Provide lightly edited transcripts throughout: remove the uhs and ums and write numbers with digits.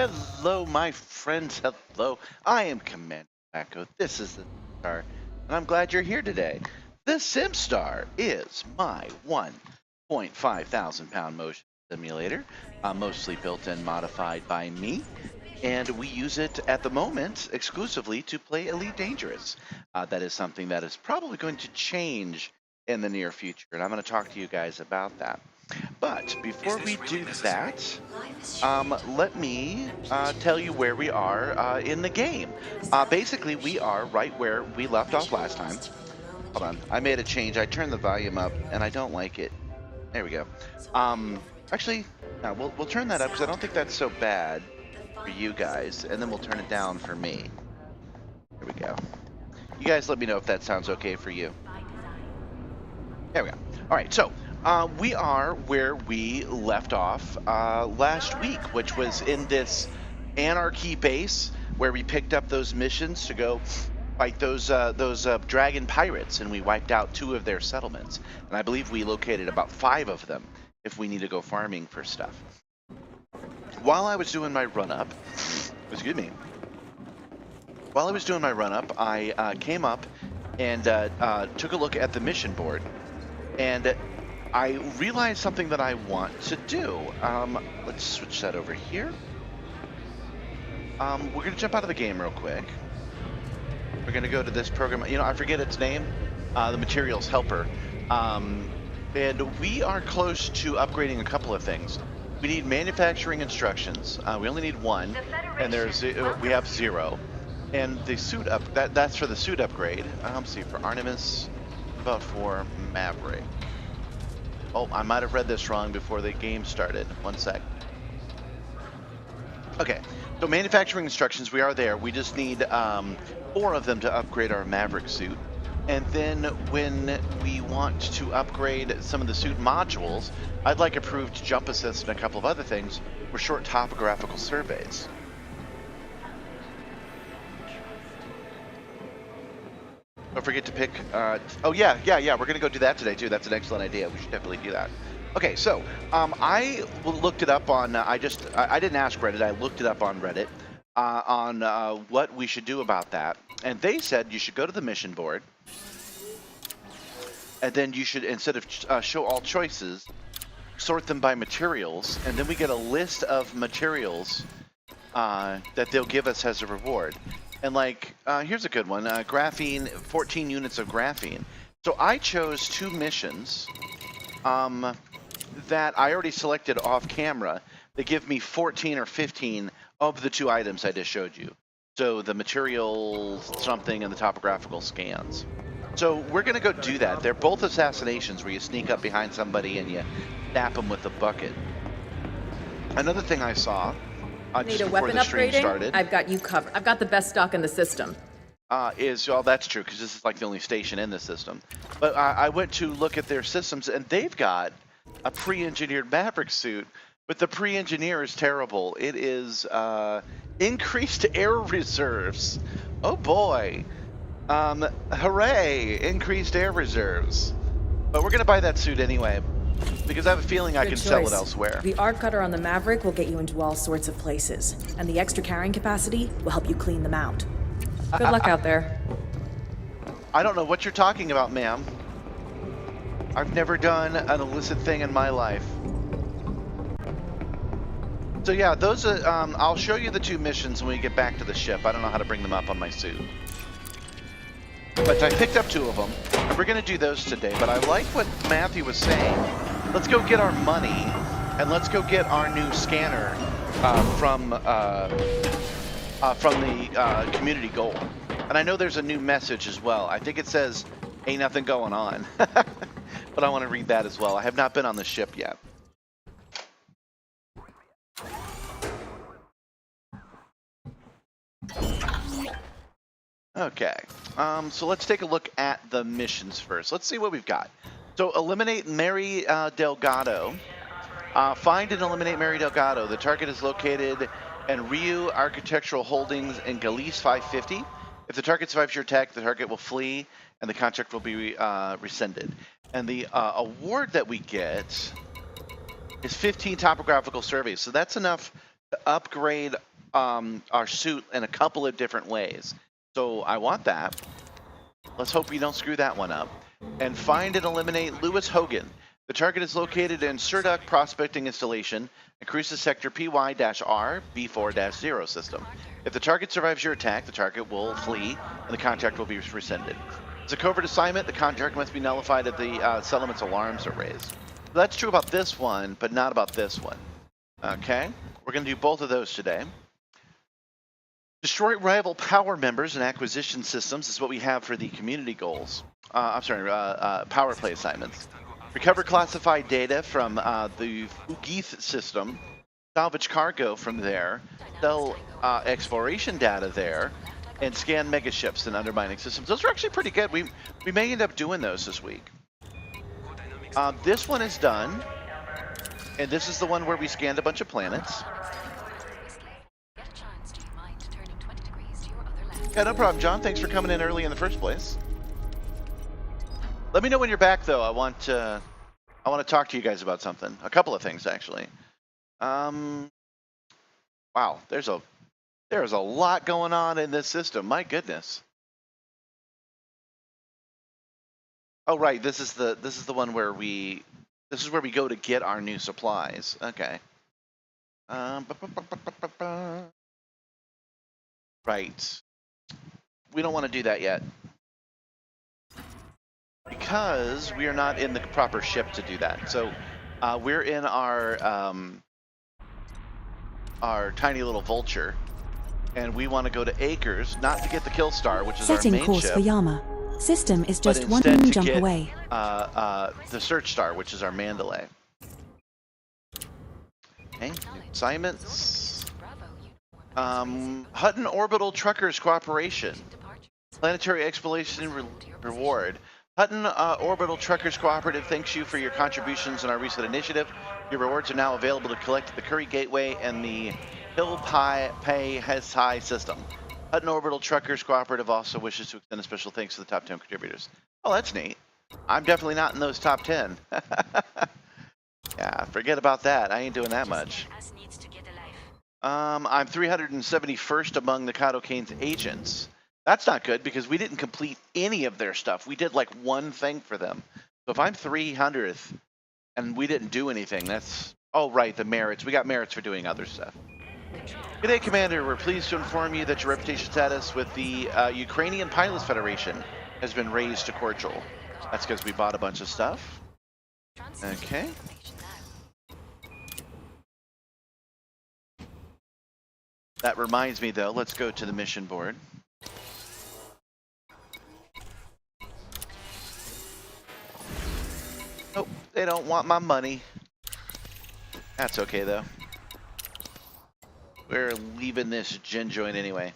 Hello, my friends. Hello. I am Commander Echo. This is the Simstarr, and I'm glad you're here today. The Simstarr is my 1.5 thousand pound motion simulator, mostly built and modified by me. And we use it at the moment exclusively to play Elite Dangerous. That is something that is probably going to change in the near future, and I'm going to talk to you guys about that. But before we do that, let me tell you where we are in the game. Basically, we are right where we left off last time. Hold on, I made a change. I turned the volume up, and I don't like it. There we go. Actually, no, we'll turn that up because I don't think that's so bad for you guys, and then we'll turn it down for me. There we go. You guys let me know if that sounds okay for you. There we go. All right, so we are where we left off last week, which was in this anarchy base where we picked up those missions to go fight those dragon pirates, and we wiped out 2 of their settlements. And I believe we located about 5 of them if we need to go farming for stuff. While I was doing my run-up, excuse me, while I was doing my run-up, I came up and took a look at the mission board. And I realized something that I want to do. Let's switch that over here. We're going to jump out of the game real quick. We're going to go to this program. You know, I forget its name. The Materials Helper. And we are close to upgrading a couple of things. We need manufacturing instructions. We only need 1, and we have 0. And the suit that's for the suit upgrade. Let's see, for Artemis. About for Maverick. Oh, I might have read this wrong before the game started. 1 sec. Okay, so manufacturing instructions, we are there. We just need 4 of them to upgrade our Maverick suit. And then when we want to upgrade some of the suit modules, I'd like approved jump assist and a couple of other things for short topographical surveys. Don't forget to pick, oh yeah, we're gonna go do that today too. That's an excellent idea. We should definitely do that. Okay, so I looked it up on, I didn't ask Reddit, I looked it up on Reddit on what we should do about that. And they said you should go to the mission board, and then you should, instead of show all choices, sort them by materials, and then we get a list of materials that they'll give us as a reward. And like, here's a good one, graphene, 14 units of graphene. So I chose 2 missions that I already selected off camera that give me 14 or 15 of the 2 items I just showed you. So the material something and the topographical scans. So we're gonna go do that. They're both assassinations where you sneak up behind somebody and you stab them with a bucket. Another thing I saw, Need a weapon upgrading? I've got you covered. I've got the best stock in the system. Well, that's true, because this is like the only station in the system. But I went to look at their systems, and they've got a pre-engineered Maverick suit, but the pre-engineer is terrible. It is increased air reserves. Oh boy. Hooray, increased air reserves. But we're going to buy that suit anyway, because I have a feeling I can sell it elsewhere. The arc cutter on the Maverick will get you into all sorts of places, and the extra carrying capacity will help you clean them out. Good luck out there. I don't know what you're talking about, ma'am. I've never done an illicit thing in my life. So yeah, those are, I'll show you the 2 missions when we get back to the ship. I don't know how to bring them up on my suit. But I picked up 2 of them, and we're going to do those today. But I like what Matthew was saying. Let's go get our money, and let's go get our new scanner from the community goal. And I know there's a new message as well. I think it says, ain't nothing going on. But I want to read that as well. I have not been on the ship yet. Okay, so let's take a look at the missions first. Let's see what we've got. So eliminate Mary Delgado. Find and eliminate Mary Delgado. The target is located in Rio Architectural Holdings in Galice 550. If the target survives your attack, the target will flee and the contract will be rescinded. And the award that we get is 15 topographical surveys. So that's enough to upgrade our suit in a couple of different ways. So I want that. Let's hope we don't screw that one up. And find and eliminate Lewis Hogan. The target is located in Surduk Prospecting Installation and cruises Sector PY-R B4-0 system. If the target survives your attack, the target will flee and the contract will be rescinded. It's a covert assignment. The contract must be nullified if the settlement's alarms are raised. That's true about this one, but not about this one. Okay, we're going to do both of those today. Destroy rival power members and acquisition systems is what we have for the community goals. Power play assignments. Recover classified data from the Fugith system. Salvage cargo from there. Sell exploration data there. And scan megaships and undermining systems. Those are actually pretty good. We may end up doing those this week. This one is done. And this is the one where we scanned a bunch of planets. Yeah, no problem, John. Thanks for coming in early in the first place. Let me know when you're back, though. I want to talk to you guys about something. A couple of things, actually. Wow, there's a lot going on in this system. My goodness. Oh, right. This is the one where we go to get our new supplies. Okay. Right. We don't want to do that yet because we are not in the proper ship to do that. So we're in our tiny little vulture, and we want to go to Acres, not to get the Kill Star, which is Setting our main course ship, for Yama. System is just one instead to jump get, away. the Search Star, which is our Mandalay. Okay, new assignments. Hutton Orbital Truckers Cooperation. Planetary Exploration Reward. Hutton Orbital Truckers Cooperative thanks you for your contributions in our recent initiative. Your rewards are now available to collect at the Curry Gateway and the Hill Pay High system. Hutton Orbital Truckers Cooperative also wishes to extend a special thanks to the top 10 contributors. Oh, that's neat. I'm definitely not in those top 10. Yeah, forget about that. I ain't doing that much. I'm 371st among the Kato Kane's agents. That's not good because we didn't complete any of their stuff. We did like one thing for them. So if I'm 300th and we didn't do anything, that's... Oh, right, the merits. We got merits for doing other stuff. Good day, Commander. We're pleased to inform you that your reputation status with the Ukrainian Pilots Federation has been raised to cordial. That's because we bought a bunch of stuff. Okay. That reminds me, though, let's go to the mission board. Nope, they don't want my money. That's okay, though. We're leaving this gen joint anyway.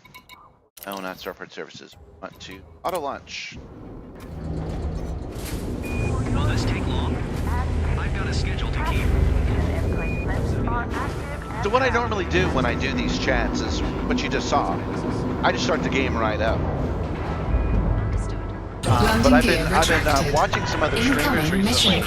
Oh, not Starport Services. Want to auto launch. Will this take long? I've got a schedule to keep. So what I normally do when I do these chats is what you just saw. I just start the game right up. But I've been watching some other streamers recently,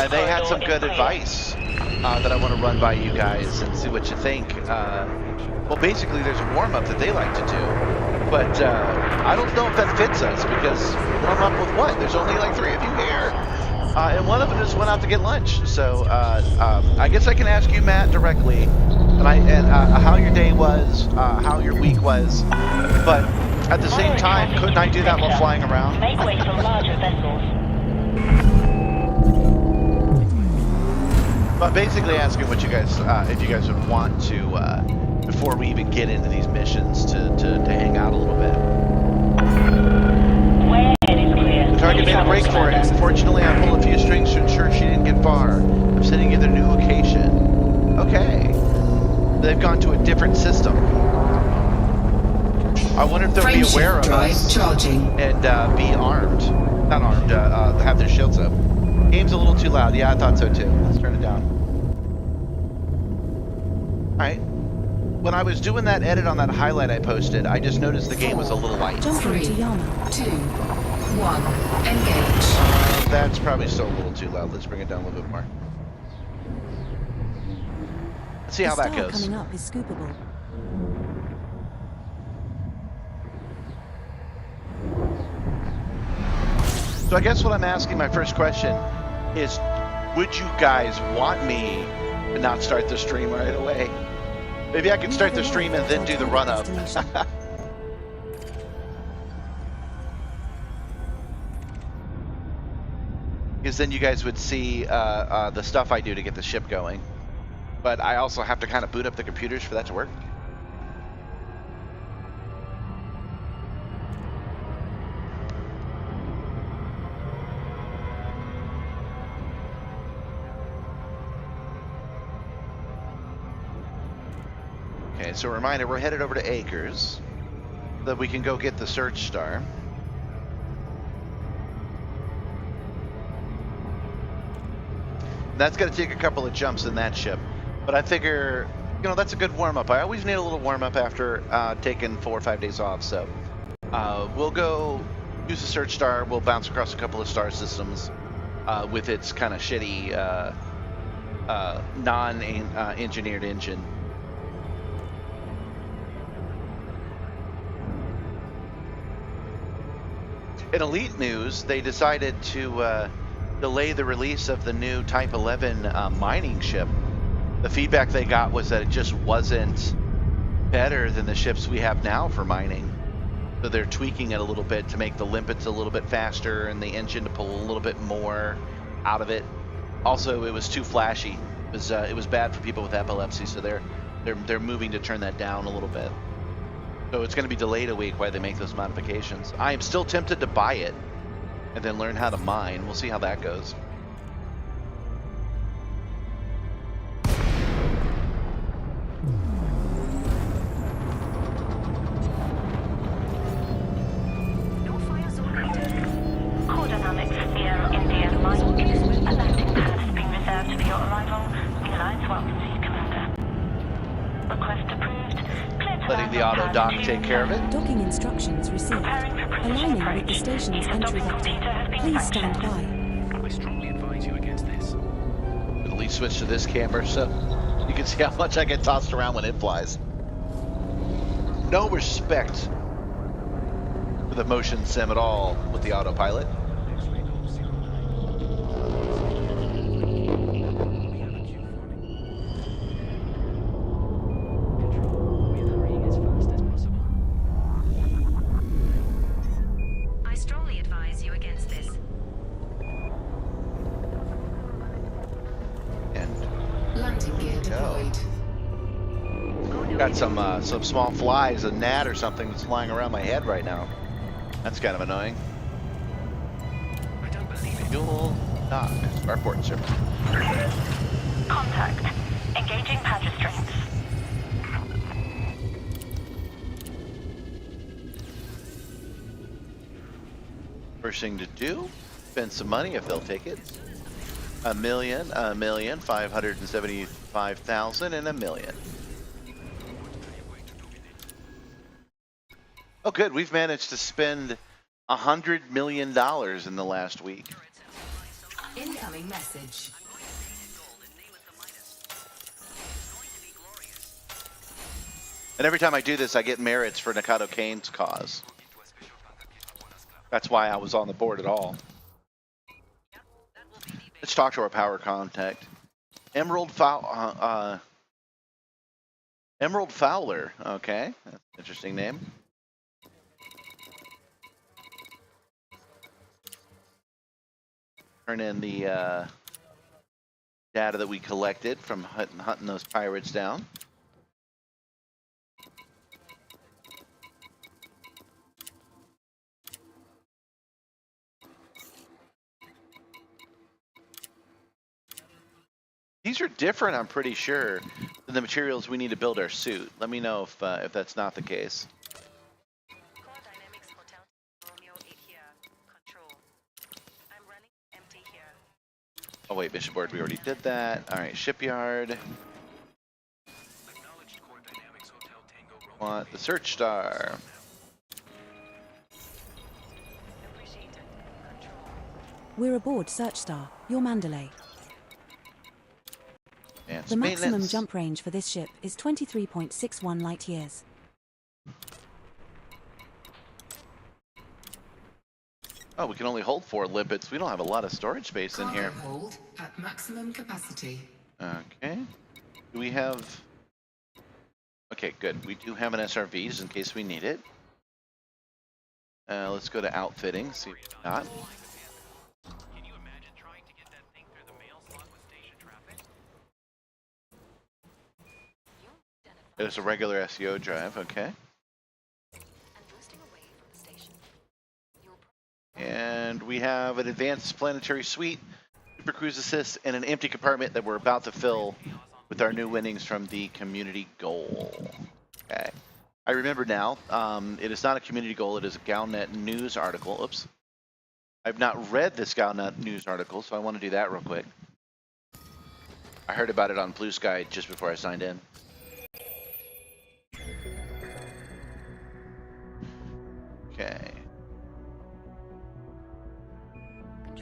and they had some good advice that I want to run by you guys and see what you think. Well, basically, there's a warm-up that they like to do, but I don't know if that fits us because warm up with what? There's only like 3 of you here, and one of them just went out to get lunch. So I guess I can ask you, Matt, directly, and how your day was, how your week was, but. At the same time, couldn't I do that while flying around? Make way for larger vessels. But basically asking what you guys, if you guys would want to, before we even get into these missions, to hang out a little bit. Way ahead is clear. The target made a break for it. Unfortunately, I pulled a few strings to ensure she didn't get far. I'm sending you their new location. Okay. They've gone to a different system. I wonder if they'll be aware of us and be armed. Not armed, have their shields up. Game's a little too loud. Yeah, I thought so too. Let's turn it down. Alright. When I was doing that edit on that highlight I posted, I just noticed the game was a little light. Jumping to Yama. 2, 1, engage. That's probably still a little too loud. Let's bring it down a little bit more. Let's see how that goes. Coming up is scoopable. So I guess what I'm asking, my first question is, would you guys want me to not start the stream right away? Maybe I can start the stream and then do the run-up. Because then you guys would see the stuff I do to get the ship going. But I also have to kind of boot up the computers for that to work. Okay, so a reminder, we're headed over to Acres so that we can go get the search star. That's going to take a couple of jumps in that ship. But I figure, you know, that's a good warm-up. I always need a little warm-up after taking 4 or 5 days off. So we'll go use the search star. We'll bounce across a couple of star systems with its kind of shitty non-engineered engine. In Elite news, they decided to delay the release of the new Type 11 mining ship. The feedback they got was that it just wasn't better than the ships we have now for mining. So they're tweaking it a little bit to make the limpets a little bit faster and the engine to pull a little bit more out of it. Also, it was too flashy. It was bad for people with epilepsy, so they're moving to turn that down a little bit. So it's going to be delayed a week while they make those modifications. I am still tempted to buy it and then learn how to mine. We'll see how that goes. Core dynamics near India Mine. A landing pad has been reserved for your arrival. The Alliance welcomes you, Commander. Request approved. Letting the auto dock take care of it. Docking instructions received. Aligning with the station's entry vector. Please stand by. I strongly advise you against this. At least switch to this camera so you can see how much I get tossed around when it flies. No respect for the motion sim at all with the autopilot. Got some small flies, a gnat or something that's flying around my head right now. That's kind of annoying. I don't believe it. Fuel dock. Starport service. Contact. Engaging pad restraints. First thing to do, spend some money if they'll take it. $1 million, $1,575,000, and $1 million. Oh, good. We've managed to spend $100 million in the last week. Incoming message. And every time I do this, I get merits for Nikado Kane's cause. That's why I was on the board at all. Let's talk to our power contact. Emerald Fowler. Okay, that's an interesting name. Turn in the data that we collected from hunting those pirates down. These are different, I'm pretty sure, than the materials we need to build our suit. Let me know if that's not the case. Core Dynamics Hotel Romeo 8 here. Control. I'm running empty here. Oh wait, mission board, we already did that. All right, shipyard. Acknowledged Core Dynamics Hotel Tango Romeo. Want the search star. Appreciated. Control. We're aboard Searchstar, your Mandalay. And The maximum maintenance. jump range for this ship is 23.61 light years. Oh, we can only hold 4 lipids. We don't have a lot of storage space in here. Cargo hold at maximum capacity. Okay. Do we have... Okay, good. We do have an SRVs in case we need it. Let's go to outfitting, see if we got. Can you imagine trying to get that thing through the mail slot with station traffic? There's a regular SEO drive, okay. And boosting away from the station. You'll And we have an advanced planetary suite, super cruise assist, and an empty compartment that we're about to fill with our new winnings from the community goal. Okay. I remember now, it is not a community goal, it is a Galnet news article. Oops. I've not read this Galnet news article, so I want to do that real quick. I heard about it on Blue Sky just before I signed in. Okay.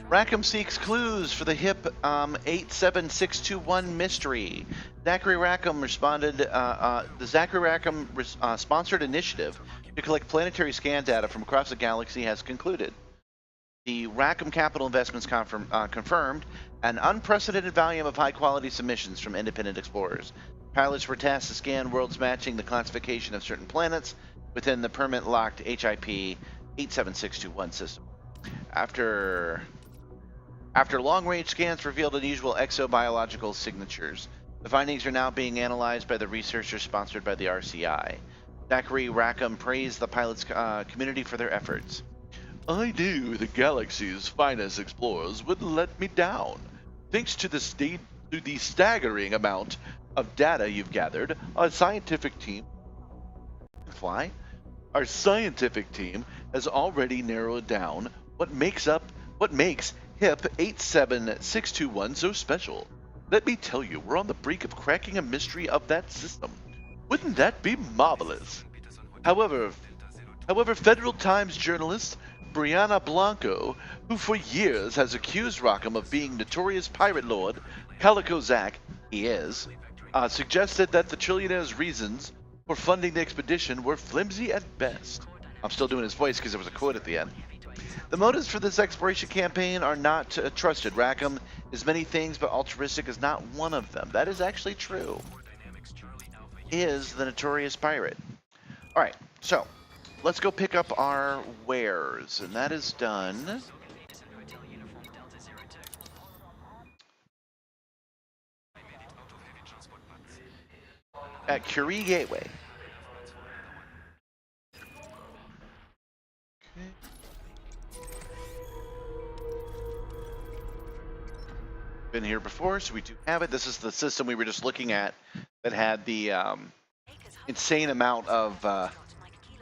Rackham seeks clues for the HIP 87621 mystery. Zachary Rackham responded, the Zachary Rackham sponsored initiative to collect planetary scan data from across the galaxy has concluded. The Rackham Capital Investments confirmed an unprecedented volume of high-quality submissions from independent explorers. Pilots were tasked to scan worlds matching the classification of certain planets within the permit-locked HIP 87621 system. After long-range scans revealed unusual exobiological signatures, the findings are now being analyzed by the researchers sponsored by the RCI. Zachary Rackham praised the pilots' community for their efforts. I knew the galaxy's finest explorers wouldn't let me down. Thanks to the staggering amount of data you've gathered, our scientific team has already narrowed down what makes HIP 87621 so special. Let me tell you, we're on the brink of cracking a mystery of that system. Wouldn't that be marvelous? However, Federal Times journalist Brianna Blanco, who for years has accused Rackham of being notorious pirate lord Calico Zack, suggested that the trillionaire's reasons for funding the expedition were flimsy at best. I'm still doing his voice because there was a quote at the end. The motives for this exploration campaign are not trusted. Rackham is many things, but altruistic is not one of them. That is actually true. He is the notorious pirate. All right, so let's go pick up our wares, and that is done. At Curie Gateway. Been here before, so we do have it. This is the system we were just looking at that had the insane amount of.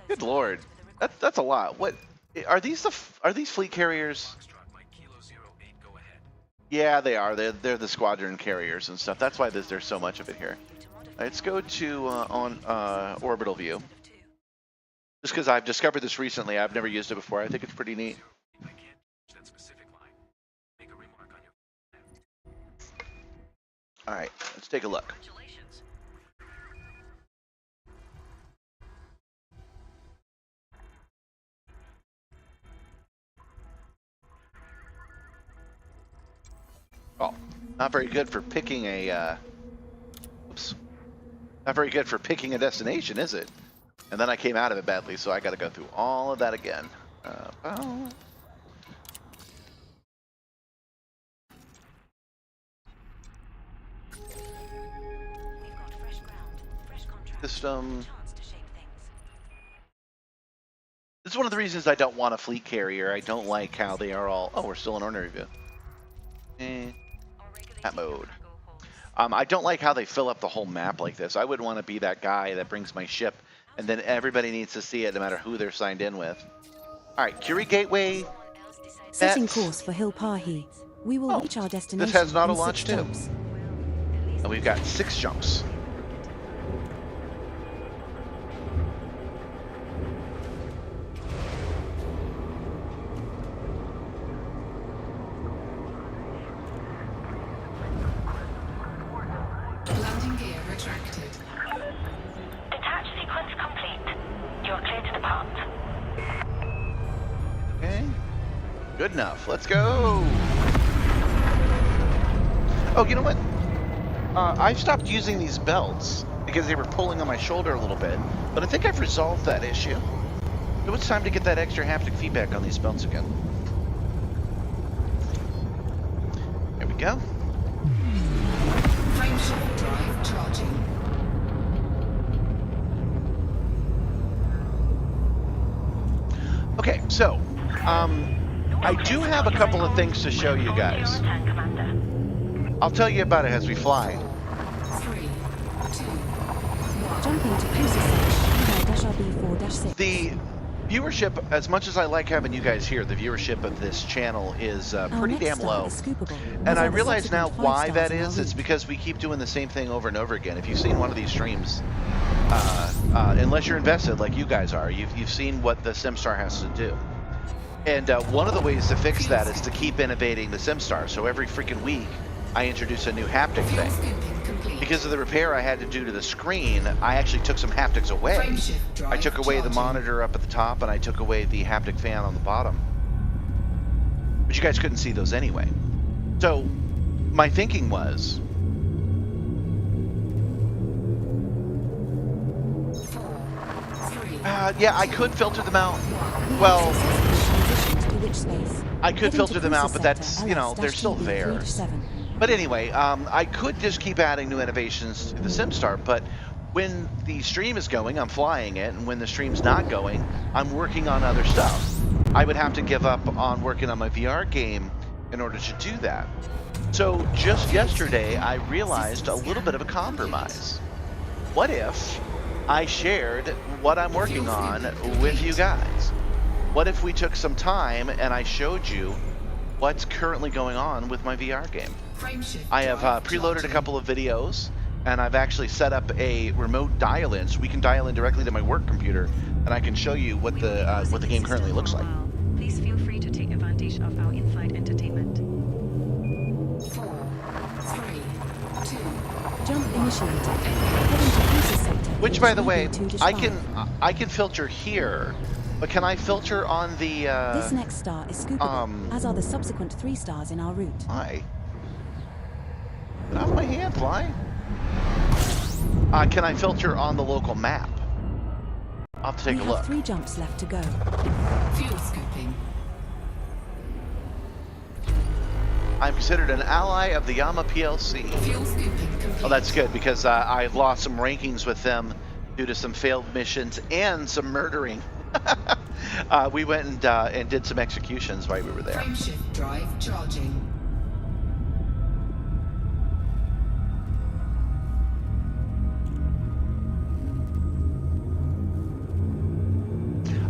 Good lord, that's a lot. What are these? Are these fleet carriers? Yeah, they are. They're the squadron carriers and stuff. That's why there's so much of it here. Let's go to on orbital view. Just because I've discovered this recently, I've never used it before. I think it's pretty neat. All right, let's take a look. Oh, not very good for picking a. Oops. Not very good for picking a destination, is it? And then I came out of it badly, so I got to go through all of that again. System. This is one of the reasons I don't want a fleet carrier. I don't like how they are all. Oh, we're still in order review. That mode. I don't like how they fill up the whole map like this. I wouldn't want to be that guy that brings my ship, and then everybody needs to see it, no matter who they're signed in with. All right, Curie Gateway. Setting course for Hilpahi. We will reach our destination. This has an auto in launch 6 too, jumps. and we've got 6 jumps. Landing gear retracted. Detach sequence complete. You are clear to depart. Okay. Good enough. Let's go. Oh, you know what? I've stopped using these belts because they were pulling on my shoulder a little bit, but I think I've resolved that issue. So it's time to get that extra haptic feedback on these belts again. There we go. Frameshift drive charging. Okay, so I do have a couple of things to show you guys. Return, Commander. I'll tell you about it as we fly. 3, 2, 1. Jumping to cruiser search. B-4-6. The viewership, as much as I like having you guys here, the viewership of this channel is pretty damn low. And I realize now why that is. It's because we keep doing the same thing over and over again. If you've seen one of these streams, unless you're invested like you guys are, you've seen what the Simstarr has to do. And one of the ways to fix that is to keep innovating the Simstarr. So every freaking week, I introduce a new haptic Fuel thing. scooping complete. Because of the repair I had to do to the screen, I actually took some haptics away. Frameshift drive I took away the charging. monitor up at the top, and I took away the haptic fan on the bottom. But you guys couldn't see those anyway. So my thinking was, 4, 3, yeah, I could filter them out. Well, I could filter them out, but that's, you know, they're still there. But anyway, I could just keep adding new innovations to the Simstarr, but when the stream is going, I'm flying it, and when the stream's not going, I'm working on other stuff. I would have to give up on working on my VR game in order to do that. So just yesterday, I realized a little bit of a compromise. What if I shared what I'm working on with you guys? What if we took some time and I showed you what's currently going on with my VR game? frameshift I have drive preloaded a charging. couple of videos, and I've actually set up a remote dial-in, so we can dial in directly to my work computer, and I can show you what the game currently looks like. Please feel free to take advantage of our in-flight entertainment. 4, 3, 2, Jump initiated. Heading to cruiser sector. Which, by the way, HVB2-5. I can filter here, but can I filter on the? This next star is scoopable, as are the subsequent 3 stars in our route. Fly. Get off my hand, fly. Can I filter on the local map? I'll have to take We a have look. 3 jumps left to go. fuel scooping. I'm considered an ally of the Yama PLC. Fuel scooping complete. Oh, that's good, because I've lost some rankings with them due to some failed missions and some murdering. We went and did some executions while we were there. Frameshift drive charging.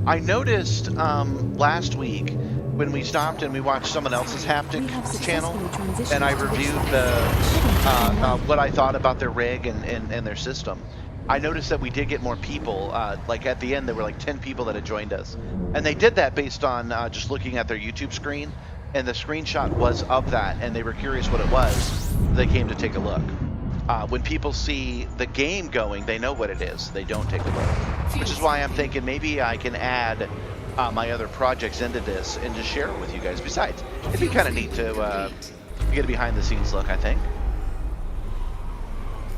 I noticed last week when we stopped and we watched someone else's haptic We have channel, successfully transitioned and I to reviewed the what I thought about their rig and their system. I noticed that we did get more people. Like at the end, there were like 10 people that had joined us, and they did that based on just looking at their YouTube screen, and the screenshot was of that, and they were curious what it was. They came to take a look. When people see the game going, they know what it is. They don't take a look, which is why I'm thinking maybe I can add my other projects into this and just share it with you guys. Besides, it'd be kind of neat to get a behind-the-scenes look, I think.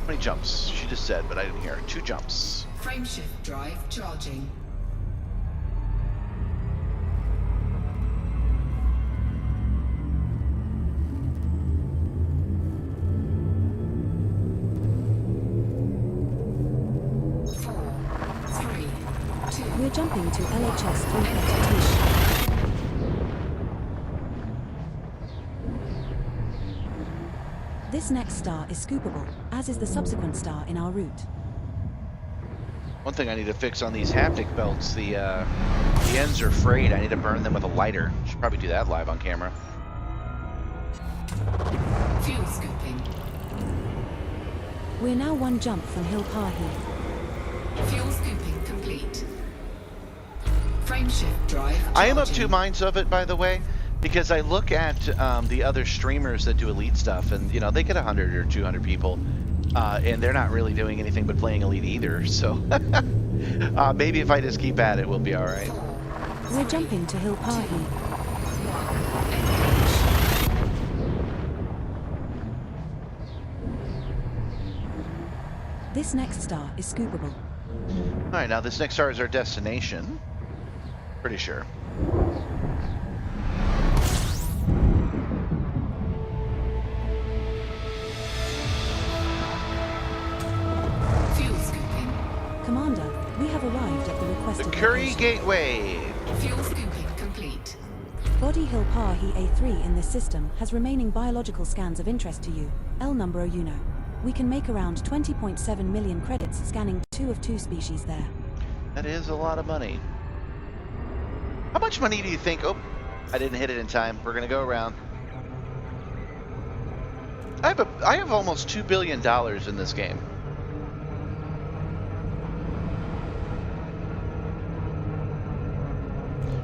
How many jumps? She just said, but I didn't hear. 2 jumps. Frameshift drive charging. We're jumping to LHS 332. This next star is scoopable, as is the subsequent star in our route. One thing I need to fix on these haptic belts, the ends are frayed. I need to burn them with a lighter. Should probably do that live on camera. Fuel scooping. We're now 1 jump from Hill Pahi. Fuel scooping complete. Frameshift drive charging. I am of 2 minds of it, by the way, because I look at the other streamers that do Elite stuff, and you know they get 100 or 200 people, and they're not really doing anything but playing Elite either. So maybe if I just keep at it, we'll be all right. We're jumping to Hill Pahi. This next star is scoopable. Alright, now this next star is our destination. Pretty sure. Fuel scooping. Commander, we have arrived at the The requested Curry location. Gateway. Fuel scooping complete. Body Hill Parhi A3 in this system has remaining biological scans of interest to you. L number you know. We can make around 20.7 million credits scanning 2 of 2 species there. That is a lot of money. How much money do you think? Oh, I didn't hit it in time. We're gonna go around. I have almost $2 billion in this game.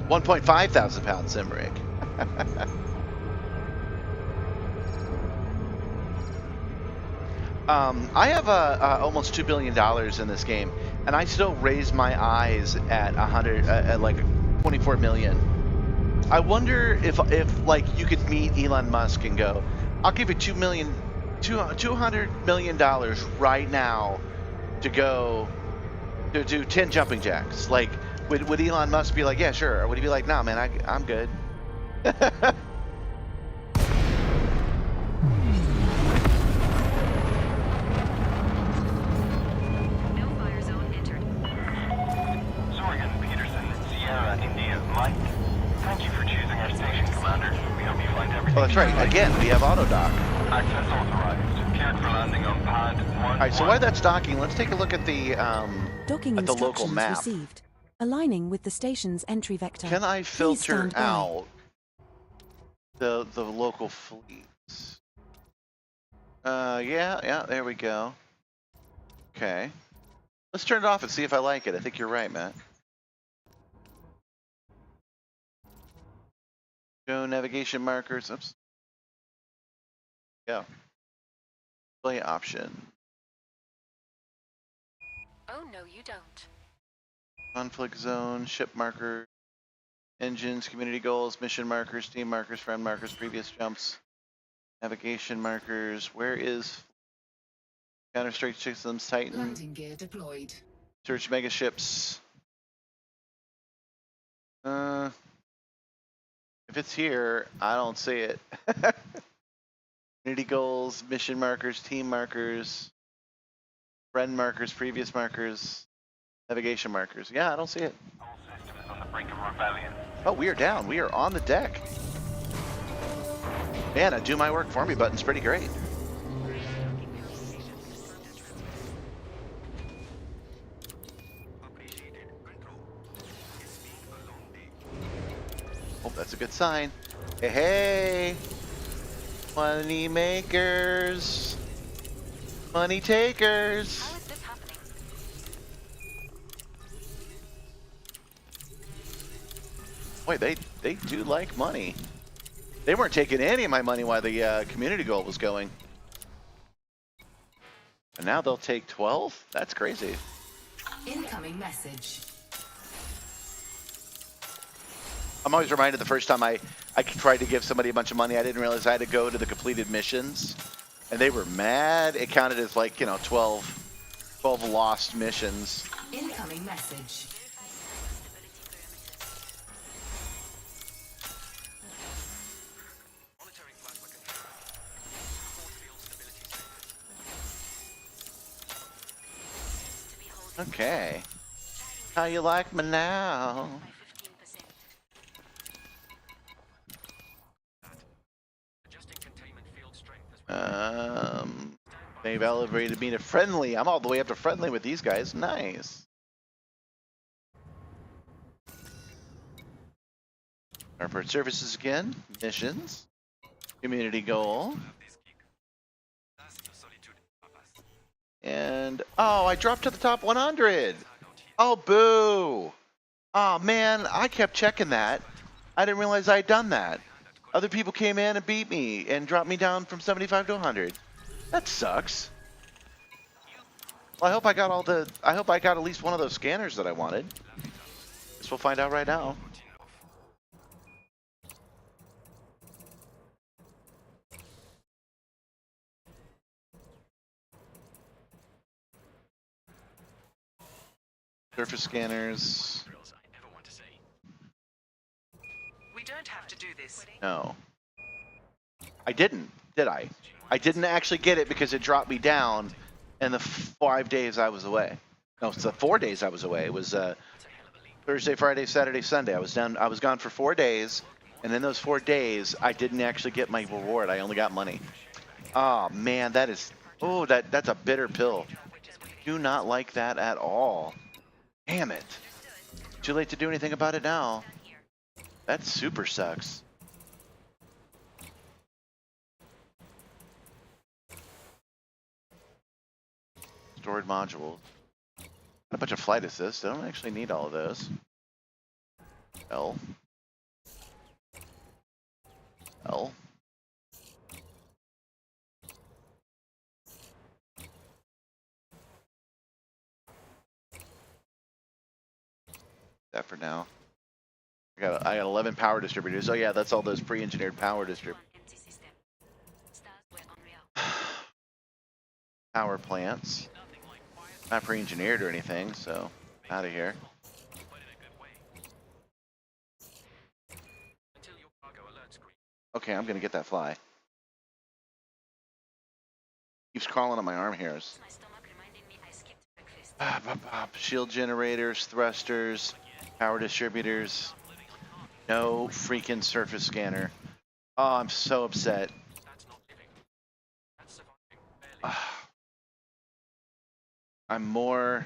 $1.5 thousand pound sim rig. I have almost $2 billion in this game, and I still raise my eyes at 100, at like 24 million. I wonder if like you could meet Elon Musk and go, I'll give you $200 million right now to go to do 10 jumping jacks. Like, would Elon Musk be like, yeah, sure? Or would he be like, nah, man, I'm good? No fire zone entered. Zorgan Peterson, Sierra India Mike. Thank you for choosing our station, Commander. We hope you find everything. Oh, that's right. Again, we have auto dock. Access authorized. Cleared for landing on pad 1. All right, so while that's docking, let's take a look at the Docking at the local instructions map. received. Aligning with the station's entry vector. Can I Please filter stand by. out the local fleets? Yeah, there we go. Okay. Let's turn it off and see if I like it. I think you're right, Matt. Show navigation markers. Oops. Yeah. Play option. Oh, no, you don't. Conflict zone, ship marker, engines, community goals, mission markers, team markers, friend markers, previous jumps, navigation markers. Where is Counter-Strike Systems Titan? Landing gear deployed. Search mega ships. If it's here, I don't see it. Community goals, mission markers, team markers, friend markers, previous markers, navigation markers. Yeah, I don't see it. Whole system is on the brink of rebellion. Oh, we are down. We are on the deck. Man, a do my work for me button's pretty great. Oh, that's a good sign. Hey, hey. Money makers. Money takers. How is this happening? Boy, they do like money. They weren't taking any of my money while the community goal was going. And now they'll take 12? That's crazy. Incoming message. I'm always reminded the first time I tried to give somebody a bunch of money, I didn't realize I had to go to the completed missions. And they were mad. It counted as like, 12 lost missions. Incoming message. Monitoring plasma control. Force field stability. Okay. How you like me now? Adjusting containment field strength as They've elevated me to friendly. I'm all the way up to friendly with these guys. Nice. Airport services again. Missions. Community goal. And, oh, I dropped to the top 100. Oh, boo. Oh, man, I kept checking that. I didn't realize I'd done that. Other people came in and beat me and dropped me down from 75 to 100. That sucks. Well, I hope I got at least one of those scanners that I wanted. Guess we'll find out right now. Surface scanners. We don't have to do this. No. I didn't, did I? I didn't actually get it because it dropped me down in the 5 days I was away. No, it's the 4 days I was away. It was Thursday, Friday, Saturday, Sunday. I was gone for 4 days, and in those 4 days, I didn't actually get my reward. I only got money. Oh man, that's a bitter pill. Do not like that at all. Damn it. Too late to do anything about it now. That super sucks. Stored modules. A bunch of flight assist. I don't actually need all of those. L. L. That for now. I got 11 power distributors. Oh yeah, that's all those pre-engineered power distributors. Power plants. Not pre-engineered or anything, so out of here. Okay, I'm gonna get that fly. Keeps crawling on my arm hairs. Shield generators, thrusters, power distributors. No freaking surface scanner. Oh, I'm so upset. I'm more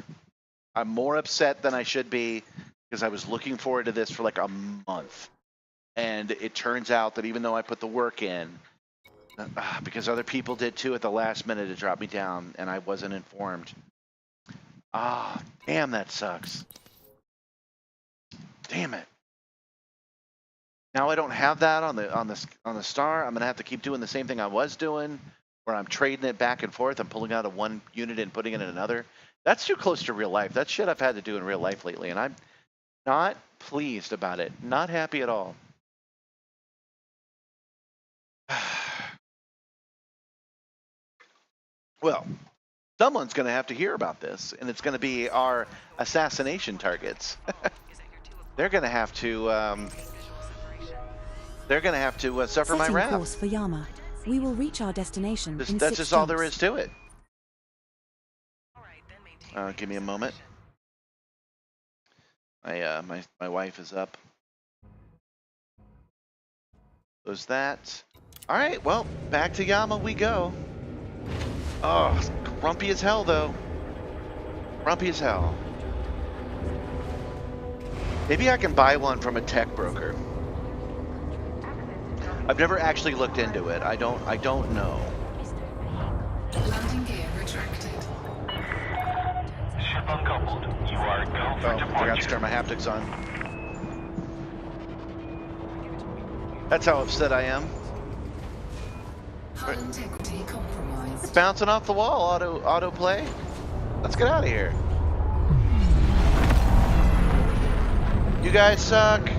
upset than I should be because I was looking forward to this for like a month. And it turns out that even though I put the work in, because other people did too at the last minute, it dropped me down and I wasn't informed. Ah, damn, that sucks. Damn it. Now I don't have that on the Star. I'm gonna have to keep doing the same thing I was doing, where I'm trading it back and forth. I'm pulling out of one unit and putting it in another. That's too close to real life. That's shit I've had to do in real life lately, and I'm not pleased about it. Not happy at all. Well, someone's going to have to hear about this, and it's going to be our assassination targets. They're going to have to. They're going to have to suffer my Setting wrath. course for Yama. We will reach our destination in That's 6 just all there jumps. is to it. Give me a moment. My wife is up. Close that. All right, well, back to Yama we go. Oh, grumpy as hell though. Grumpy as hell. Maybe I can buy one from a tech broker. I've never actually looked into it. I don't know. Landing gear retracted. Ship uncoupled. You are go for Oh, I forgot to departure. turn my haptics on. That's how upset I am. Hull integrity compromised. Bouncing off the wall, auto play. Let's get out of here. You guys suck.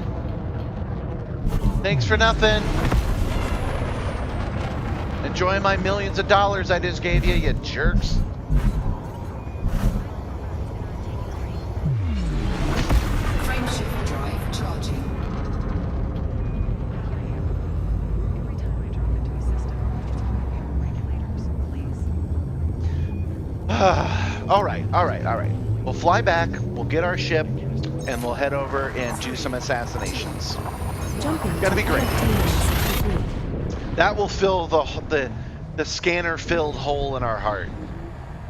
Thanks for nothing. Enjoy my millions of dollars I just gave you, you jerks. Frame shift drive charging. Every time I drop into a system, regulators, please. All right. We'll fly back, we'll get our ship, and we'll head over and do some assassinations. Jumping Gotta be to great. 1563. That will fill the scanner-filled hole in our heart.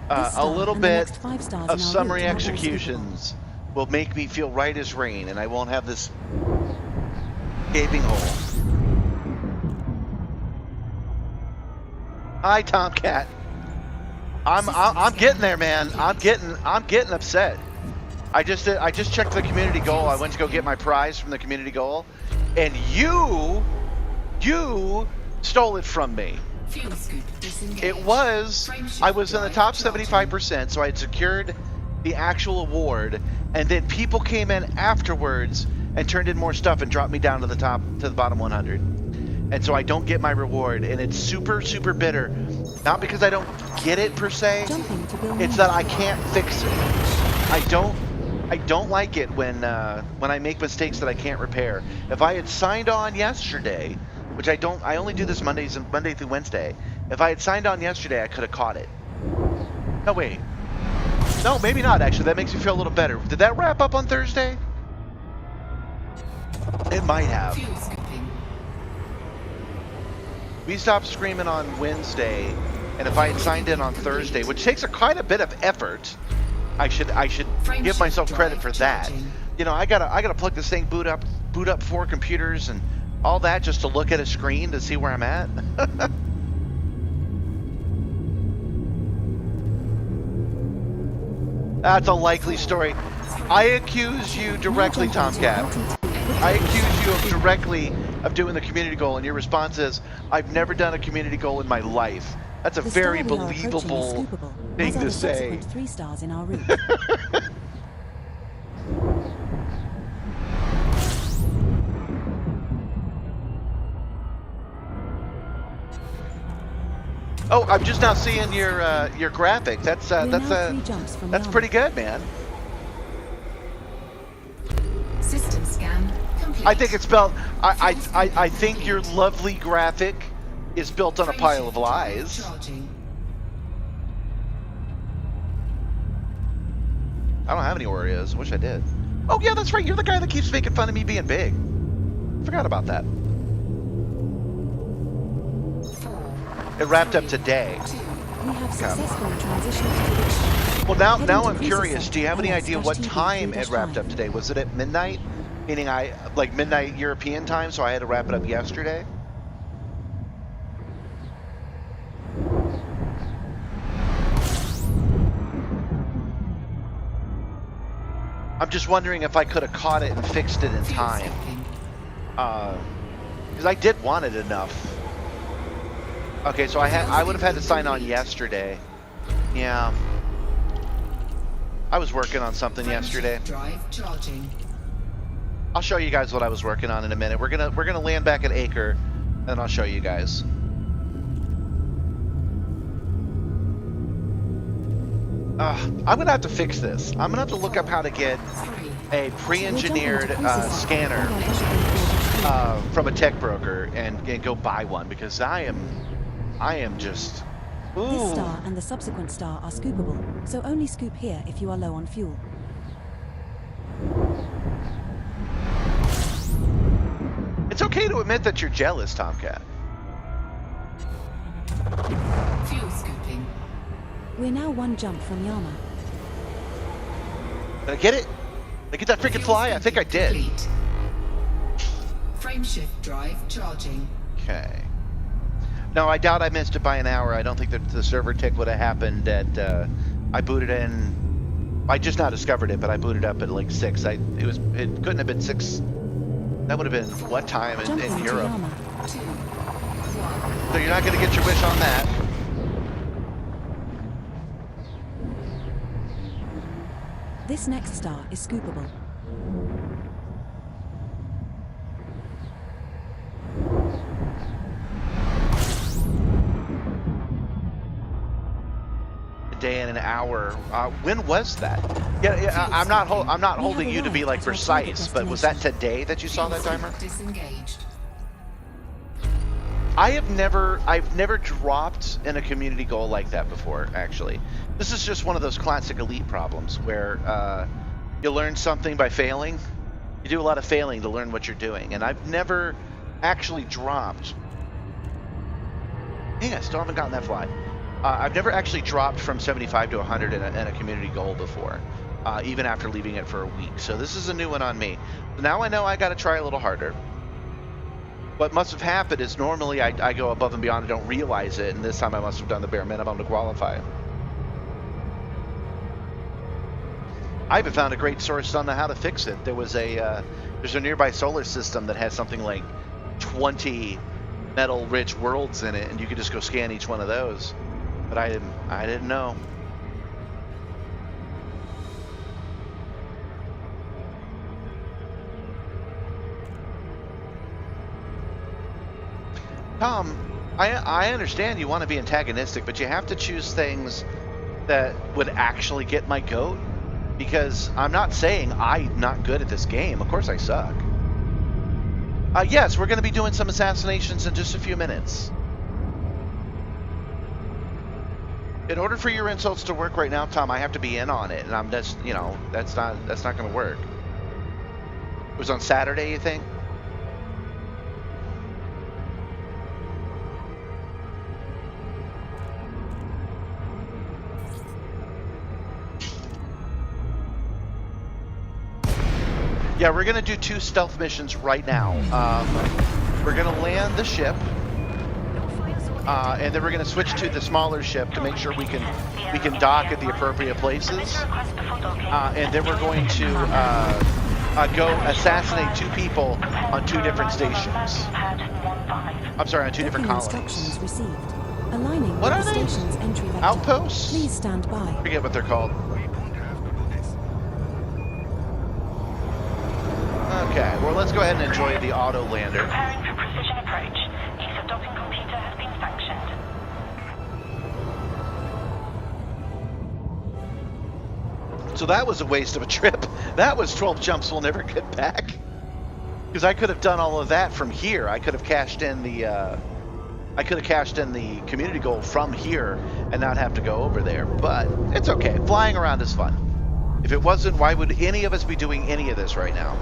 This A star little and the bit next 5 stars of in our summary route are all speakable. executions will make me feel right as rain, and I won't have this gaping hole. Hi, Tomcat. I'm getting there, man. I'm getting upset. I just checked the community goal. I went to go get my prize from the community goal, and you stole it from me. Fuel scoop disengaged. It was, I was in the top 75%, so I had secured the actual award, and then people came in afterwards and turned in more stuff and dropped me down to the bottom 100. And so I don't get my reward, and it's super, super bitter. Not because I don't get it per se, Jumping to build it's that I can't fix it. I I don't like it when I make mistakes that I can't repair. If I had signed on yesterday, which I don't, I only do this Monday through Wednesday. If I had signed on yesterday, I could have caught it. No, wait. No, maybe not, actually. That makes me feel a little better. Did that wrap up on Thursday? It might have. Fuel scooping. We stopped screaming on Wednesday, and if I had signed in on Thursday, which takes quite a bit of effort, I should give myself credit for that. You know, I gotta plug this thing, boot up 4 computers and all that just to look at a screen to see where I'm at. That's a likely story. I accuse you directly, Tomcat. I accuse you of doing the community goal, and your response is, "I've never done a community goal in my life." That's a The very star we are approaching is believable scoopable, thing as are to the say. subsequent 3 stars in our route. Oh, I'm just now seeing your graphic. That's We are now 3 jumps from that's Yama. pretty good, man. System scan complete. I think it's built. I think your lovely graphic is built on a pile of lies. Charging. I don't have any Oreos. I wish I did. Oh yeah, that's right. You're the guy that keeps making fun of me being big. Forgot about that. It wrapped up today. We have successfully transitioned to the Well, now Heading to I'm cruiser curious. Do you have any idea what LS/TV time it wrapped up 3-5. today? Was it at midnight? Meaning like midnight European time, so I had to wrap it up yesterday? I'm just wondering if I could have caught it and fixed it in Fuel time. scooping. Because I did want it enough. Okay, so I would have had to sign on yesterday. Yeah. I was working on something yesterday. Drive charging. I'll show you guys what I was working on in a minute. We're gonna land back at Acre, and I'll show you guys. I'm gonna have to fix this. I'm gonna have to look up how to get 3. a pre-engineered scanner from a tech broker and go buy one, because I am just. This Ooh. star and the subsequent star are scoopable, so only scoop here if you are low on fuel. It's okay to admit that you're jealous, Tomcat. Fuel scooping. We're now 1 jump from Yama. Did I get it? Did I get that freaking Fuel fly? I think I did. complete. Frameshift drive charging. Okay. No, I doubt I missed it by an hour. I don't think that the server tick would have happened at. I booted in. I just now discovered it, but I booted up at like 6. It couldn't have been 6. That would have been what time Jump in into Europe? Yama. 2. 1. So you're not going to get your wish on that. This next star is scoopable. A day and an hour. When was that? Yeah. I'm not holding you to be like arrived at our target precise, but was that today that you saw that timer? Disengaged. I've never dropped in a community goal like that before, actually. This is just one of those classic elite problems where you learn something by failing. You do a lot of failing to learn what you're doing, and I've never actually dropped. Yeah, I still haven't gotten that fly. I've never actually dropped from 75 to 100 in a community goal before, even after leaving it for a week. So this is a new one on me. Now I know I got to try a little harder. What must have happened is normally I go above and beyond and don't realize it, and this time I must have done the bare minimum to qualify. I even found a great source on how to fix it. There's a nearby solar system that has something like 20 metal-rich worlds in it, and you could just go scan each one of those. But I didn't know. Tom, I understand you want to be antagonistic, but you have to choose things that would actually get my goat. because I'm not saying I'm not good at this game. Of course I suck. Yes, we're going to be doing some assassinations in just a few minutes. In order for your insults to work right now, Tom, I have to be in on it, and I'm just, you know, that's not going to work. It was on Saturday, you think? Yeah, we're going to do 2 stealth missions right now. We're going to land the ship, and then we're going to switch to the smaller ship to make sure we can dock at the appropriate places. And then we're going to go assassinate 2 people on 2 different stations. I'm sorry, on 2 different colonies. Instructions received. Aligning What with are the they? station's entry vector. Outposts? Please stand by. I forget what they're called. Okay, well, let's go ahead and enjoy the auto lander. Preparing for precision approach. Use of docking computer has been sanctioned. So that was a waste of a trip. That was 12 jumps we'll never get back. Because I could have done all of that from here. I could have cashed in the community goal from here and not have to go over there. But it's okay. Flying around is fun. If it wasn't, why would any of us be doing any of this right now?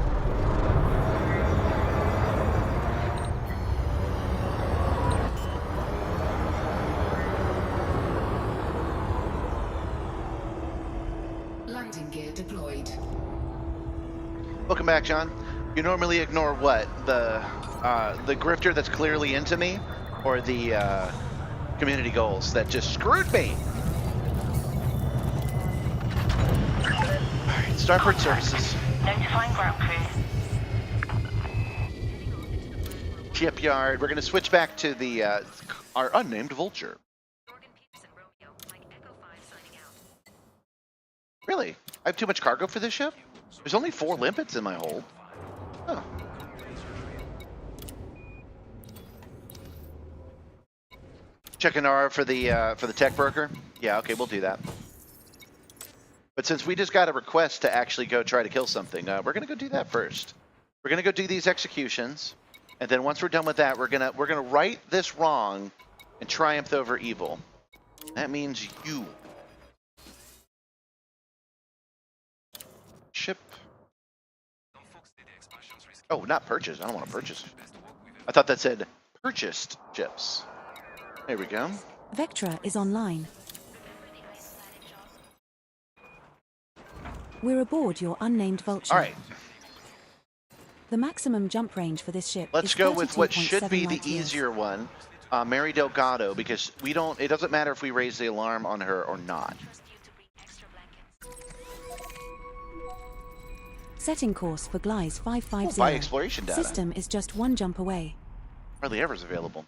Landing gear deployed. Welcome back, John. You normally ignore what? The grifter that's clearly into me, or the community goals that just screwed me? Alright, starboard services. Notifying ground crew. Shipyard. We're going to switch back to the our unnamed vulture. Jordan Peterson, Romeo, Mike Echo 5 signing out. Really? I have too much cargo for this ship? There's only 4 limpets in my hold. Huh. Checking R for the tech broker. Yeah, okay, we'll do that. But since we just got a request to actually go try to kill something, we're gonna go do that first. We're gonna go do these executions, and then once we're done with that, we're gonna right this wrong and triumph over evil. That means you. Ship. Oh, not purchase. I don't want to purchase. I thought that said purchased ships. There we go. Vectra is online. We're aboard your unnamed vulture. All right. The maximum jump range for this ship Let's is go with what should 32.7 be the light years. easier one, Mary Delgado, because we don't. It doesn't matter if we raise the alarm on her or not. Trust you to bring extra blankets. Setting course for Gliese 550. Buy exploration data. System is just 1 jump away. Hardly ever is available.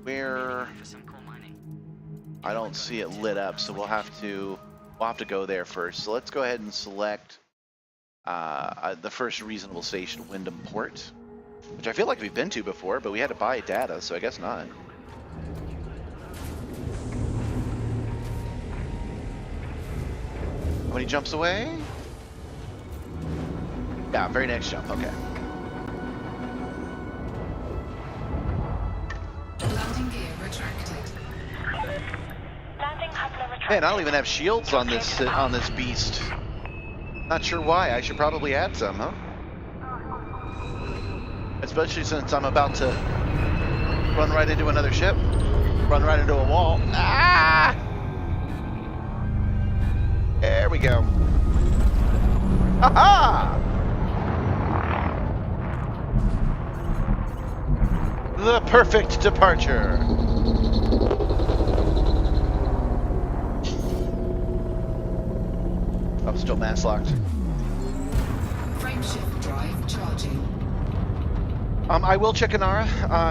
Where? I don't see it lit up, so we'll have to go there first. So let's go ahead and select the first reasonable station, Wyndham Port, which I feel like we've been to before, but we had to buy data, so I guess not. How many jumps away? Yeah, very next jump. Okay. Landing gear retracted. Landing coupler retracted. Man, I don't even have shields on this beast. Not sure why. I should probably add some, huh? Especially since I'm about to run right into another ship, run right into a wall. Ah! There we go. Ha-ha! The perfect departure. I'm still mass locked. Frameshift drive charging. I will check Inara.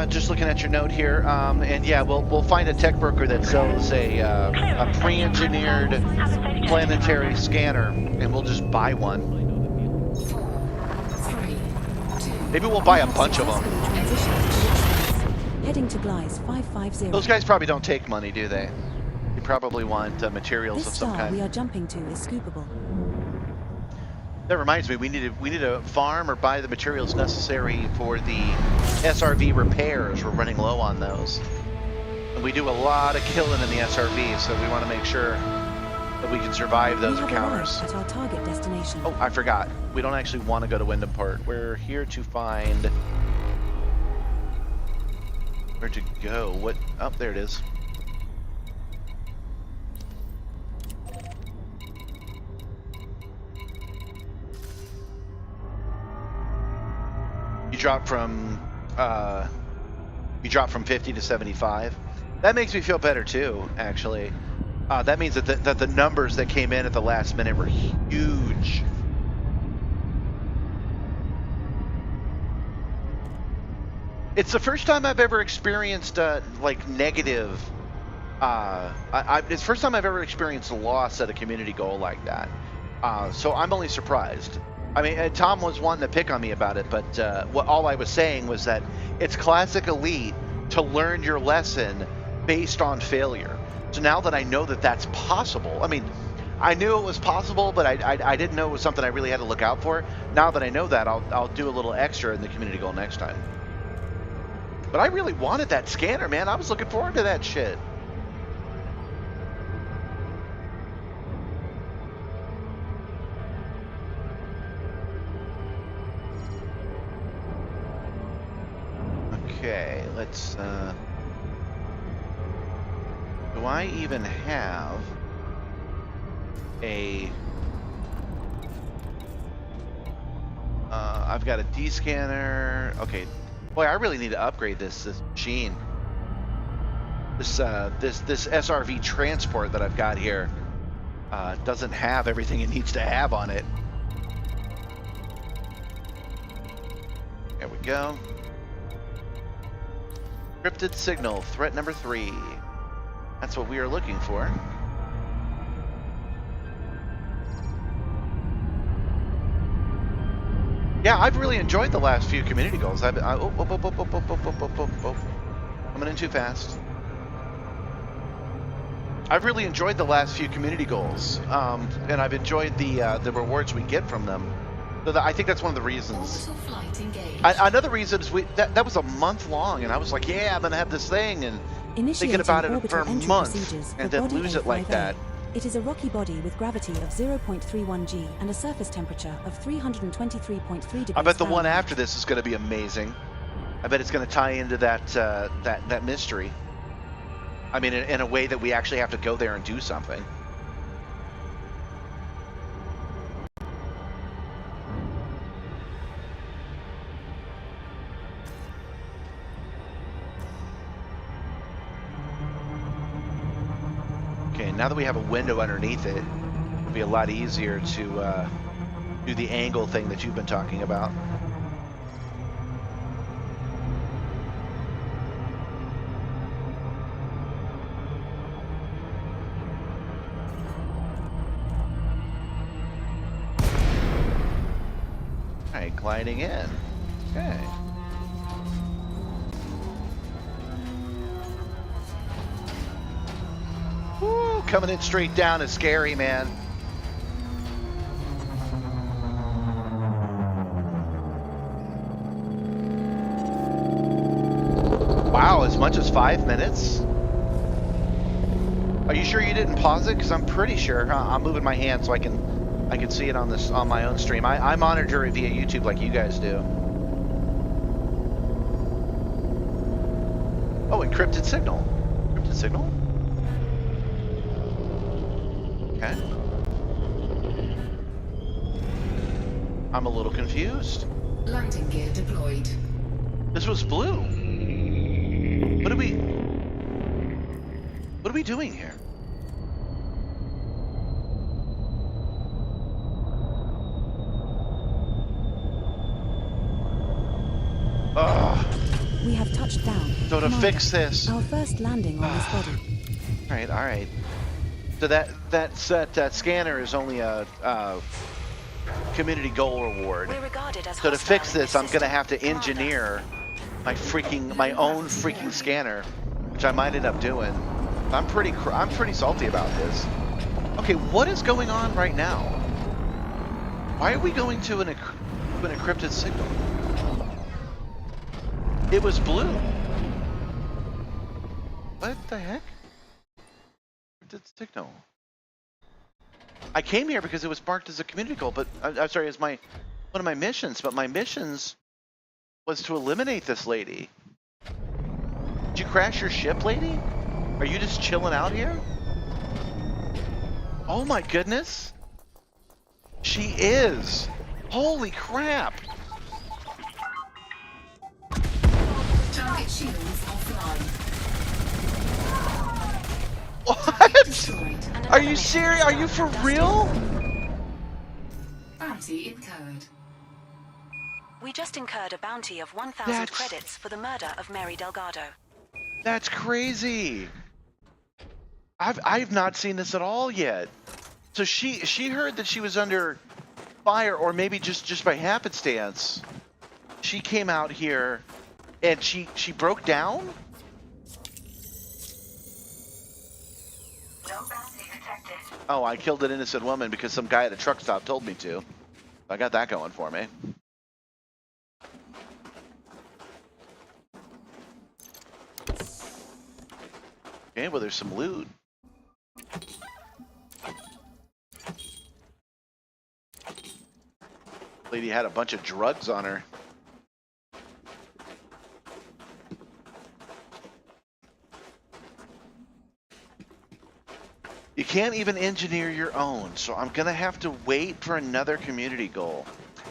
Just looking at your note here, and yeah, we'll find a tech broker that sells a pre-engineered planetary scanner, and we'll just buy one. 4, 3, 2. Maybe we'll buy a bunch of them. Successfully transitioned to its Heading to Gliese 550. Those guys probably don't take money, do they? They probably want materials This of some star we kind. are jumping to is scoopable. That reminds me, we need to farm or buy the materials necessary for the SRV repairs. We're running low on those. And we do a lot of killing in the SRV, so we want to make sure that we can survive those We have encounters. arrived at our target destination. Oh, I forgot. We don't actually want to go to Wyndham Port. We're here to find... Where to go? What? Oh, there it is. You drop from 50 to 75. That makes me feel better too, actually. That means that the numbers that came in at the last minute were huge. It's the first time I've ever experienced like negative. It's the first time I've ever experienced a loss at a community goal like that. So I'm only surprised. I mean, Tom was wanting to pick on me about it, but all I was saying was that it's classic Elite to learn your lesson based on failure. So now that I know that that's possible, I mean, I knew it was possible, but I didn't know it was something I really had to look out for. Now that I know that, I'll do a little extra in the community goal next time. But I really wanted that scanner, man. I was looking forward to that shit. Okay, let's, do I even have a, I've got a D-scanner. Okay, boy, I really need to upgrade this machine. This SRV transport that I've got here doesn't have everything it needs to have on it. There we go. Encrypted signal, threat number 3. That's what we are looking for. Yeah, I've really enjoyed the last few community goals. Coming in too fast. I've really enjoyed the last few community goals, and I've enjoyed the rewards we get from them. So I think that's one of the reasons. Orbital flight engaged. Another reason is that was a month long, and I was like, yeah, I'm gonna have this thing, and thinking about it for a month, and then lose it like that. It is a rocky body with gravity of 0.31 g and a surface temperature of 323.3 degrees. I bet the one Fahrenheit. after this is going to be amazing. I bet it's going to tie into that mystery. I mean, in a way that we actually have to go there and do something. Okay, now that we have a window underneath it, it'll be a lot easier to do the angle thing that you've been talking about. All right, gliding in. Okay. Woo, coming in straight down is scary, man. Wow, as much as 5 minutes? Are you sure you didn't pause it? Because I'm pretty sure. I'm moving my hand so I can see it on my own stream. I monitor it via YouTube like you guys do. Oh, encrypted signal. Encrypted signal? Okay. I'm a little confused. Landing gear deployed. This was blue. What are we doing here? Ugh. We have touched down. So to Commander, fix this. our first landing on this body. All right. So that scanner is only a community goal reward. We're regarded as So to hostile fix in this, I'm system. gonna have to Commander, engineer my own freaking scanner, which I might end up doing. I'm pretty salty about this. Okay, what is going on right now? Why are we going to an encrypted signal? It was blue. What the heck? Encrypted signal. I came here because it was marked as a community goal, but I'm sorry, it's one of my missions. But my missions was to eliminate this lady. Did you crash your ship, lady? Are you just chilling out here? Oh my goodness. She is. Holy crap. Target shields offline. What? Destroyed. Are you serious? Are you for real? Bounty incurred. We just incurred a bounty of 1,000 That's- credits for the murder of Mary Delgado. That's crazy. I've not seen this at all yet. So she heard that she was under fire, or maybe just by happenstance, she came out here and she broke down. No bounty detected. Oh, I killed an innocent woman because some guy at a truck stop told me to. I got that going for me. Okay, well, there's some loot. Lady had a bunch of drugs on her. You can't even engineer your own, so I'm gonna have to wait for another community goal.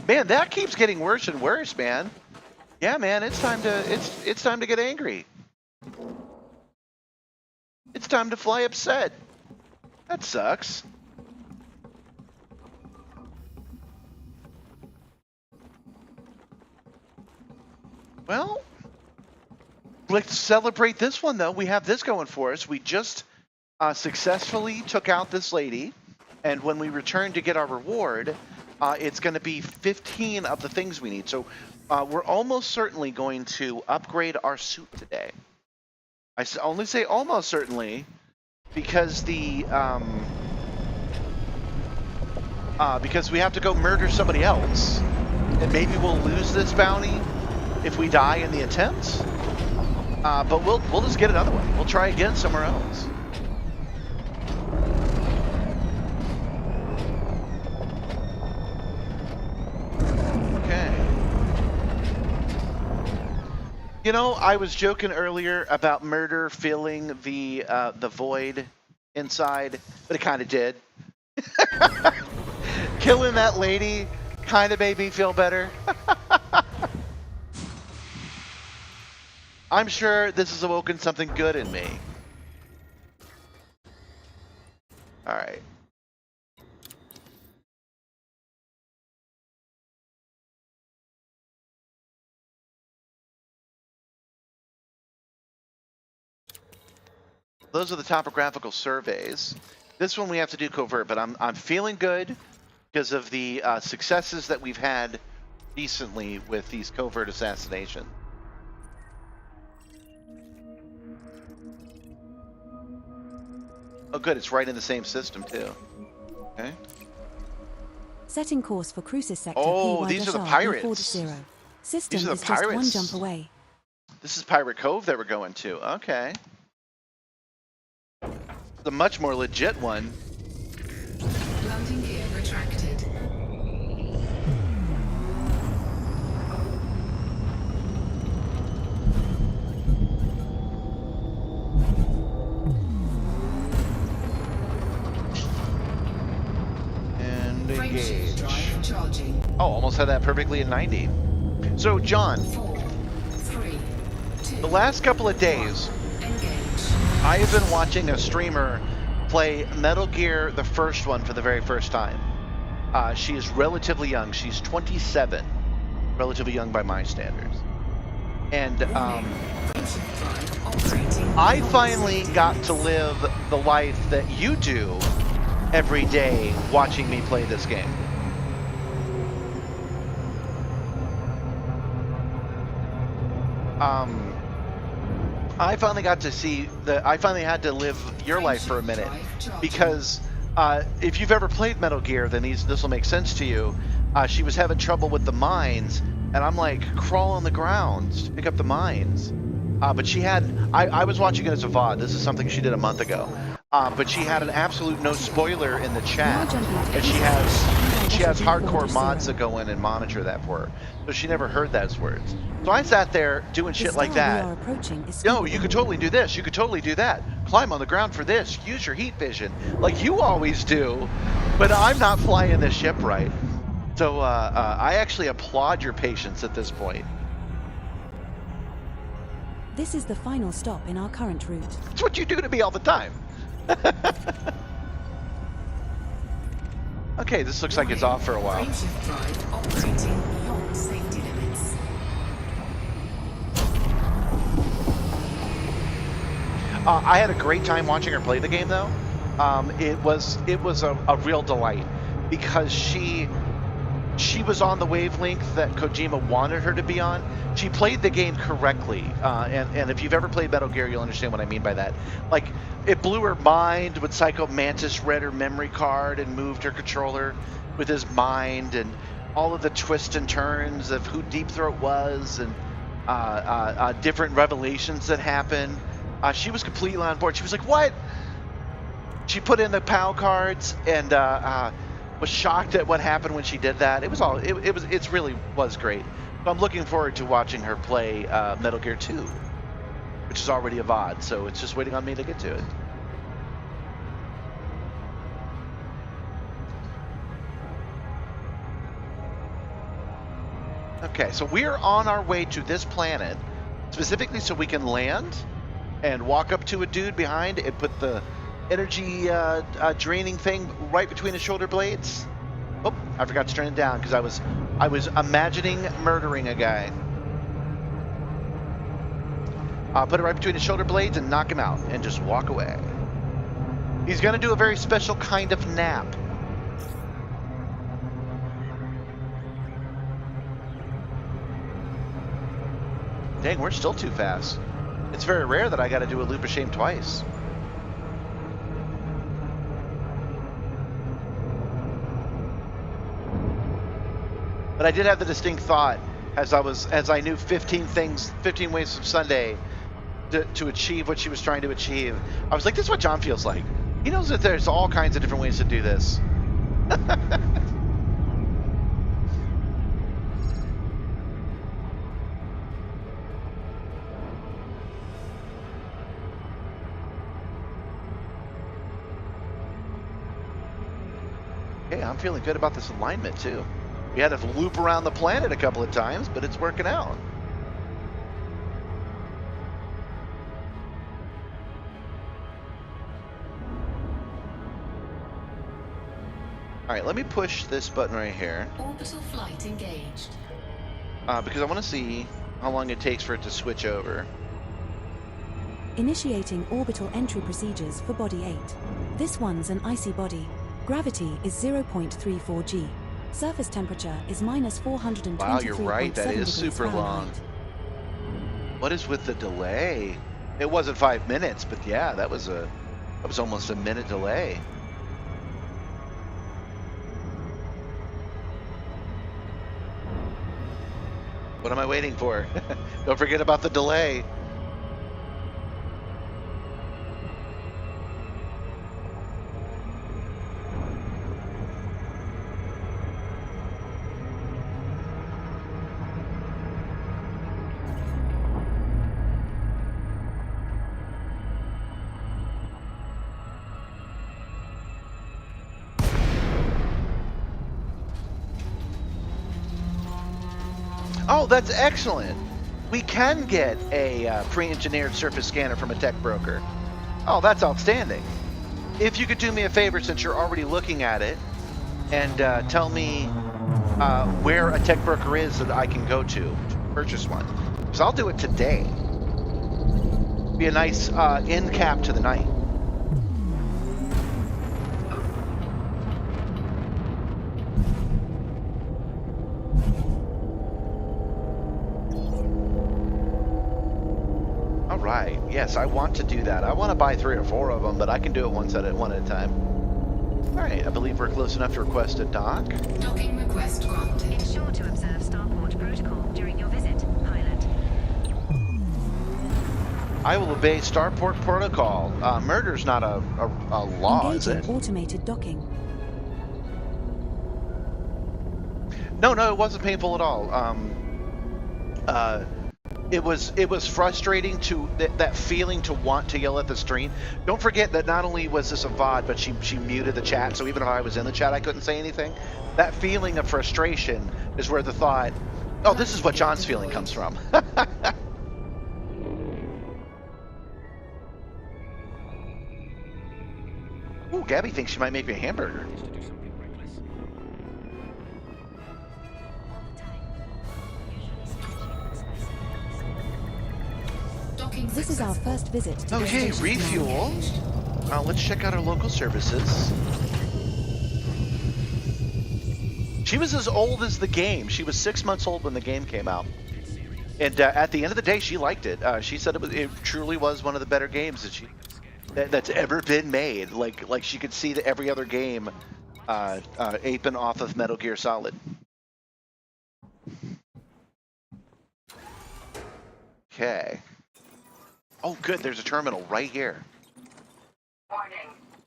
Man, that keeps getting worse and worse, man. Yeah, man, it's time to get angry. It's time to fly upset. That sucks. Well, let's celebrate this one, though. We have this going for us. We just successfully took out this lady, and when we return to get our reward, it's going to be 15 of the things we need. So we're almost certainly going to upgrade our suit today. I only say almost certainly because because we have to go murder somebody else, and maybe we'll lose this bounty if we die in the attempt. But we'll just get another one. We'll try again somewhere else. You know, I was joking earlier about murder filling the void inside, but it kind of did. Killing that lady kind of made me feel better. I'm sure this has awoken something good in me. All right. Those are the topographical surveys. This one we have to do covert, but I'm feeling good because of the successes that we've had recently with these covert assassination. Oh, good. It's right in the same system too. Okay. Setting course for Crucis sector. Oh, these are the pirates. System These are the is just one pirates. jump away. This is Pirate Cove that we're going to. Okay. The much more legit one. Landing gear retracted. And engage. Frameshift drive charging. Oh, almost had that perfectly in 90. So, John, 4, 3, 2, the last couple of days, engage. I have been watching a streamer play Metal Gear, the first one, for the very first time. She is relatively young. She's 27. Relatively young by my standards. And Frameshift drive operating. I finally got to live the life that you do every day watching me play this game. um, I finally got to see I finally had to live your life for a minute because if you've ever played Metal Gear, then this will make sense to you. She was having trouble with the mines, and I'm like crawl on the ground to pick up the mines. But she had I was watching it as a VOD. This is something she did a month ago. But she had an absolute no spoiler in the chat, and she has hardcore mods that go in and monitor that for her, so she never heard those words. So I sat there doing shit like that. No, you could totally do this. You could totally do that. Climb on the ground for this. Use your heat vision, like you always do. But I'm not flying this ship right. So I actually applaud your patience at this point. This is the final stop in our current route. That's what you do to me all the time. Okay, this looks like it's off for a while. Frameshift drive operating beyond safety limits. I had a great time watching her play the game, though. It was a real delight because she was on the wavelength that Kojima wanted her to be on. She played the game correctly, and if you've ever played Metal Gear, you'll understand what I mean by that. Like, it blew her mind when Psycho Mantis read her memory card and moved her controller with his mind, and all of the twists and turns of who Deep Throat was, and different revelations that happened. She was completely on board. She was like, "What?" She put in the PAL cards and was shocked at what happened when she did that. It really was great. So I'm looking forward to watching her play Metal Gear 2, which is already a VOD, so it's just waiting on me to get to it. Okay, so we're on our way to this planet, specifically so we can land and walk up to a dude behind and put the energy draining thing right between his shoulder blades. Oh, I forgot to turn it down because I was imagining murdering a guy. Put it right between his shoulder blades and knock him out and just walk away. He's gonna do a very special kind of nap. Dang, we're still too fast. It's very rare that I gotta do a loop of shame twice. But I did have the distinct thought as I knew 15 ways of Sunday to achieve what she was trying to achieve. I was like, this is what John feels like. He knows that there's all kinds of different ways to do this. Okay, I'm feeling good about this alignment too. We had to loop around the planet a couple of times, but it's working out. All right, let me push this button right here. Orbital flight engaged. Because I want to see how long it takes for it to switch over. Initiating orbital entry procedures for Body 8. This one's an icy body. Gravity is 0.34 g. Surface temperature is minus 423.7 Wow, you're right. That is super long. Fahrenheit. What is with the delay? It wasn't 5 minutes, but yeah, that was almost a minute delay. What am I waiting for? Don't forget about the delay. Oh, that's excellent. We can get a pre-engineered surface scanner from a tech broker. Oh, that's outstanding. If you could do me a favor, since you're already looking at it, and tell me where a tech broker is that I can go to purchase one. Because I'll do it today. Be a nice end cap to the night. right. Yes, I want to do that. I want to buy 3 or 4 of them, but I can do it one at a time. All right, I believe we're close enough to request a dock. Docking request granted. Ensure to observe starport protocol during your visit, pilot. I will obey Starport protocol. Murder's not a law, is Engaging it? automated docking. No, it wasn't painful at all. It was frustrating to that feeling to want to yell at the stream. Don't forget that not only was this a VOD, but she muted the chat, so even if I was in the chat, I couldn't say anything. That feeling of frustration is where the thought, oh, this is what John's feeling comes from. Ooh, Gabby thinks she might make me a hamburger. Docking This is our first visit to this Okay, station. refuel. Let's check out our local services. She was as old as the game. She was 6 months old when the game came out. And at the end of the day, she liked it. She said it truly was one of the better games that's ever been made. Like she could see every other game aping off of Metal Gear Solid. Okay. Oh, good. There's a terminal right here. Warning.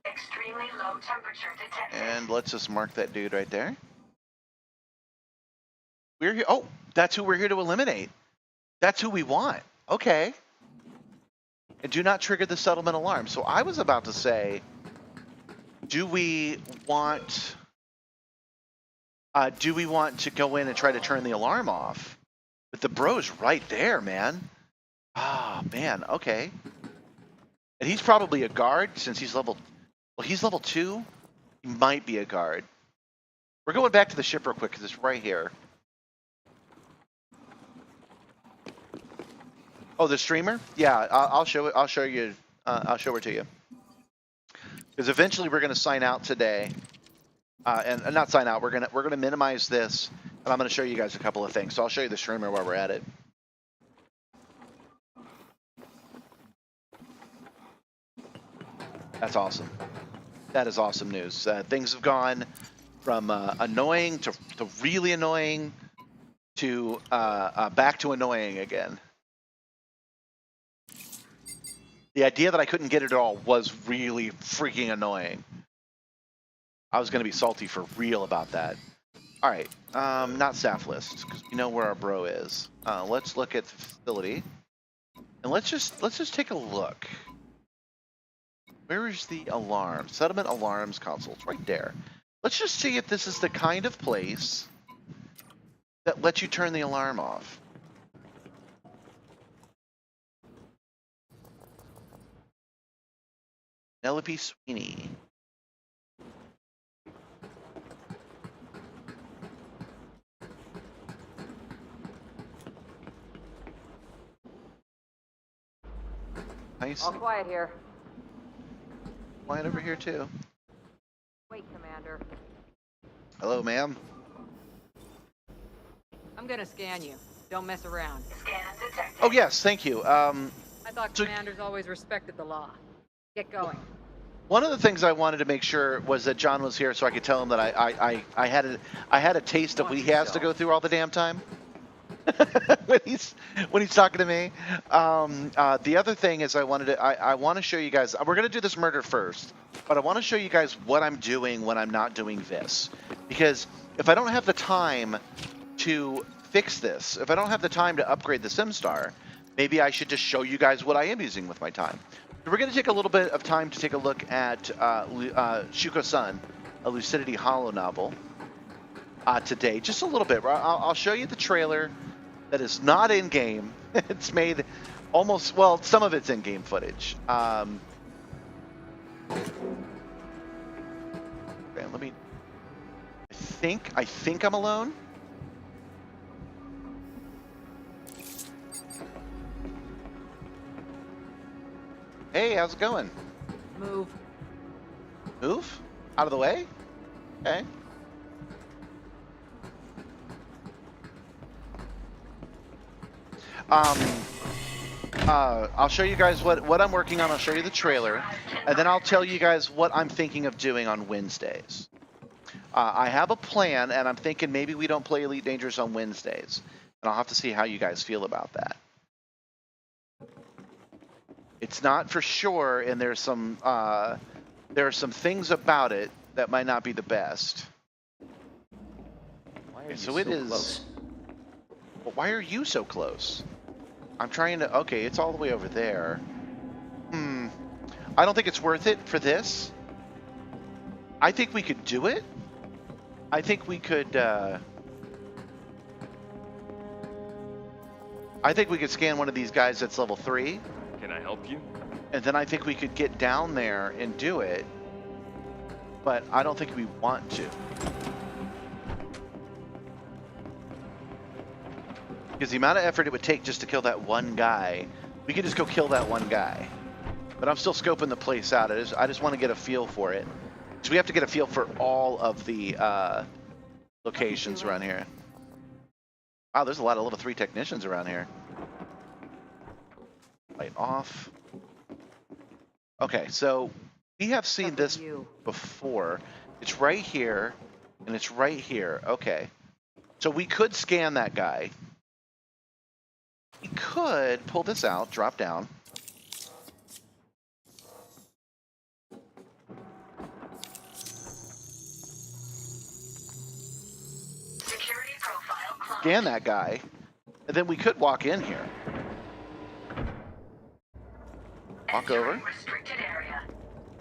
Extremely low temperature detected. And let's just mark that dude right there. We're here. Oh, that's who we're here to eliminate. That's who we want. Okay. And do not trigger the settlement alarm. So I was about to say, do we want to go in and try to turn the alarm off? But the bro's right there, man. Ah, man. Okay. And he's probably a guard since he's level 2. He might be a guard. We're going back to the ship real quick because it's right here. Oh, the streamer? Yeah, I'll show it. I'll show you. I'll show it to you. Because eventually we're going to sign out today, and not sign out. We're gonna minimize this, and I'm going to show you guys a couple of things. So I'll show you the streamer while we're at it. That's awesome. That is awesome news. Things have gone from annoying to really annoying to back to annoying again. The idea that I couldn't get it at all was really freaking annoying. I was going to be salty for real about that. All right, not staff list because we know where our bro is. Let's look at the facility, and let's just take a look. Where is the alarm? Settlement alarms console. It's right there. Let's just see if this is the kind of place that lets you turn the alarm off. Penelope Sweeney. Nice. All quiet here. Quiet over here too. Wait, Commander. Hello, ma'am. I'm gonna scan you. Don't mess around. Scan detected. Oh yes, thank you. I thought So- commanders always respected the law. Get going. One of the things I wanted to make sure was that John was here, so I could tell him that I had a taste of what he has to go through all the damn time. when he's talking to me. The other thing is I want to show you guys. We're gonna do this murder first, but I want to show you guys what I'm doing when I'm not doing this, because if I don't have the time to fix this, if I don't have the time to upgrade the Simstarr, maybe I should just show you guys what I am using with my time. So we're going to take a little bit of time to take a look at Shuko-san, a Lucidity Hollow novel, today. Just a little bit. I'll show you the trailer that is not in-game. It's made almost, well, some of it's in-game footage. Okay, let me, I think I'm alone. Hey, how's it going? Move. Move? Out of the way? Okay. I'll show you guys what I'm working on. I'll show you the trailer, and then I'll tell you guys what I'm thinking of doing on Wednesdays. I have a plan, and I'm thinking maybe we don't play Elite Dangerous on Wednesdays, and I'll have to see how you guys feel about that. It's not for sure, and there are some things about it that might not be the best. Why are Okay, you so it is. close? Well, why are you so close? I'm trying to. Okay, it's all the way over there. I don't think it's worth it for this. I think we could do it. I think we could. I think we could scan one of these guys that's level 3. Can I help you? And then I think we could get down there and do it. But I don't think we want to. Because the amount of effort it would take just to kill that one guy, we could just go kill that one guy. But I'm still scoping the place out. I just want to get a feel for it. So we have to get a feel for all of the locations around here. Wow, there's a lot of level 3 technicians around here. Light off. Okay, so we have seen this before. It's right here, and it's right here. Okay. So we could scan that guy. We could pull this out, drop down. Security profile closed. Scan that guy, and then we could walk in here. Walk over. Entering restricted area.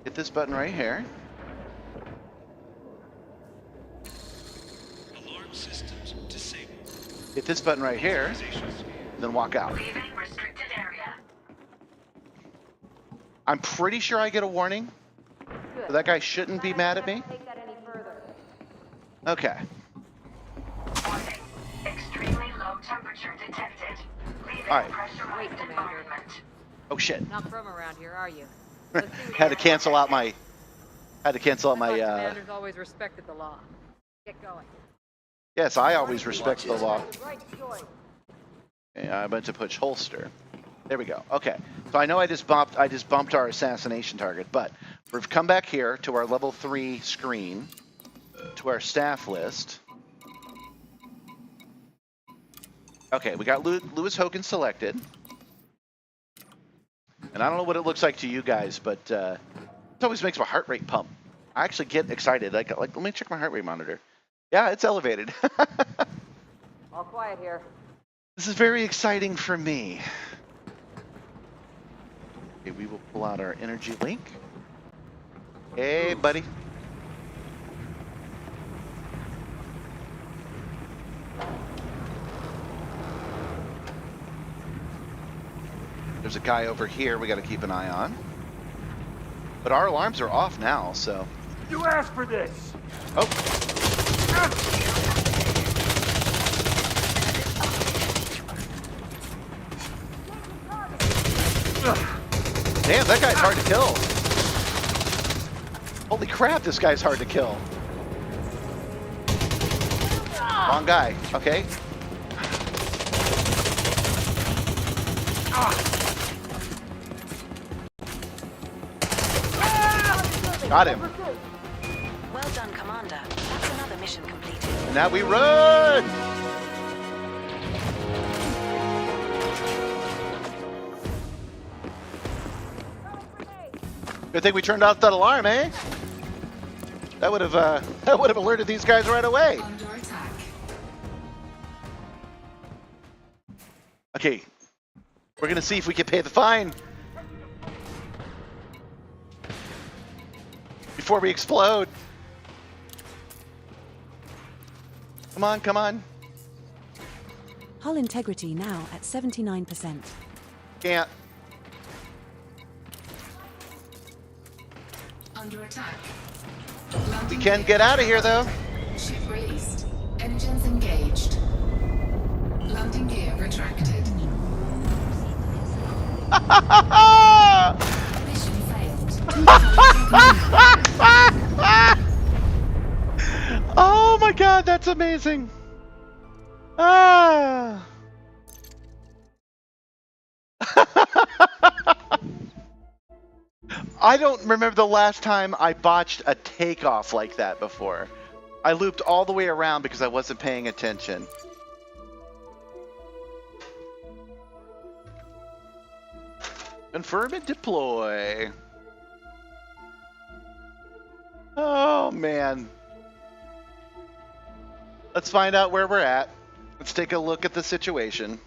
Hit this button right here. Alarm systems disabled. Hit this button right here, then walk out. Leaving restricted area. I'm pretty sure I get a warning. So that guy shouldn't be mad at me. Take that any further. Okay. Warning. Extremely low temperature detected. Leaving All right. pressurized Wait, Commander. environment. Oh shit. Not from around here, are you? Let's see what Had to you cancel out my. Had to cancel out I thought my. Commanders always respected the law. Get going. Yes, I always respect the law. Right choice. Yeah, I meant to push holster. There we go. Okay. So I know I just bumped our assassination target, but we've come back here to our level 3 screen, to our staff list. Okay, we got Lewis Hogan selected. And I don't know what it looks like to you guys, but it always makes my heart rate pump. I actually get excited. Like let me check my heart rate monitor. Yeah, it's elevated. All quiet here. This is very exciting for me. Okay, we will pull out our energy link. Hey, buddy. There's a guy over here we got to keep an eye on. But our alarms are off now, so. You asked for this. Oh. Damn, that guy's hard to kill. Holy crap, this guy's hard to kill. Wrong guy. Okay. Got him. Well done, Commander. That's another mission completed. And now we run! Good thing we turned off that alarm, eh? That would have alerted these guys right away. Under attack. Okay, we're gonna see if we can pay the fine before we explode. Come on, come on. Hull integrity now at 79%. Can't. Under attack. We can get out of here though. Ship released. Engines engaged. Landing gear retracted. Mission failed. Oh my god, that's amazing. Ah. I don't remember the last time I botched a takeoff like that before. I looped all the way around because I wasn't paying attention. Confirm and deploy. Oh, man. Let's find out where we're at. Let's take a look at the situation.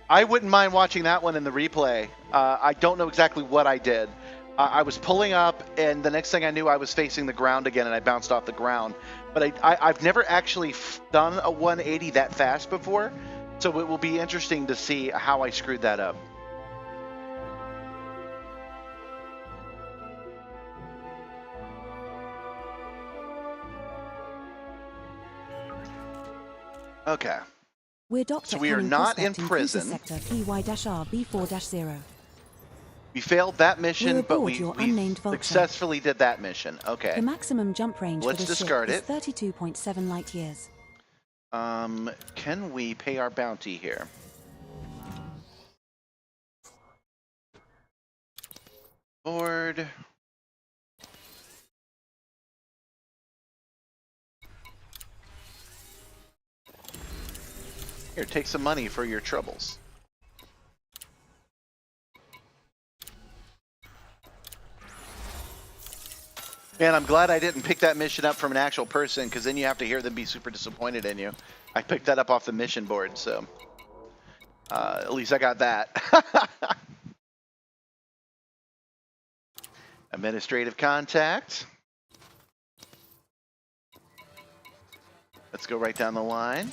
I wouldn't mind watching that one in the replay. I don't know exactly what I did. I was pulling up, and the next thing I knew, I was facing the ground again, and I bounced off the ground. But I've never actually done a 180 that fast before, so it will be interesting to see how I screwed that up. Okay. We're docked So at we are Canning not in Prospect prison. Cruiser Sector PY-R B4-0. We failed that mission, We're but aboard we your unnamed Vulture. successfully did that mission. Okay. The maximum jump range Let's for this ship discard is it. 32.7 light years. Can we pay our bounty here? Board. Here, take some money for your troubles. Man, I'm glad I didn't pick that mission up from an actual person, because then you have to hear them be super disappointed in you. I picked that up off the mission board, so at least I got that. Administrative contact. Let's go right down the line.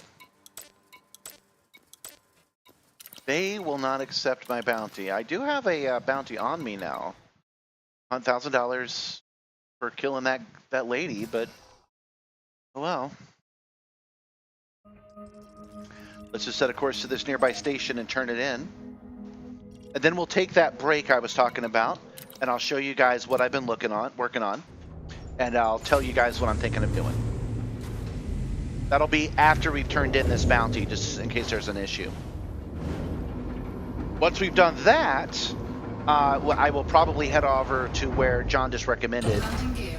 They will not accept my bounty. I do have a bounty on me now. $1,000 for killing that lady, but oh well. Let's just set a course to this nearby station and turn it in. And then we'll take that break I was talking about, and I'll show you guys what I've been working on, and I'll tell you guys what I'm thinking of doing. That'll be after we've turned in this bounty, just in case there's an issue. Once we've done that, I will probably head over to where John just recommended,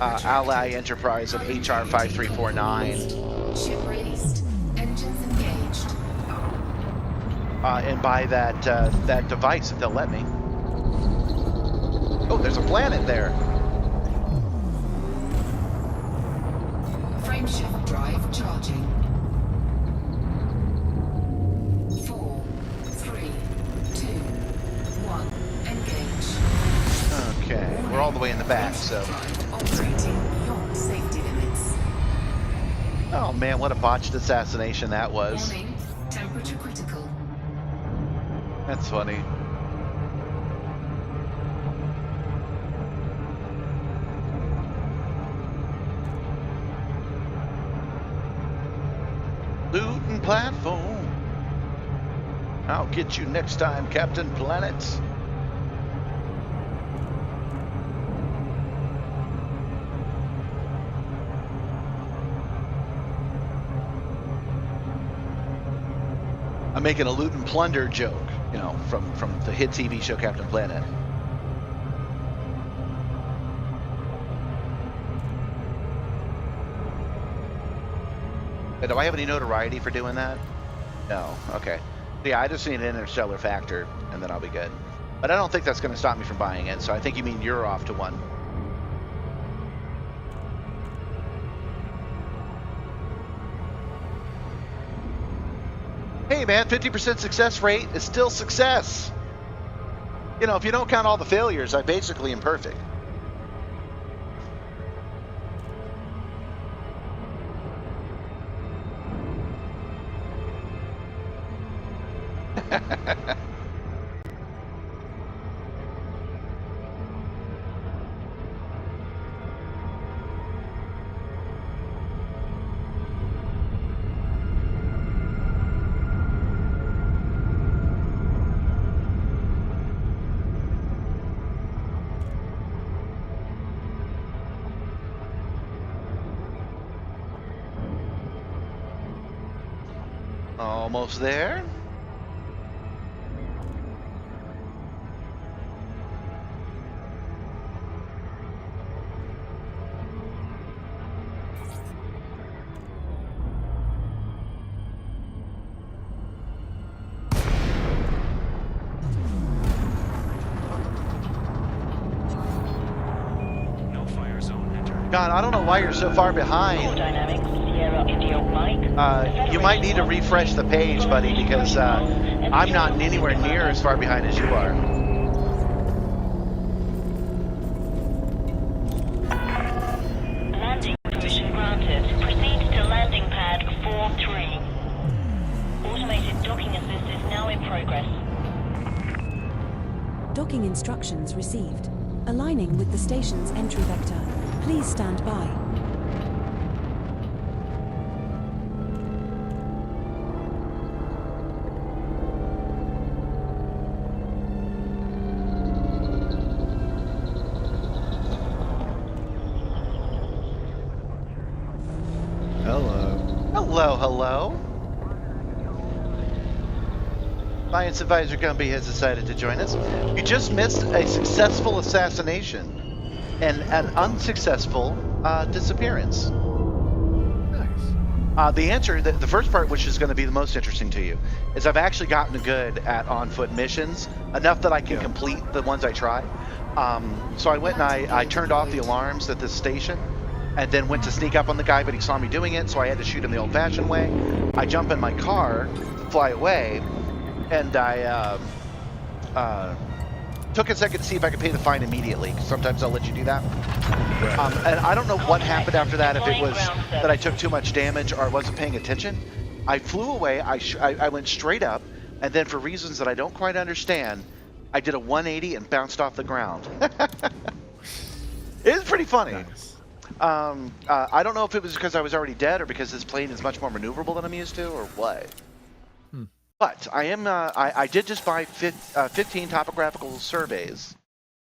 Ally Enterprise of HR 5349. Ship released. Engines engaged. And buy that device if they'll let me. Oh, there's a planet there. Frameshift drive charging. 4, 3, 2, 1. Engage. Okay, we're all the way in the back, so. Operating beyond safety limits. Oh man, what a botched assassination that was. Warning. Temperature critical. That's funny. Looting platform. I'll get you next time, Captain Planet. I'm making a loot and plunder joke, you know, from the hit TV show Captain Planet. Do I have any notoriety for doing that? No. Okay. Yeah, I just need an interstellar factor, and then I'll be good. But I don't think that's going to stop me from buying it, so I think you mean you're off to one. Hey man, 50% success rate is still success. You know, if you don't count all the failures, I basically am perfect. Almost there. God, I don't know why you're so far behind. Dynamics, Sierra India Mike. You might need to refresh the page, buddy, because I'm not anywhere near as far behind as you are. Landing permission granted. Proceed to landing pad 4-3. Automated docking assist is now in progress. Docking instructions received. Aligning with the station's entry vector. Please stand by. Hello. Science Advisor Gumby has decided to join us. You just missed a successful assassination and an unsuccessful disappearance. Nice. The answer, the first part, which is going to be the most interesting to you, is I've actually gotten good at on-foot missions, enough that I can complete the ones I try. So I went and I turned off the alarms at this station, and then went to sneak up on the guy, but he saw me doing it, so I had to shoot him the old-fashioned way. I jump in my car to fly away, and I took a second to see if I could pay the fine immediately, because sometimes I'll let you do that. And I don't know what happened after that, if it was that I took too much damage or I wasn't paying attention. I flew away, I went straight up, and then for reasons that I don't quite understand, I did a 180 and bounced off the ground. It was pretty funny. Nice. I don't know if it was because I was already dead or because this plane is much more maneuverable than I'm used to, or what. But I am. I did just buy 15 topographical surveys,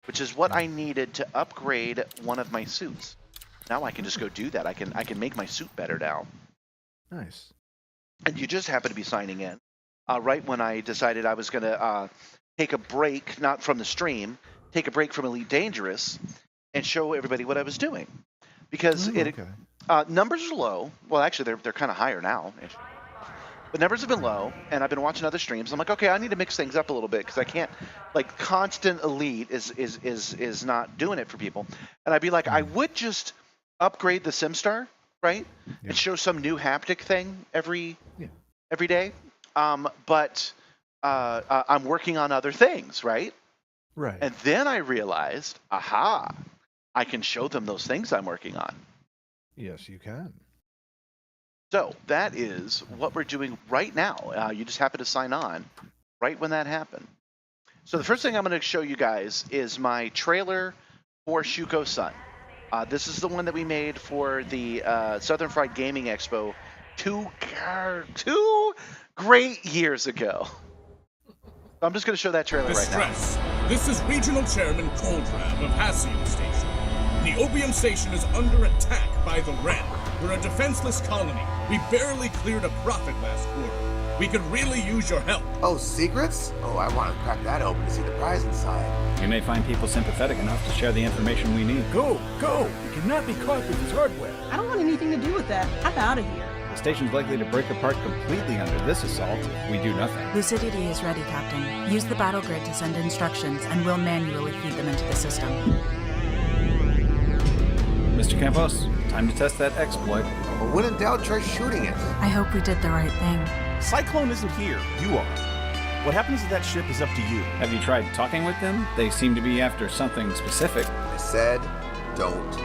which is what I needed to upgrade one of my suits. Now I can just go do that. I can make my suit better now. Nice. And you just happen to be signing in right when I decided I was going to take a break, not from the stream, take a break from Elite Dangerous, and show everybody what I was doing. Because numbers are low. Well, actually, they're kind of higher now. But numbers have been low, and I've been watching other streams. I'm like, okay, I need to mix things up a little bit because I can't, like, constant elite is not doing it for people. And I'd be like, I would just upgrade the Simstarr, right, and show some new haptic thing every day. But I'm working on other things, right? Right. And then I realized, aha, I can show them those things I'm working on. Yes, you can. So that is what we're doing right now. You just happen to sign on right when that happened. So the first thing I'm going to show you guys is my trailer for Shuko Sun. This is the one that we made for the Southern Fried Gaming Expo two great years ago. I'm just going to show that trailer right now. This is Regional Chairman Coldram of Hassium Station. The Opium Station is under attack by the Ren. We're a defenseless colony. We barely cleared a profit last quarter. We could really use your help. Oh, secrets? Oh, I want to crack that open to see the prize inside. We may find people sympathetic enough to share the information we need. Go! You cannot be caught with this hardware. I don't want anything to do with that. I'm out of here. The station's likely to break apart completely under this assault if we do nothing. Lucidity is ready, Captain. Use the battle grid to send instructions, and we'll manually feed them into the system. Mr. Campos, time to test that exploit. Well, when in doubt, try shooting it. I hope we did the right thing. Cyclone isn't here. You are. What happens to that ship is up to you. Have you tried talking with them? They seem to be after something specific. I said, don't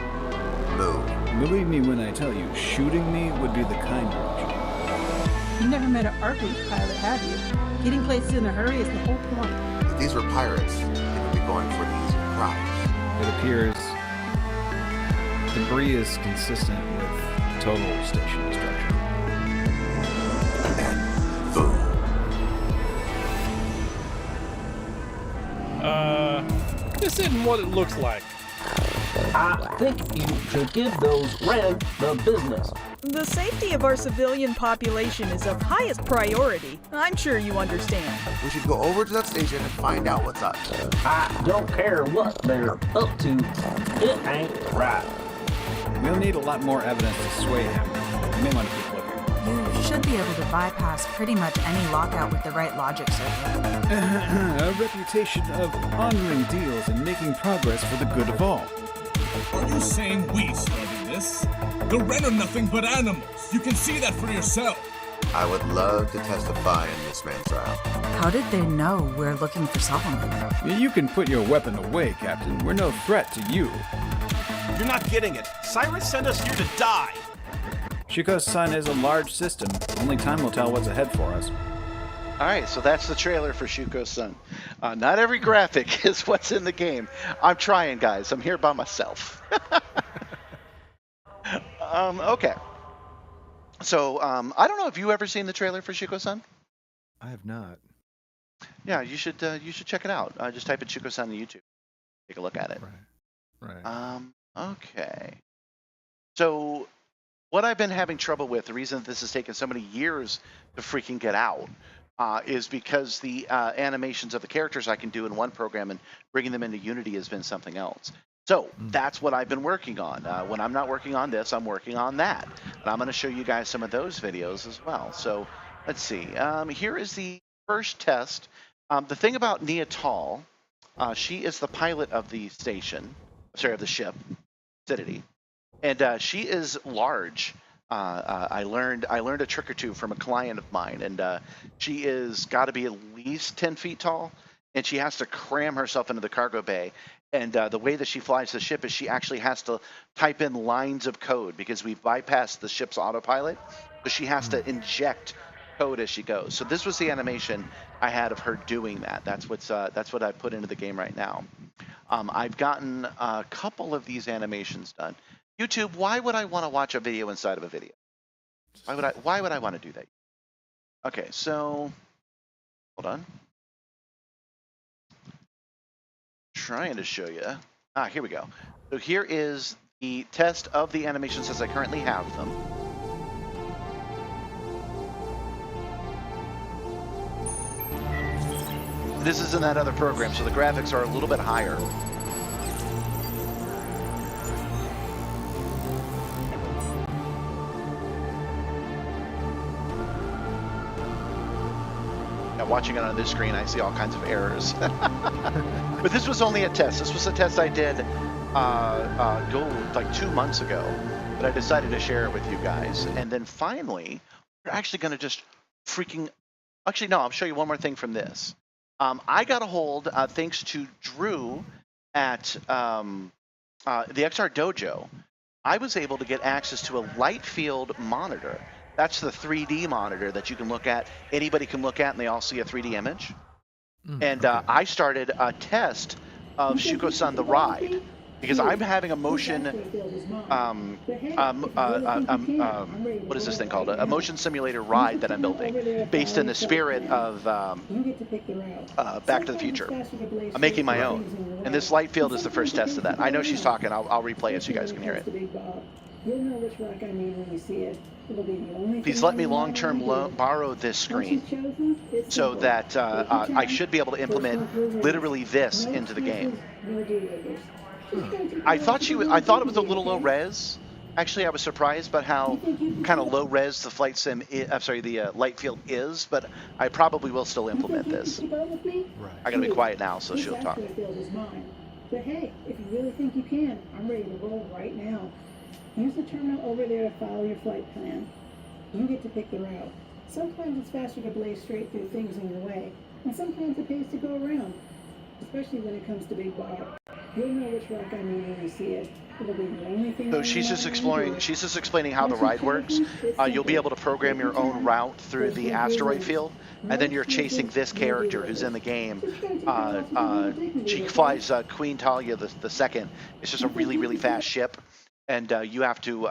move. Believe me when I tell you, shooting me would be the kinder option. You never met an Arclight pilot, have you? Getting places in a hurry is the whole point. If these were pirates, they would be going for the easy prize. It appears debris is consistent with total station structure. And boom. This isn't what it looks like. I think you should give those Ren the business. The safety of our civilian population is of highest priority. I'm sure you understand. We should go over to that station and find out what's up. I don't care what they're up to. It ain't right. We'll need a lot more evidence to sway him. You may want to keep looking. You should be able to bypass pretty much any lockout with the right logic circuit. A reputation of honoring deals and making progress for the good of all. Are you saying we started miss. The Wren are nothing but animals. You can see that for yourself. I would love to testify in this man's trial. How did they know we're looking for Solomon? You can put your weapon away, Captain. We're no threat to you. You're not getting it. Cyrus sent us here to die. Shuko's sun is a large system. Only time will tell what's ahead for us. All right, so that's the trailer for Shuko's Sun. Not every graphic is what's in the game. I'm trying, guys. I'm here by myself. Okay. So I don't know if you ever seen the trailer for Shuko's Sun. I have not. Yeah, you should check it out. Just type in Shuko's Sun on YouTube. Take a look at it. Right. Okay. So what I've been having trouble with, the reason that this has taken so many years to freaking get out, is because the animations of the characters I can do in one program and bringing them into Unity has been something else. So that's what I've been working on. When I'm not working on this, I'm working on that. And I'm going to show you guys some of those videos as well. So let's see. Here is the first test. The thing about Nia Tall, she is the pilot of the station, sorry, of the ship, Acidity. And she is large. I learned a trick or two from a client of mine, and she is got to be at least 10 feet tall, and she has to cram herself into the cargo bay. And the way that she flies the ship is she actually has to type in lines of code because we've bypassed the ship's autopilot, so she has to inject code as she goes. So this was the animation I had of her doing that. That's what I put into the game right now. I've gotten a couple of these animations done. YouTube, why would I want to watch a video inside of a video? Why would I want to do that? Okay, so hold on. Trying to show you. Here we go. So here is the test of the animations as I currently have them. This is in that other program, so the graphics are a little bit higher. Watching it on this screen, I see all kinds of errors. But this was only a test. This was a test I did like 2 months ago, but I decided to share it with you guys. And then finally, we're actually going to just freaking... Actually, no, I'll show you one more thing from this. I got a hold, thanks to Drew at the XR Dojo, I was able to get access to a light field monitor. That's the 3D monitor that you can look at. Anybody can look at, and they all see a 3D image. And I started a test of Shuko-san the Ride because I'm having a motion. What is this thing called? A motion simulator ride that I'm building, based in the spirit of Back to the Future. I'm making my own, and this light field is the first test of that. I know she's talking. I'll replay it so you guys can hear it. You'll know which rock I mean when you see it. It'll be the only Please let me long-term borrow this screen so that I should be able to implement literally this into the game. I thought it was a little low res. Actually, I was surprised by how kind of low res the flight sim, the light field is, but I probably will still implement this. I gotta be quiet now so she'll talk. But hey, if you really think you can, I'm ready to roll right now. Use the terminal over there to follow your flight plan. You get to pick the route. Sometimes it's faster to blaze straight through things in your way, and sometimes it pays to go around, especially when it comes to big bottle. You'll know which rock I mean when you see it. It'll be the only thing. So she's just explaining how the ride works. You'll be able to program your own route through the asteroid field, and then you're chasing this character who's in the game. She flies Queen Talia the Second. It's just a really, really fast ship. And you have to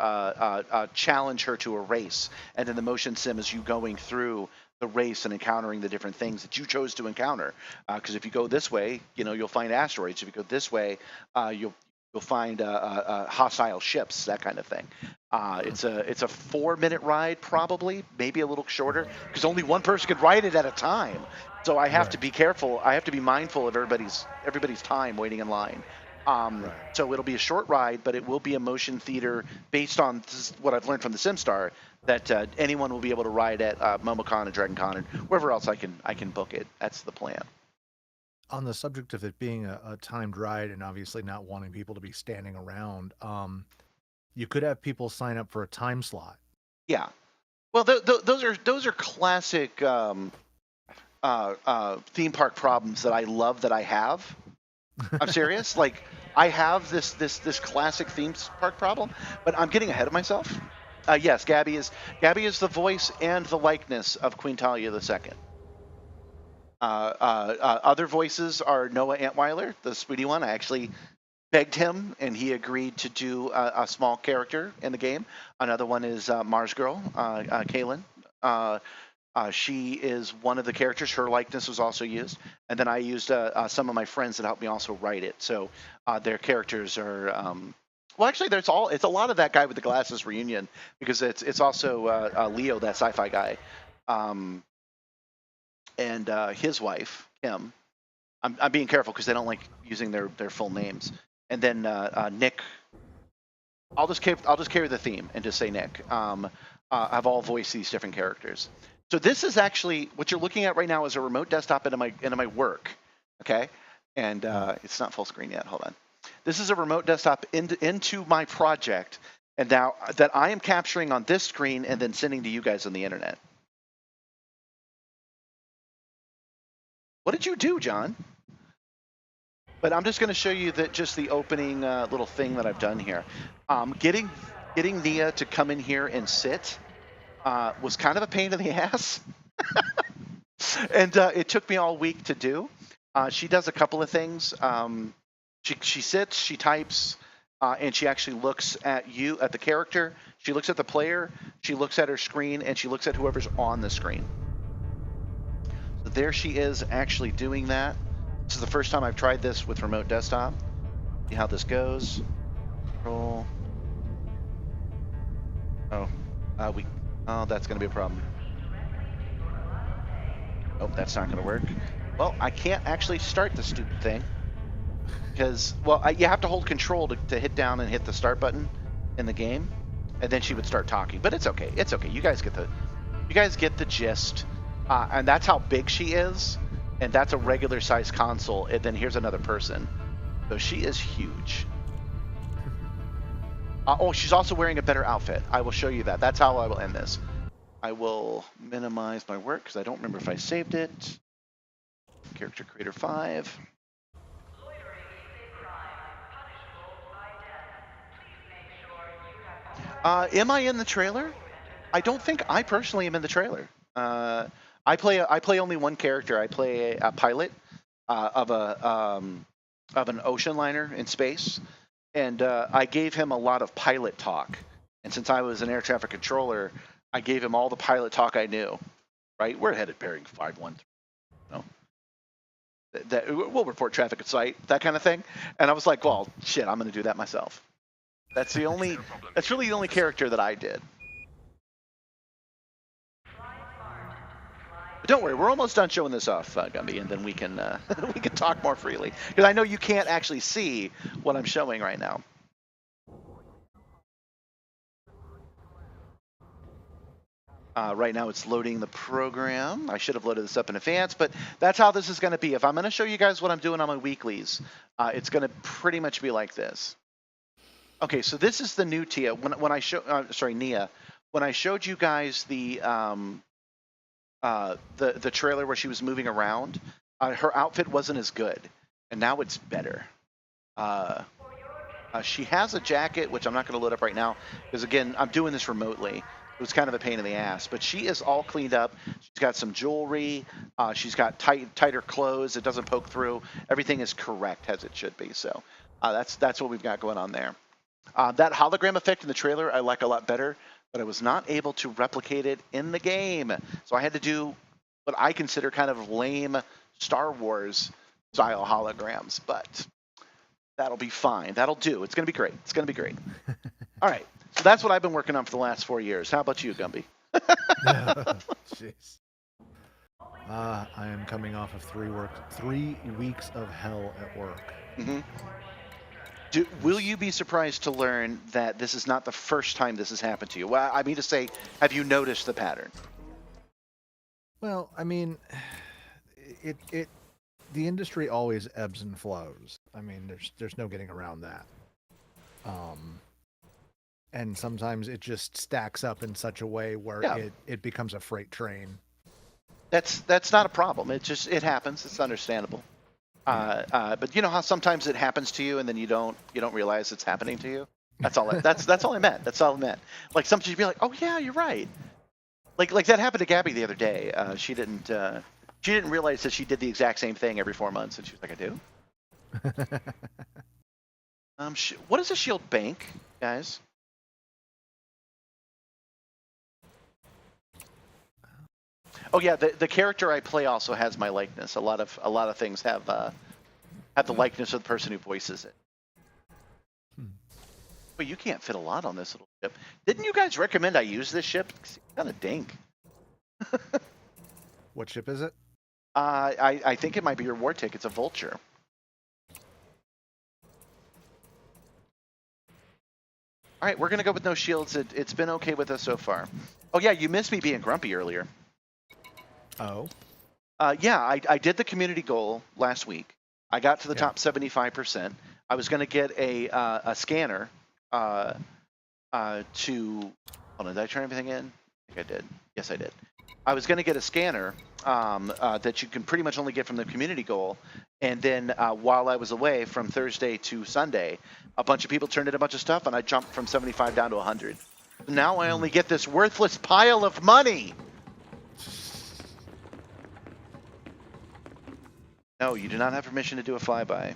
challenge her to a race. And then the motion sim is you going through the race and encountering the different things that you chose to encounter. Because if you go this way, you'll find asteroids. If you go this way, you'll find hostile ships, that kind of thing. It's a 4-minute ride, probably, maybe a little shorter, because only one person could ride it at a time. So I have to be careful. I have to be mindful of everybody's time waiting in line. So it'll be a short ride, but it will be a motion theater based on what I've learned from the Simstarr, that anyone will be able to ride at MomoCon and DragonCon and wherever else I can book it. That's the plan. On the subject of it being a timed ride and obviously not wanting people to be standing around, You could have people sign up for a time slot. Yeah. Well, those are classic theme park problems that I love that I have. I'm serious. Like I have this classic theme park problem, but I'm getting ahead of myself. Yes, Gabby is the voice and the likeness of Queen Talia II. Other voices are Noah Antweiler, the Speedy one. I actually begged him, and he agreed to do a small character in the game. Another one is Mars Girl, Kaylin. She is one of the characters. Her likeness was also used, and then I used some of my friends that helped me also write it. So their characters are. Well, actually, it's a lot of that guy with the glasses reunion because it's also Leo, that sci-fi guy, and his wife Kim. I'm being careful because they don't like using their full names. And then Nick. I'll just carry the theme and just say Nick. I've all voiced these different characters. So this is actually what you're looking at right now is a remote desktop into my work, okay? And it's not full screen yet. Hold on. This is a remote desktop into my project, and now that I am capturing on this screen and then sending to you guys on the internet. What did you do, John? But I'm just going to show you that just the opening little thing that I've done here. Getting Nia to come in here and sit was kind of a pain in the ass. And it took me all week to do. She does a couple of things. She sits, she types, and she actually looks at the character. She looks at the player, she looks at her screen, and she looks at whoever's on the screen. So there she is actually doing that. This is the first time I've tried this with remote desktop. See how this goes. Roll. Oh, that's going to be a problem. Oh, that's not going to work. Well, I can't actually start the stupid thing because, well, you have to hold control to hit down and hit the start button in the game, and then she would start talking. But it's okay. It's okay. You guys get the gist. And that's how big she is, and that's a regular size console. And then here's another person, so she is huge. Oh, she's also wearing a better outfit. I will show you that. That's how I will end this. I will minimize my work because I don't remember if I saved it. Character Creator 5. Am I in the trailer? I don't think I personally am in the trailer. I play only one character. I play a pilot of an ocean liner in space, and I gave him a lot of pilot talk. And since I was an air traffic controller, I gave him all the pilot talk I knew. Right, we're headed bearing 513. No, that we'll report traffic at site, that kind of thing. And I was like, well, shit, I'm going to do that myself. That's really the only character that I did. But don't worry, we're almost done showing this off, Gumby, and then we can we can talk more freely because I know you can't actually see what I'm showing right now. Right now it's loading the program. I should have loaded this up in advance, but that's how this is going to be. If I'm going to show you guys what I'm doing on my weeklies, it's going to pretty much be like this. Okay, so this is the new Tia. When I show, Nia, when I showed you guys the trailer where she was moving around, her outfit wasn't as good, and now it's better. She has a jacket, which I'm not going to load up right now because again, I'm doing this remotely. It was kind of a pain in the ass, but she is all cleaned up. She's got some jewelry. She's got tighter clothes. It doesn't poke through. Everything is correct as it should be. So that's what we've got going on there. That hologram effect in the trailer I like a lot better, but I was not able to replicate it in the game. So I had to do what I consider kind of lame Star Wars style holograms, but that'll be fine. That'll do. It's going to be great. It's going to be great. All right. So that's what I've been working on for the last 4 years. How about you, Gumby? Jeez. I am coming off of 3 weeks of hell at work. Mm-hmm. Will you be surprised to learn that this is not the first time this has happened to you? Well, I mean to say, have you noticed the pattern? Well, I mean, the industry always ebbs and flows. I mean, there's no getting around that. And sometimes it just stacks up in such a way where it becomes a freight train. That's not a problem. It happens. It's understandable. But you know how sometimes it happens to you and then you don't realize it's happening to you. That's all. That's all I meant. That's all I meant. Like sometimes you'd be like, oh yeah, you're right. Like that happened to Gabby the other day. She didn't realize that she did the exact same thing every 4 months, and she was like, I do. What is a shield bank, guys? Oh yeah, the character I play also has my likeness. A lot of things have the likeness of the person who voices it. But you can't fit a lot on this little ship. Didn't you guys recommend I use this ship? It's kind of dink. What ship is it? I think it might be your war tick. It's a vulture. All right, we're gonna go with no shields. It's been okay with us so far. Oh yeah, you missed me being grumpy earlier. Oh. Yeah, I did the community goal last week. I got to the top 75%. I was going to get a scanner to. Hold on, did I turn everything in? I think I did. Yes, I did. I was going to get a scanner that you can pretty much only get from the community goal. And then while I was away from Thursday to Sunday, a bunch of people turned in a bunch of stuff, and I jumped from 75 down to 100. Now I only get this worthless pile of money. No, you do not have permission to do a flyby.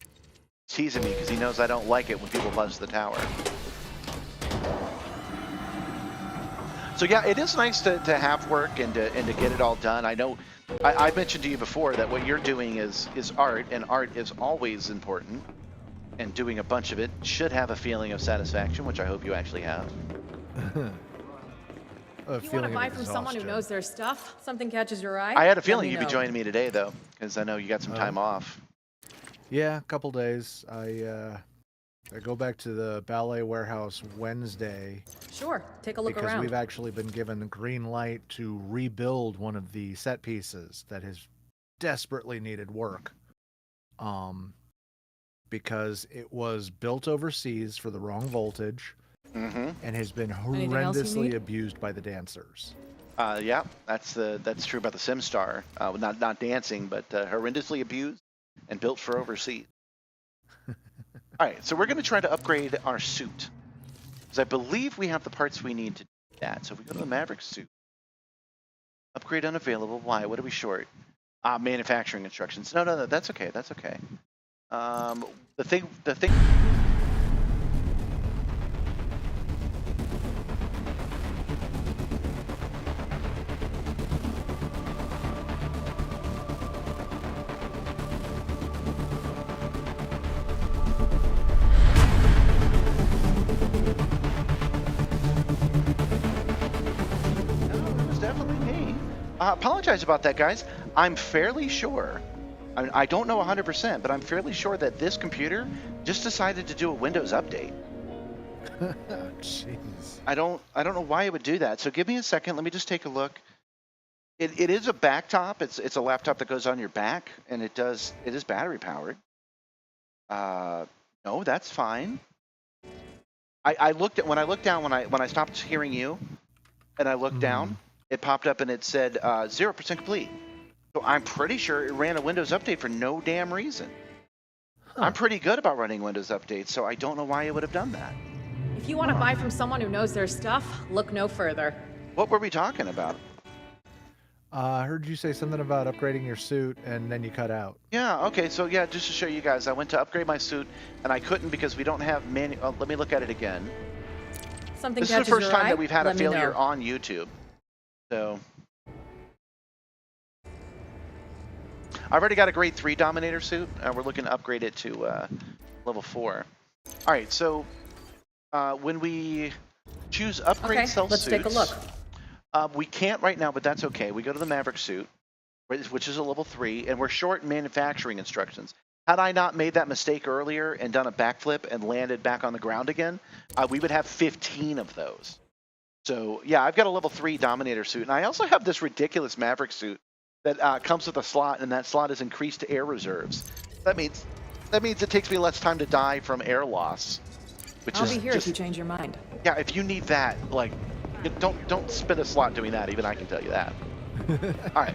He's teasing me because he knows I don't like it when people buzz the tower. So yeah, it is nice to have work and to get it all done. I know I mentioned to you before that what you're doing is art, and art is always important. And doing a bunch of it should have a feeling of satisfaction, which I hope you actually have. You want to buy from someone who knows their stuff? Something catches your eye? I had a feeling you'd be joining me today, though, because I know you got some time off. Yeah, a couple days. I go back to the ballet warehouse Wednesday. Sure, take a look because around. We've actually been given the green light to rebuild one of the set pieces that has desperately needed work. Because it was built overseas for the wrong voltage. And has been horrendously abused by the dancers. Yeah, that's true about the Simstarr. Not dancing, but horrendously abused and built for overseas. All right, so we're going to try to upgrade our suit, because I believe we have the parts we need to do that. So if we go to the Maverick suit, upgrade unavailable. Why? What are we short? Manufacturing instructions. No, that's okay. That's okay. The thing. Apologize about that, guys. I'm fairly sure, I don't know 100%, but I'm fairly sure that this computer just decided to do a Windows update. Jeez. I don't know why it would do that. So give me a second. Let me just take a look. It is a back top. It's a laptop that goes on your back, and it is battery powered. No, that's fine. I looked at when I looked down when I stopped hearing you, and I looked down. It popped up and it said 0% complete. So I'm pretty sure it ran a Windows update for no damn reason. I'm pretty good about running Windows updates, so I don't know why it would have done that. If you want to buy from someone who knows their stuff, look no further. What were we talking about? I heard you say something about upgrading your suit, and then you cut out. Yeah, okay, so yeah, just to show you guys, I went to upgrade my suit, and I couldn't because we don't have let me look at it again. Something this is the first time that we've had a Let me failure know. on YouTube. So I've already got a grade 3 Dominator suit. We're looking to upgrade it to level 4. All right, so when we choose upgrade cell let's suits, take a look. We can't right now, but that's okay. We go to the Maverick suit, which is a level 3, and we're short manufacturing instructions. Had I not made that mistake earlier and done a backflip and landed back on the ground again, we would have 15 of those. So yeah, I've got a level 3 Dominator suit, and I also have this ridiculous Maverick suit that comes with a slot, and that slot is increased to air reserves. That means it takes me less time to die from air loss. Which I'll is be here just, if you change your mind. yeah, if you need that, like, don't spend a slot doing that. Even I can tell you that. All right.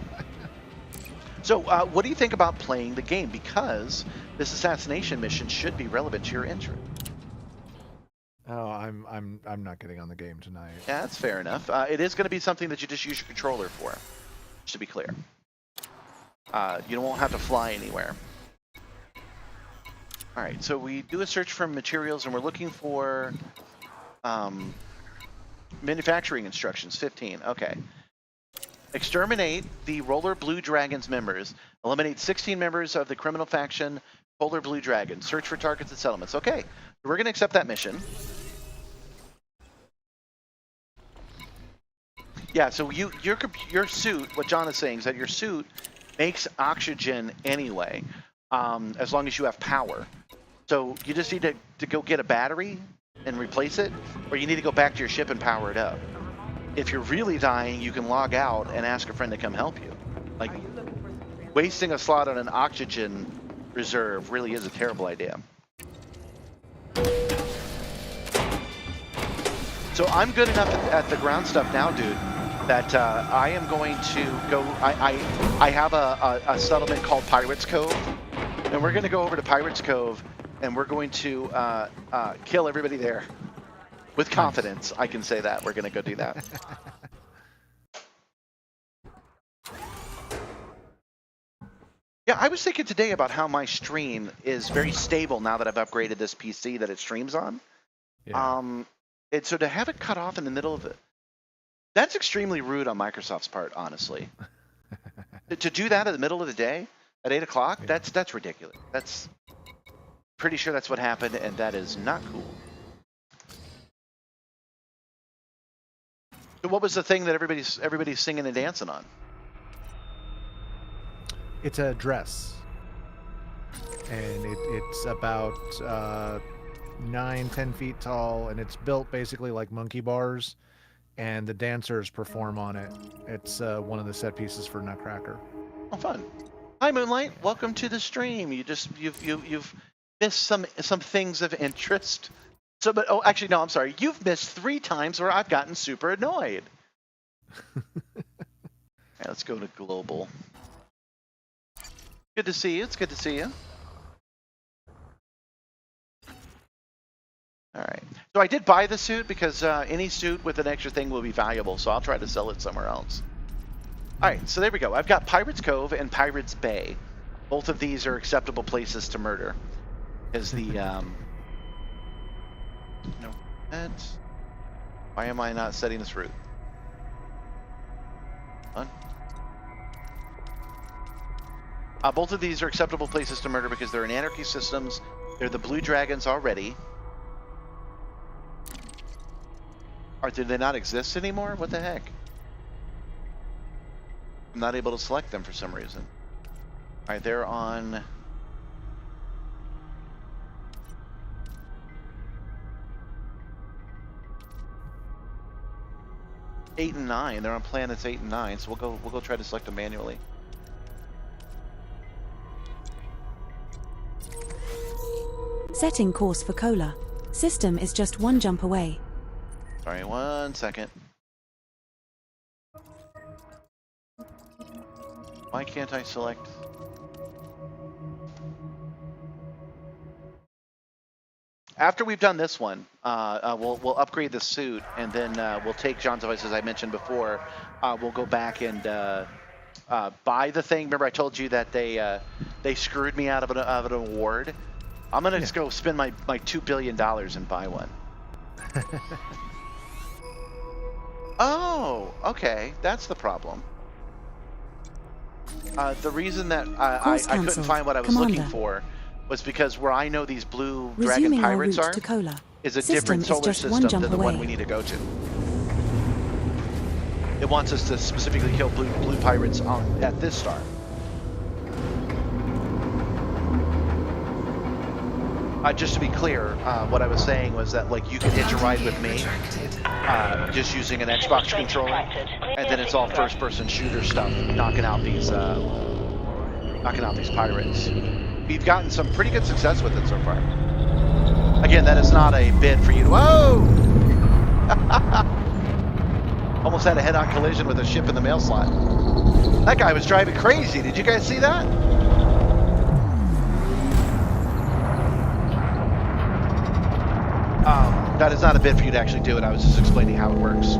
So, what do you think about playing the game? Because this assassination mission should be relevant to your interest. Oh, I'm not getting on the game tonight. Yeah, that's fair enough. It is going to be something that you just use your controller for, just to be clear. You won't have to fly anywhere. All right, so we do a search for materials, and we're looking for manufacturing instructions. 15. Okay. Exterminate the Roller Blue Dragons members. Eliminate 16 members of the criminal faction Roller Blue Dragons. Search for targets and settlements. Okay, we're going to accept that mission. Yeah, so your suit, what John is saying is that your suit makes oxygen anyway, as long as you have power. So you just need to go get a battery and replace it, or you need to go back to your ship and power it up. If you're really dying, you can log out and ask a friend to come help you. Like, wasting a slot on an oxygen reserve really is a terrible idea. So I'm good enough at the ground stuff now, dude, that I am going to go. I have a settlement called Pirates Cove, and we're going to go over to Pirates Cove, and we're going to kill everybody there. With confidence, nice. I can say that. We're going to go do that. Yeah, I was thinking today about how my stream is very stable now that I've upgraded this PC that it streams on. Yeah. And so to have it cut off in the middle of it, that's extremely rude on Microsoft's part, honestly. To do that in the middle of the day at 8 o'clock, yeah. That's ridiculous. That's pretty sure that's what happened, and that is not cool. So what was the thing that everybody's singing and dancing on? It's a dress, and it's about 9-10 feet tall, and it's built basically like monkey bars, and the dancers perform on it. It's one of the set pieces for Nutcracker. Oh, fun! Hi, Moonlight. Welcome to the stream. You've missed some things of interest. So, but oh, actually, no. I'm sorry. You've missed 3 times where I've gotten super annoyed. All right, let's go to global. Good to see you. It's good to see you. All right. So I did buy the suit because any suit with an extra thing will be valuable. So I'll try to sell it somewhere else. All right. So there we go. I've got Pirates Cove and Pirates Bay. Both of these are acceptable places to murder. Is the no, that's... Why am I not setting this route? Hold on. Both of these are acceptable places to murder because they're in anarchy systems. They're the Blue Dragons already. Or did they not exist anymore? What the heck? I'm not able to select them for some reason. All right, they're on... Eight and 9. They're on planets 8 and 9, so we'll go try to select them manually. Setting course for Cola. System is just 1 jump away. Sorry, 1 second. Why can't I select? After we've done this one, we'll upgrade the suit, and then we'll take John's advice, as I mentioned before. We'll go back and buy the thing. Remember, I told you that they screwed me out of an award. I'm gonna just go spend my $2 billion and buy one. Oh, okay, that's the problem. The reason that I couldn't find what I was looking for was because where I know these blue dragon pirates are is a different solar system than the one we need to go to. It wants us to specifically kill blue pirates at this star. Just to be clear, what I was saying was that like you can hitch a ride with me just using an Xbox controller, and then it's all first-person shooter stuff, knocking out these pirates. We've gotten some pretty good success with it so far. Again, that is not a bid for you. Whoa! Almost had a head-on collision with a ship in the mail slot. That guy was driving crazy. Did you guys see that? That is not a bid for you to actually do it. I was just explaining how it works.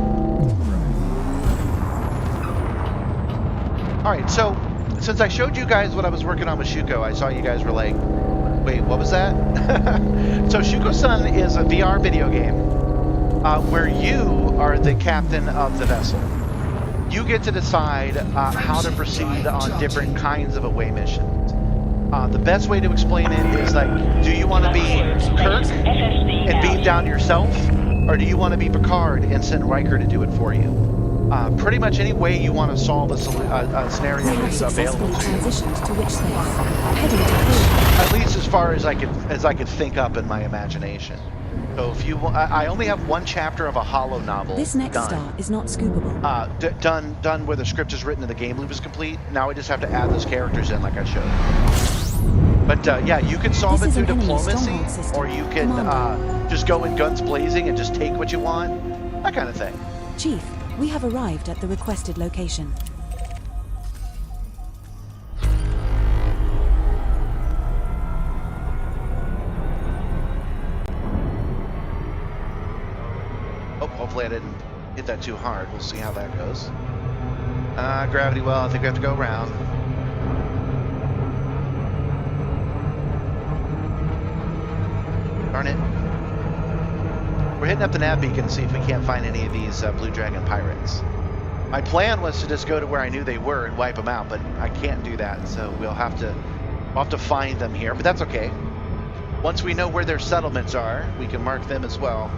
All right, so since I showed you guys what I was working on with Shuko, I saw you guys were like, wait, what was that? So Shuko-san is a VR video game where you are the captain of the vessel. You get to decide how to proceed on different kinds of away missions. The best way to explain it is like, do you want to be Kirk and beam down yourself, or do you want to be Picard and send Riker to do it for you? Pretty much any way you want to solve a scenario is available to you. To which space? Heading to At least as far as I could think up in my imagination. So if you, I only have one chapter of a Hollow novel. This next done. star is not scoopable. Done where the script is written and the game loop is complete. Now I just have to add those characters in like I showed. But yeah, you can solve it through diplomacy, or you can just go in guns blazing and just take what you want. That kind of thing. Chief, we have arrived at the requested location. Oh, hopefully I didn't hit that too hard. We'll see how that goes. Gravity well, I think we have to go around. Darn it. We're hitting up the nav beacon to see if we can't find any of these Blue Dragon pirates. My plan was to just go to where I knew they were and wipe them out, but I can't do that, so we'll have to find them here, but that's okay. Once we know where their settlements are, we can mark them as well.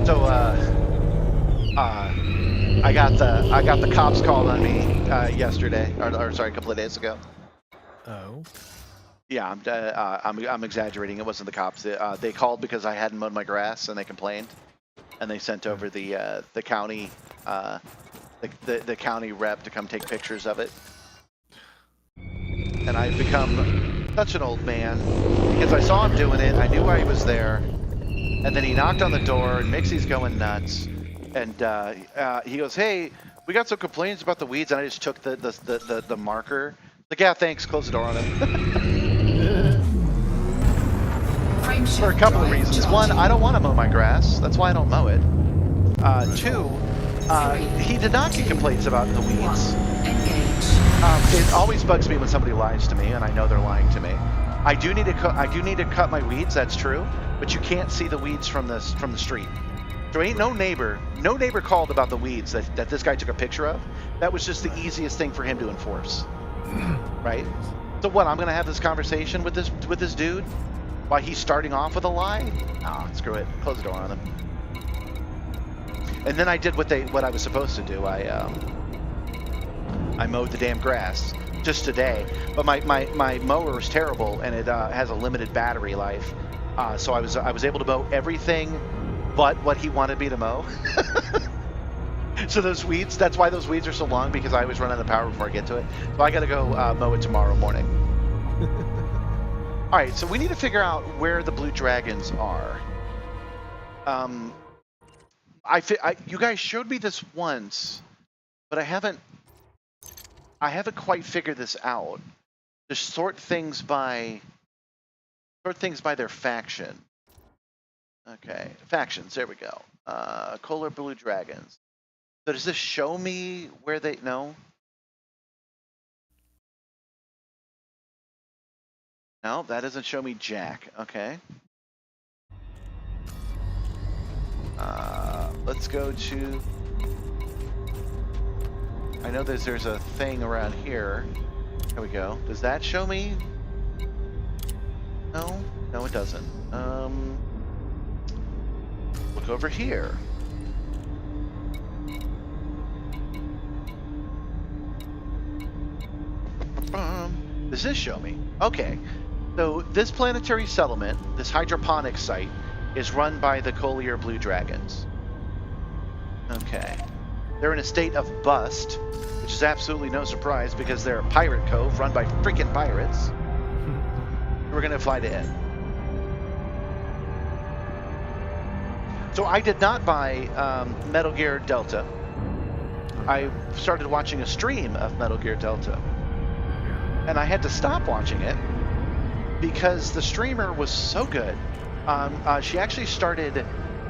So, I got the cops called on me yesterday, or sorry, a couple of days ago. Oh. Yeah, I'm exaggerating. It wasn't the cops. They called because I hadn't mowed my grass, and they complained, and they sent over the county the county rep to come take pictures of it. And I've become such an old man because I saw him doing it. I knew why he was there, and then he knocked on the door, and Mixie's going nuts. And he goes, "Hey, we got some complaints about the weeds," and I just took the marker. Like, yeah, thanks. Close the door on him. For a couple of reasons. One, I don't want to mow my grass. That's why I don't mow it. Two, he did not get complaints about the weeds. It always bugs me when somebody lies to me, and I know they're lying to me. I do need to cut my weeds. That's true, but you can't see the weeds from the street. So ain't no neighbor called about the weeds that this guy took a picture of. That was just the easiest thing for him to enforce, right? So what? I'm gonna have this conversation with this dude while he's starting off with a lie? Oh, screw it. Close the door on him. And then I did what I was supposed to do. I mowed the damn grass just today, but my mower is terrible and it has a limited battery life. So I was able to mow everything but what he wanted me to mow. So those weeds, that's why those weeds are so long, because I always run out of power before I get to it. So I gotta go mow it tomorrow morning. All right, so we need to figure out where the Blue Dragons are. You guys showed me this once, but I haven't quite figured this out. Just sort things by their faction. Okay, factions, there we go. Kohler Blue Dragons. So does this show me where they, no? No, that doesn't show me Jack, okay. Let's go to, I know there's a thing around here. There we go. Does that show me? No, no it doesn't. Look over here. Does this show me? Okay. So this planetary settlement, this hydroponic site, is run by the Collier Blue Dragons. Okay. They're in a state of bust, which is absolutely no surprise because they're a pirate cove run by freaking pirates. We're going to fly to it. So I did not buy Metal Gear Delta. I started watching a stream of Metal Gear Delta. And I had to stop watching it because the streamer was so good. She actually started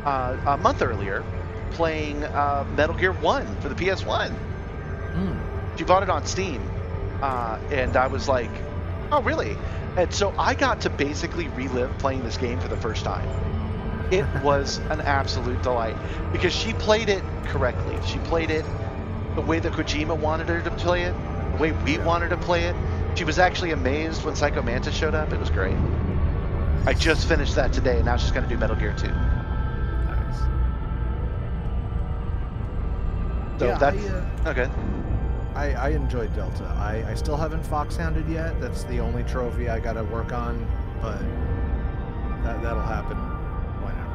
a month earlier playing Metal Gear 1 for the PS1. She bought it on Steam. And I was like, oh, really? And so I got to basically relive playing this game for the first time. It was an absolute delight because she played it correctly. She played it the way that Kojima wanted her to play it, the way we wanted to play it. She was actually amazed when Psycho Mantis showed up. It was great. I just finished that today, and now she's going to do Metal Gear 2. Nice. So yeah, that's okay. I enjoyed Delta. I still haven't foxhounded yet. That's the only trophy I got to work on, but that'll happen whenever.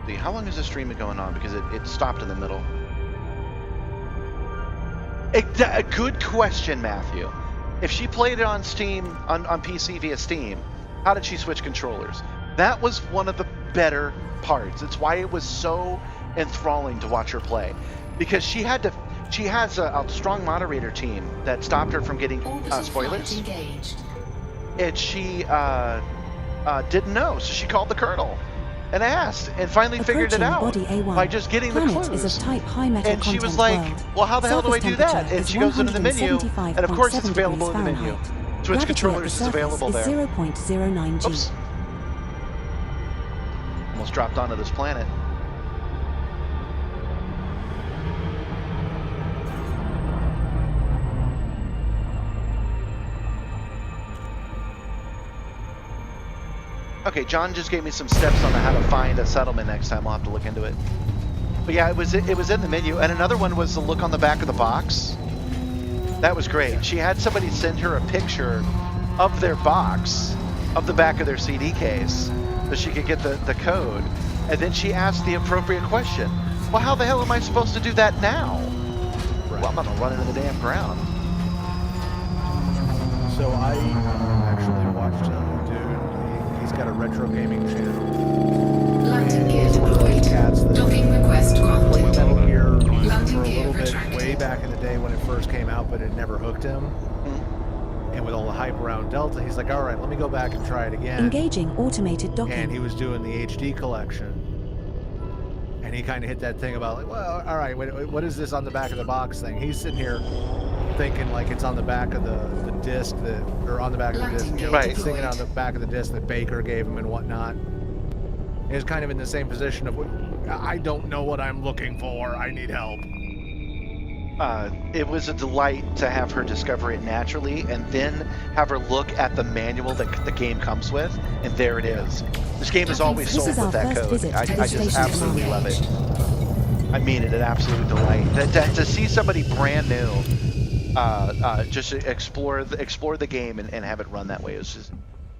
See, how long is the stream going on? Because it stopped in the middle. A good question, Matthew. If she played it on Steam, on PC via Steam, how did she switch controllers? That was one of the better parts. It's why it was so enthralling to watch her play, because she has a strong moderator team that stopped her from getting spoilers, and she didn't know, so she called the colonel and asked, and finally figured it out by just getting the clues. Is of type high metal and she was content like, world. well, how the hell do I do that? Surface And she goes into the menu, and of course it's 175.7 available in the menu. degrees Fahrenheit. Switch Gravity controllers at is the available surface there. is 0.09 G. Oops. Almost dropped onto this planet. Okay, John just gave me some steps on how to find a settlement next time. I'll have to look into it. But yeah, it was in the menu. And another one was the look on the back of the box. That was great. She had somebody send her a picture of their box, of the back of their CD case, so she could get the code. And then she asked the appropriate question. Well, how the hell am I supposed to do that now? Right. Well, I'm not going to run into the damn ground. So I actually watched a dude. He's got a retro gaming channel. Landing gear deployed. Docking request granted. Played Metal Gear Landing for a gear little bit retracted. way back in the day when it first came out, but it never hooked him. And with all the hype around Delta, he's like, all right, let me go back and try it again. Engaging automated docking. And he was doing the HD collection. And he kind of hit that thing about, like, well, all right, what is this on the back of the box thing? He's sitting here thinking like it's on the back of the disc that, or on the back of the disc, right? Thinking on the back of the disc that Baker gave him and whatnot. He was kind of in the same position of, I don't know what I'm looking for. I need help. It was a delight to have her discover it naturally and then have her look at the manual that the game comes with, and there it is. This game is always sold with that code. I just absolutely love it. I mean it, an absolute delight. To see somebody brand new just explore the game and have it run that way is just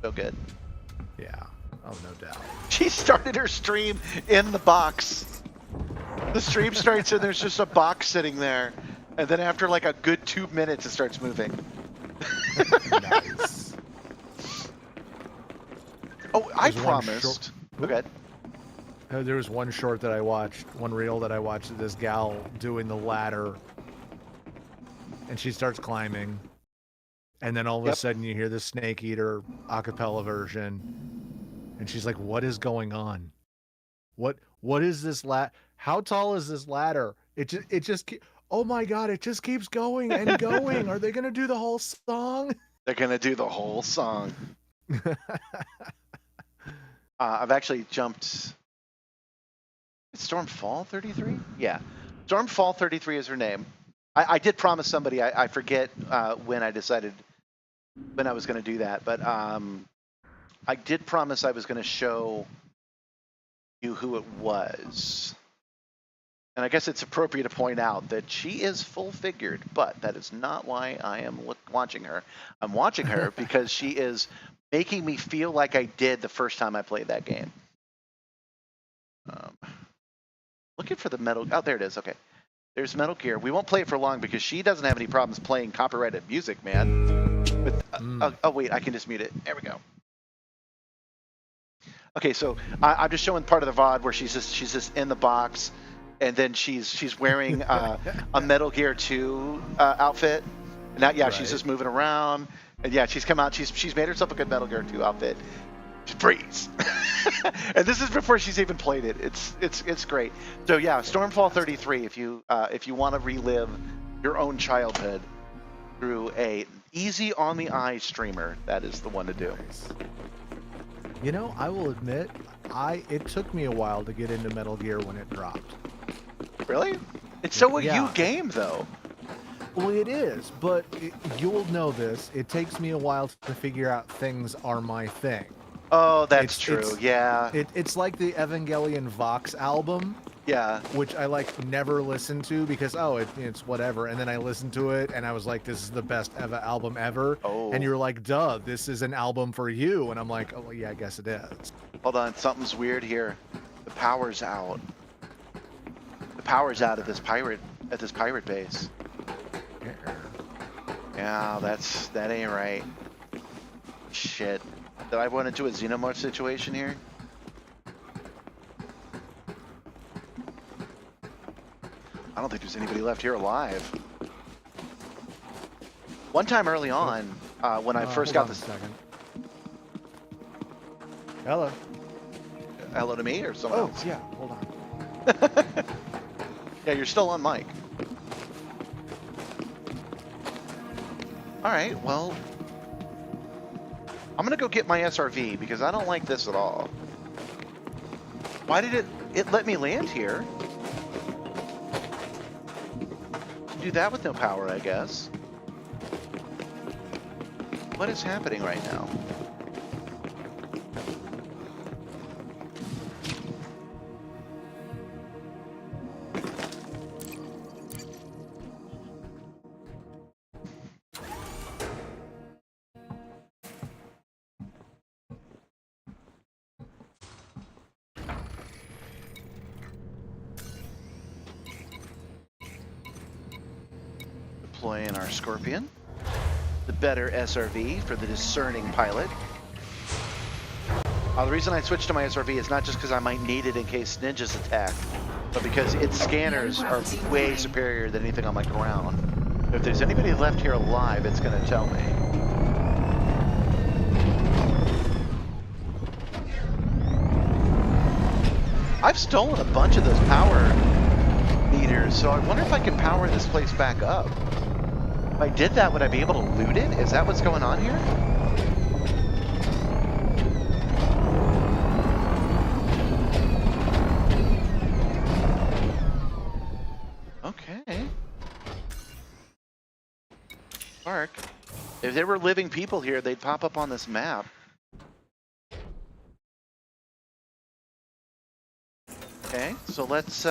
so good. Yeah, oh, no doubt. She started her stream in the box. The stream starts and there's just a box sitting there. And then after like a good 2 minutes, it starts moving. Nice. Oh, I promised. Okay. There was one short that I watched, one reel that I watched of this gal doing the ladder. And she starts climbing. And then all of a sudden you hear the Snake Eater a cappella version. And she's like, what is going on? What is this how tall is this ladder? It just oh my god, it just keeps going and going. Are they gonna do the whole song? They're gonna do the whole song. I've actually jumped. It's Stormfall 33? Yeah. Stormfall 33 is her name. I did promise somebody, I forget when I decided when I was gonna do that, but I did promise I was gonna show you who it was. And I guess it's appropriate to point out that she is full-figured, but that is not why I am watching her. I'm watching her because she is making me feel like I did the first time I played that game. Looking for the Metal. Oh, there it is. Okay. There's Metal Gear. We won't play it for long because she doesn't have any problems playing copyrighted music, man. With, oh, wait, I can just mute it. There we go. Okay, so I'm just showing part of the VOD where she's just in the box, and then she's wearing a Metal Gear 2 outfit. And now, yeah, right. She's just moving around, and yeah, she's come out. She's made herself a good Metal Gear 2 outfit. She freeze. And this is before she's even played it. It's great. So yeah, Stormfall 33. If you want to relive your own childhood through a easy on the eye streamer, that is the one to do. Nice. You know, I will admit, it took me a while to get into Metal Gear when it dropped. Really? It's so a you game though. Well, it is, but you'll know this. It takes me a while to figure out things are my thing. Oh, that's true. Yeah. It's like the Evangelion Vox album. Yeah. Which I never listened to because it's whatever, and then I listened to it and I was like, this is the best album ever. Oh. And you're like, duh, this is an album for you, and I'm like, oh well, yeah, I guess it is. Hold on, something's weird here. The power's out. The power's out at this pirate base. Yeah, that ain't right. Shit. Did I run into a Xenomorph situation here? I don't think there's anybody left here alive. One time early on, when I first got this. Hello. Hello to me or someone else? Oh, yeah, hold on. Yeah, you're still on mic. All right, well, I'm gonna go get my SRV because I don't like this at all. Why did it let me land here? Do that with no power, I guess. What is happening right now? Deploying our Scorpion, the better SRV for the discerning pilot. The reason I switched to my SRV is not just because I might need it in case ninjas attack, but because its scanners are way superior than anything on my ground. If there's anybody left here alive, it's going to tell me. I've stolen a bunch of those power meters, so I wonder if I can power this place back up. If I did that, would I be able to loot it? Is that what's going on here? Okay. Park. If there were living people here, they'd pop up on this map. Okay, so let's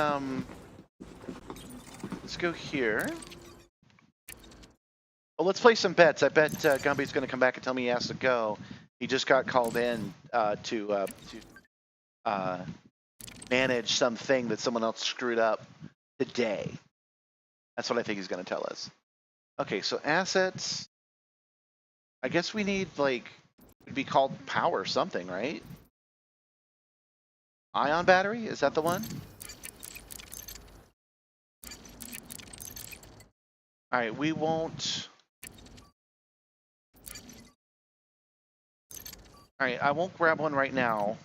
go here. Well, let's play some bets. I bet Gumby's going to come back and tell me he has to go. He just got called in to manage something that someone else screwed up today. That's what I think he's going to tell us. Okay, so assets. I guess we need, it'd be called power something, right? Ion battery? Is that the one? All right, we won't. All right, I won't grab one right now.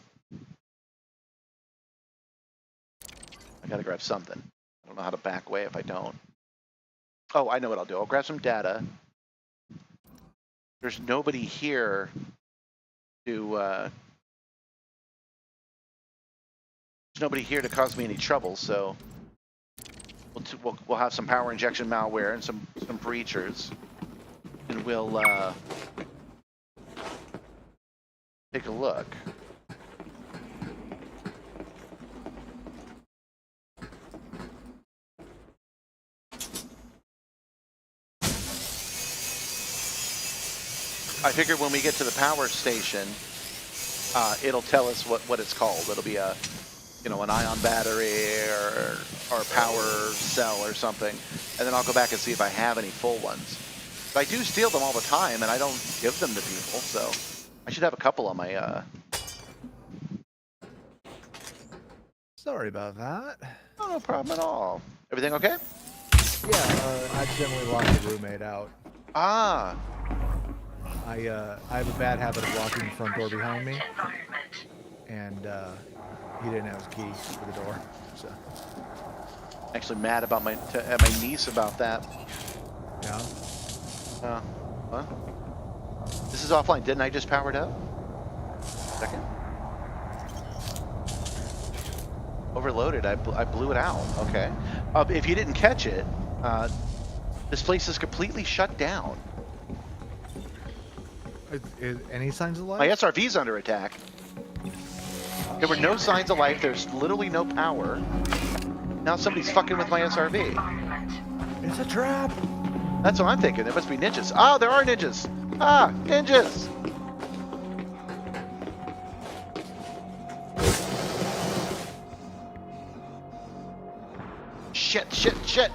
I gotta grab something. I don't know how to back away if I don't. Oh, I know what I'll do. I'll grab some data. There's nobody here to. There's nobody here to cause me any trouble, so we'll have some power injection malware and some breachers, and we'll take a look. I figured when we get to the power station, it'll tell us what it's called. It'll be a you know, an ion battery or a power cell or something, and then I'll go back and see if I have any full ones. But I do steal them all the time, and I don't give them to people, so I should have a couple on my. Sorry about that. Oh, no problem at all. Everything okay? Yeah, I accidentally locked the roommate out. Ah. I have a bad habit of locking the front door behind me, and he didn't have his key for the door, so. Actually mad about my niece about that. Yeah. What? This is offline. Didn't I just power it up? Second. Overloaded. I blew it out. Okay. If you didn't catch it, this place is completely shut down. Any signs of life? My SRV's under attack. There were no signs of life. There's literally no power. Now somebody's fucking with my SRV. It's a trap. That's what I'm thinking. There must be ninjas. Oh, there are ninjas. Ah, ninjas. Shit, shit, shit.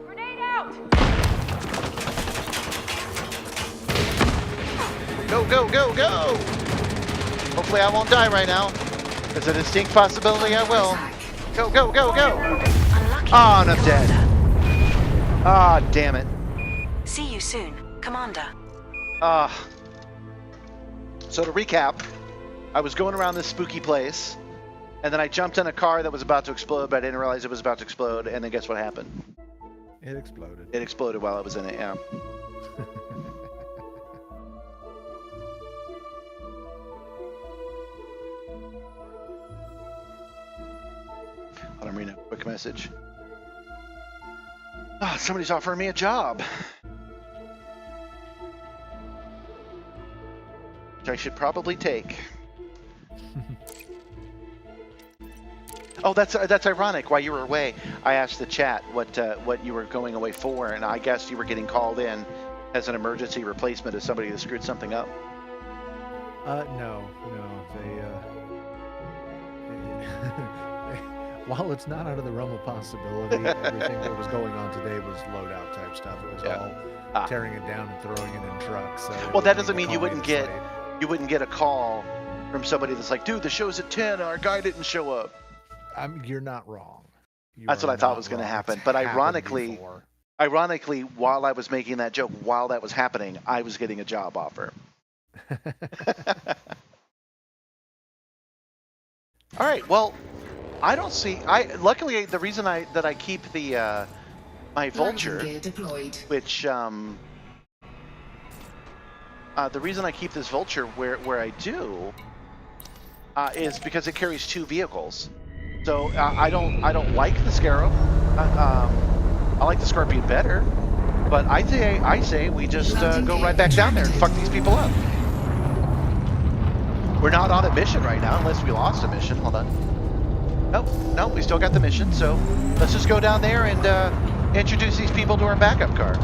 Grenade out! Go, go, go, go! Hopefully I won't die right now. There's a distinct possibility I will. Go, go, go, go! Oh, and I'm dead. Ah, damn it. See you soon, Commander. So to recap, I was going around this spooky place, and then I jumped in a car that was about to explode, but I didn't realize it was about to explode, and then guess what happened? It exploded. It exploded while I was in it, yeah. I'm reading a quick message. Ah, somebody's offering me a job. Which I should probably take. Oh, that's ironic. While you were away, I asked the chat what you were going away for, and I guess you were getting called in as an emergency replacement of somebody that screwed something up. No. While it's not out of the realm of possibility, everything that was going on today was loadout type stuff. It was all tearing it down and throwing it in trucks. So well, that doesn't mean you wouldn't get a call from somebody that's like, dude, the show's at 10 and our guy didn't show up. You're not wrong. That's what I thought was going to happen. But ironically, while I was making that joke, while that was happening, I was getting a job offer. All right. Well, I don't see. Luckily the reason that I keep the my vulture, which the reason I keep this vulture where I do is because it carries 2 vehicles. So I don't like the Scarab. I like the Scorpion better. But I say we just go right back down there and fuck these people up. We're not on a mission right now, unless we lost a mission. Hold on. No, we still got the mission. So let's just go down there and introduce these people to our backup car.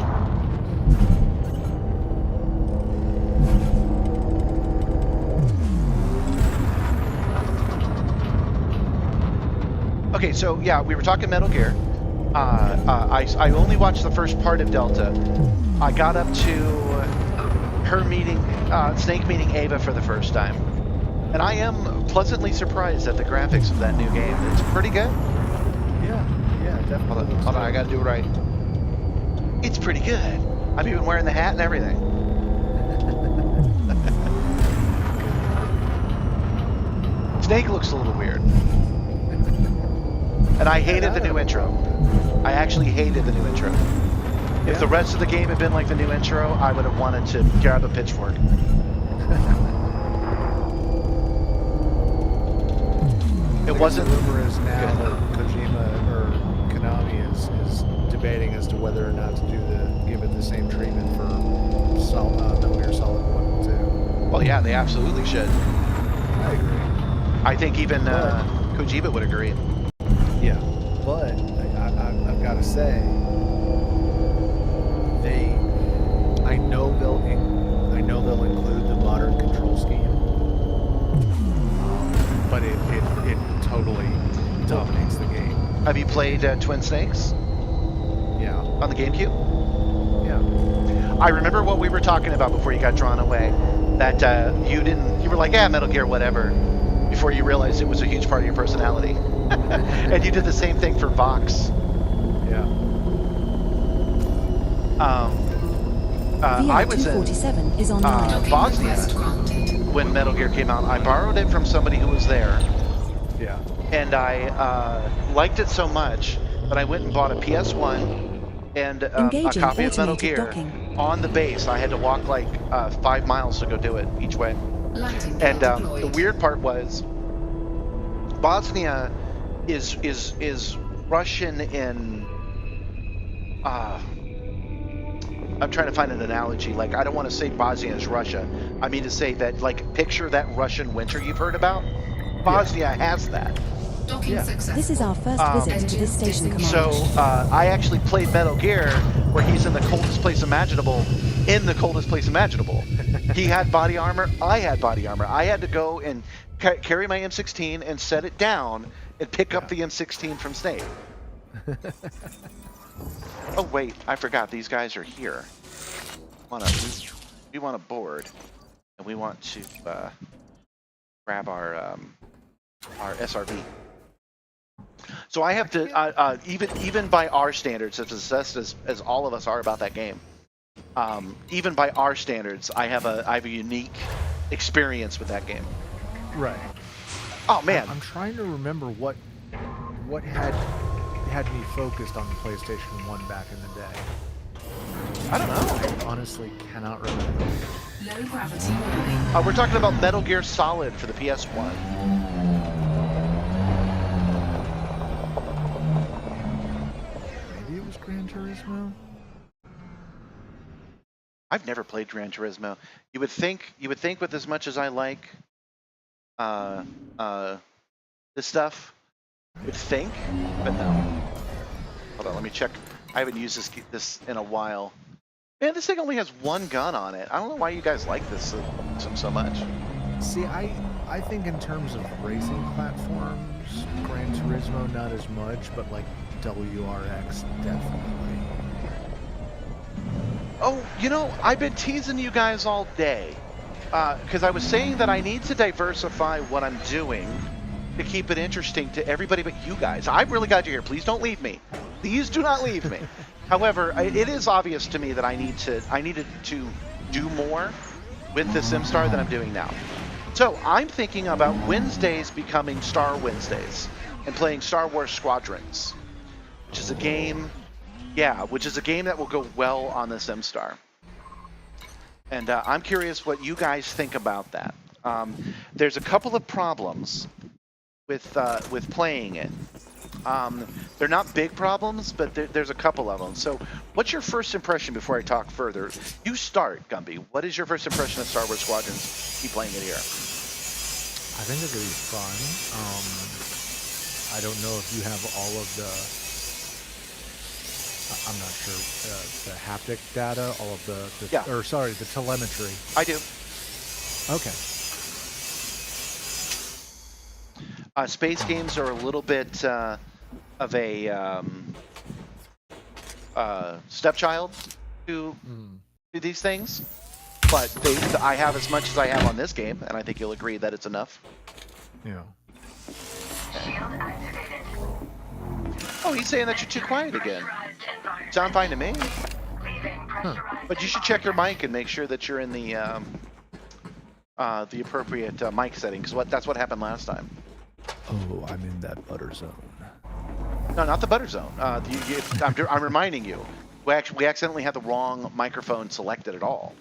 Okay, so yeah, we were talking Metal Gear. I only watched the first part of Delta. I got up to her meeting, Snake meeting Ava for the first time. And I am pleasantly surprised at the graphics of that new game. It's pretty good. Yeah, definitely. Hold on, I gotta do it right. It's pretty good. I'm even wearing the hat and everything. Snake looks a little weird. And I hated the new intro. I actually hated the new intro. If the rest of the game had been like the new intro, I would have wanted to grab a pitchfork. It wasn't. The rumor is now that Kojima or Konami is debating as to whether or not to give it the same treatment for Metal Gear Solid 1 and 2. Well, yeah, they absolutely should. I agree. I think even Kojima would agree. Yeah, but I've got to say, I know they'll include the modern control scheme, played Twin Snakes Yeah. on the GameCube? Yeah. I remember what we were talking about before you got drawn away. That you were like, yeah, Metal Gear, whatever, before you realized it was a huge part of your personality. And you did the same thing for Vox. Yeah. I was in 247 is online. Bosnia when Metal Gear came out. I borrowed it from somebody who was there. Yeah. And I liked it so much that I went and bought a PS1 and a Engaging copy of Metal automated Gear docking. on the base. I had to walk like 5 miles to go do it each way. Lighting And gear the deployed. weird part was Bosnia is Russian in. I'm trying to find an analogy. Like, I don't want to say Bosnia is Russia. I mean to say that, like, picture that Russian winter you've heard about. Bosnia has that. Docking successful. This is our first visit to this station, Commander. So I actually played Metal Gear where he's in the coldest place imaginable, He had body armor, I had body armor. I had to go and carry my M16 and set it down and pick up the M16 from Snake. Oh wait, I forgot, these guys are here. We want to board, and we want to grab our SRV. So I have to, even by our standards, as obsessed as all of us are about that game, even by our standards, I have a unique experience with that game. Right. Oh man, I'm trying to remember what had me focused on the PlayStation 1 back in the day. I don't know. I honestly cannot remember. Low gravity warning. We're talking about Metal Gear Solid for the PS1. Maybe it was Gran Turismo? I've never played Gran Turismo. You would think with as much as I like this stuff, you would think, but no. Hold on, let me check. I haven't used this in a while. Man, this thing only has one gun on it. I don't know why you guys like this so much. See, I think in terms of racing platforms, Gran Turismo not as much, but like WRX definitely. Oh, you know, I've been teasing you guys all day because I was saying that I need to diversify what I'm doing to keep it interesting to everybody but you guys. I'm really glad you're here. Please don't leave me. Please do not leave me. However, it is obvious to me that I needed to do more with the Simstarr than I'm doing now. So I'm thinking about Wednesdays becoming Star Wednesdays and playing Star Wars Squadrons, which is a game, that will go well on the Simstarr. And I'm curious what you guys think about that. There's a couple of problems with playing it. They're not big problems, but there's a couple of them. So what's your first impression before I talk further? You start, Gumby. What is your first impression of Star Wars Squadrons? Keep playing it here. I think it's going to be fun. I don't know if you have all of the... I'm not sure. The haptic data, all of the telemetry. I do. Okay. Space games are a little bit of a stepchild to these things, but I have as much as I have on this game, and I think you'll agree that it's enough. Yeah. Oh, he's saying that you're too quiet again. Sound fine to me. But you should check your mic and make sure that you're in the appropriate mic setting, because that's what happened last time. Oh, I'm in that butter zone. No, not the butter zone. I'm reminding you, we accidentally had the wrong microphone selected at all.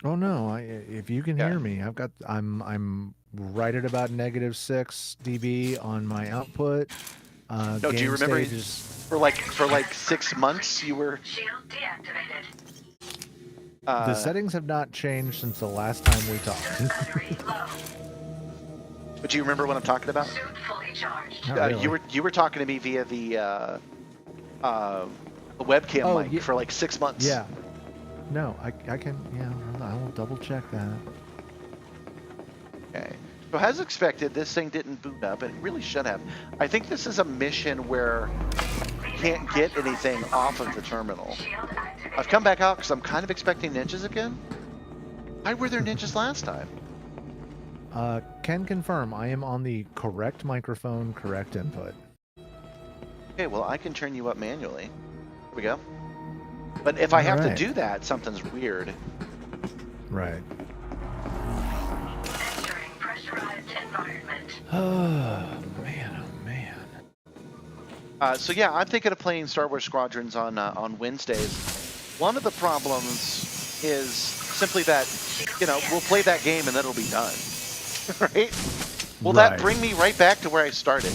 Oh no! If you can hear me, I'm right at about -6 dB on my output. No, do you remember for like 6 months you were? The settings have not changed since the last time we talked. But do you remember what I'm talking about? Really. You were talking to me via the webcam mic for like 6 months. Yeah. No, I can. Yeah, I will double check that. Okay. So as expected, this thing didn't boot up, and it really should have. I think this is a mission where you can't get anything off of the terminal. I've come back out because I'm kind of expecting ninjas again. Why were there ninjas last time? Can confirm I am on the correct microphone, correct input. Okay, well, I can turn you up manually. Here we go. But if I have to do that, something's weird. Right. Entering pressurized environment. Oh, man, oh, man. So yeah, I'm thinking of playing Star Wars Squadrons on Wednesdays. One of the problems is simply that, you know, we'll play that game and then it'll be done. Right? Will that bring me right back to where I started?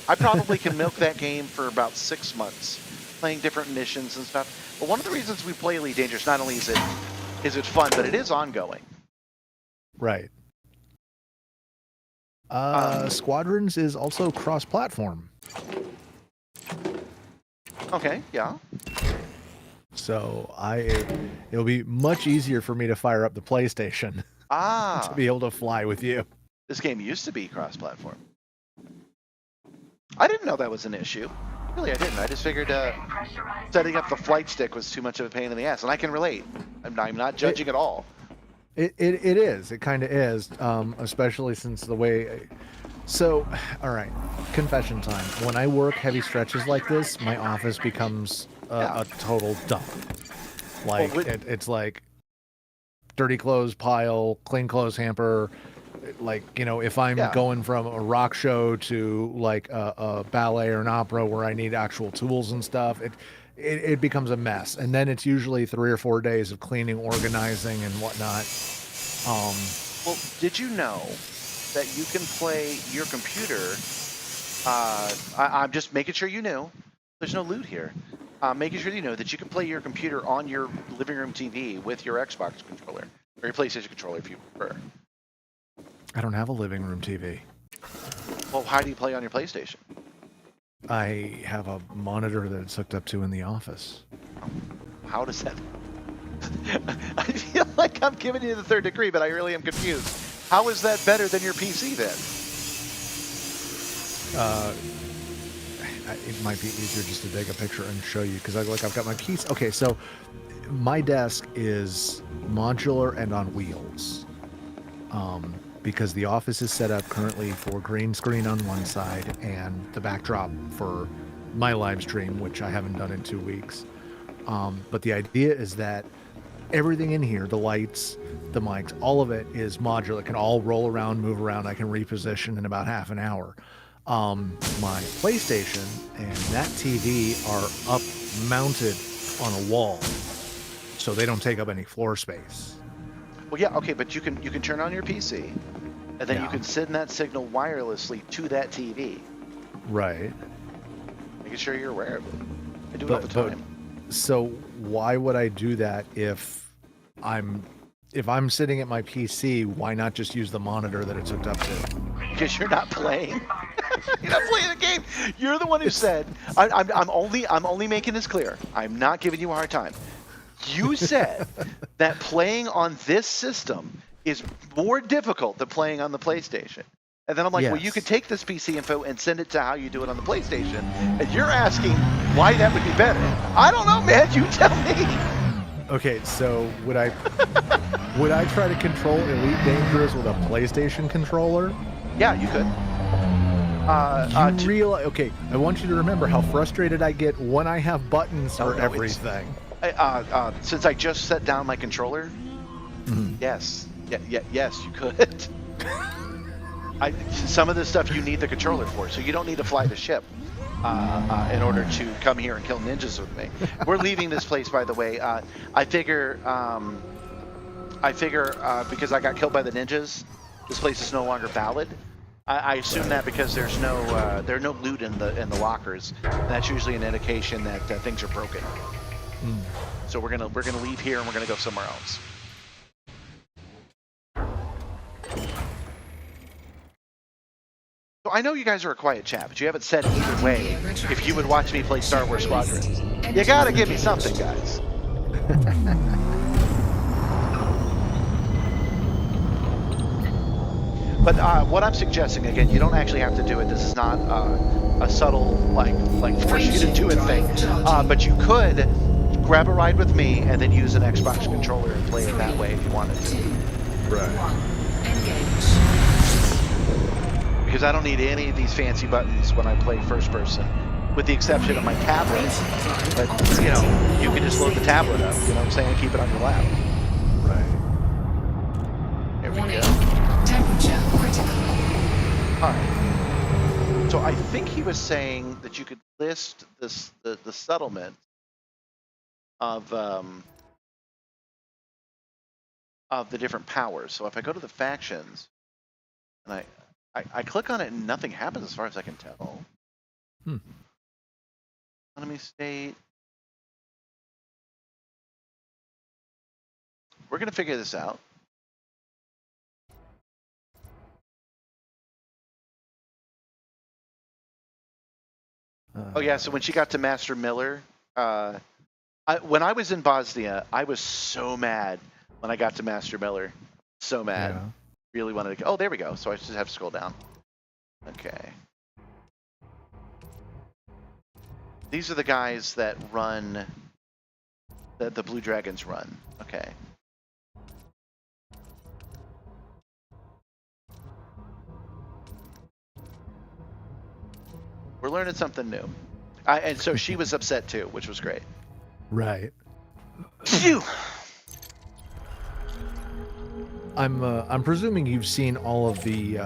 I probably can milk that game for about 6 months, playing different missions and stuff. But one of the reasons we play Elite Dangerous, not only is it fun, but it is ongoing. Right. Squadrons is also cross-platform. Okay, yeah. So it'll be much easier for me to fire up the PlayStation to be able to fly with you. This game used to be cross-platform. I didn't know that was an issue. Really, I didn't. I just figured setting up the flight stick was too much of a pain in the ass, and I can relate. I'm not judging at all. It is. It kind of is, especially since the way... So, all right, confession time. When I work heavy stretches like this, my office becomes a total dump. Like, it's like dirty clothes pile, clean clothes hamper. Like, you know, if I'm going from a rock show to like a ballet or an opera where I need actual tools and stuff, it becomes a mess. And then it's usually 3 or 4 days of cleaning, organizing, and whatnot. Well, did you know that you can play your computer? I'm just making sure you knew. There's no loot here. Making sure you know that you can play your computer on your living room TV with your Xbox controller or your PlayStation controller if you prefer. I don't have a living room TV. Well, how do you play on your PlayStation? I have a monitor that it's hooked up to in the office. How does that... I feel like I'm giving you the third degree, but I really am confused. How is that better than your PC then? It might be easier just to take a picture and show you because I've got my keys. Okay, so my desk is modular and on wheels. Because the office is set up currently for green screen on one side and the backdrop for my live stream, which I haven't done in 2 weeks. But the idea is that everything in here, the lights, the mics, all of it is modular. It can all roll around, move around. I can reposition in about half an hour. My PlayStation and that TV are up mounted on a wall, so they don't take up any floor space. Well, yeah, okay, but you can turn on your PC, and then you can send that signal wirelessly to that TV. Right. Making sure you're aware of it. I do it all the time. So why would I do that if I'm sitting at my PC? Why not just use the monitor that it's hooked up to? Because you're not playing. You're not playing the game. You're the one who said. I'm only making this clear. I'm not giving you a hard time. You said that playing on this system is more difficult than playing on the PlayStation. And then I'm like, well, you could take this PC info and send it to how you do it on the PlayStation. And you're asking why that would be better. I don't know, man. You tell me. Okay, so would I try to control Elite Dangerous with a PlayStation controller? Yeah, you could. Okay, I want you to remember how frustrated I get when I have buttons for everything. Since I just set down my controller, yes, you could. Some of this stuff you need the controller for, so you don't need to fly the ship in order to come here and kill ninjas with me. We're leaving this place, by the way. I figure because I got killed by the ninjas, this place is no longer valid. I assume that because there's no loot in the lockers. That's usually an indication that things are broken. So we're gonna leave here and we're gonna go somewhere else. So I know you guys are a quiet chat, but you haven't said either way if you would watch me play Star Wars Squadrons. You gotta give me something, guys. But what I'm suggesting, again, you don't actually have to do it. This is not a subtle, like force you to do it thing. But you could grab a ride with me and then use an Xbox controller and play it that way if you wanted to. Right. Because I don't need any of these fancy buttons when I play first person, with the exception of my tablet. But, you know, you can just load the tablet up, you know what I'm saying, and keep it on your lap. Right. There we go. Temperature critical. All right. So I think he was saying that you could list this the settlement of the different powers. So if I go to the factions and I click on it and nothing happens as far as I can tell. Enemy state. We're gonna figure this out. Oh yeah, so when she got to Master Miller, when I was in Bosnia, I was so mad when I got to Master Miller. So mad. Yeah. Really wanted to go. Oh, there we go. So I just have to scroll down. Okay. These are the guys that run, that the Blue Dragons run. Okay. We're learning something new. And so she was upset too, which was great. Right. Phew! I'm presuming you've seen all of the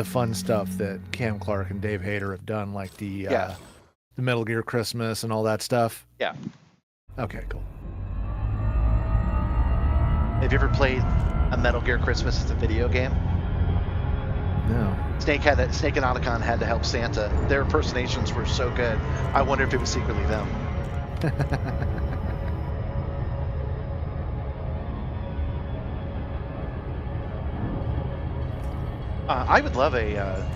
fun stuff that Cam Clark and Dave Hayter have done, like the Metal Gear Christmas and all that stuff. Yeah. Okay, cool. Have you ever played a Metal Gear Christmas as a video game? No. Snake and Otacon had to help Santa. Their impersonations were so good. I wonder if it was secretly them. I would love a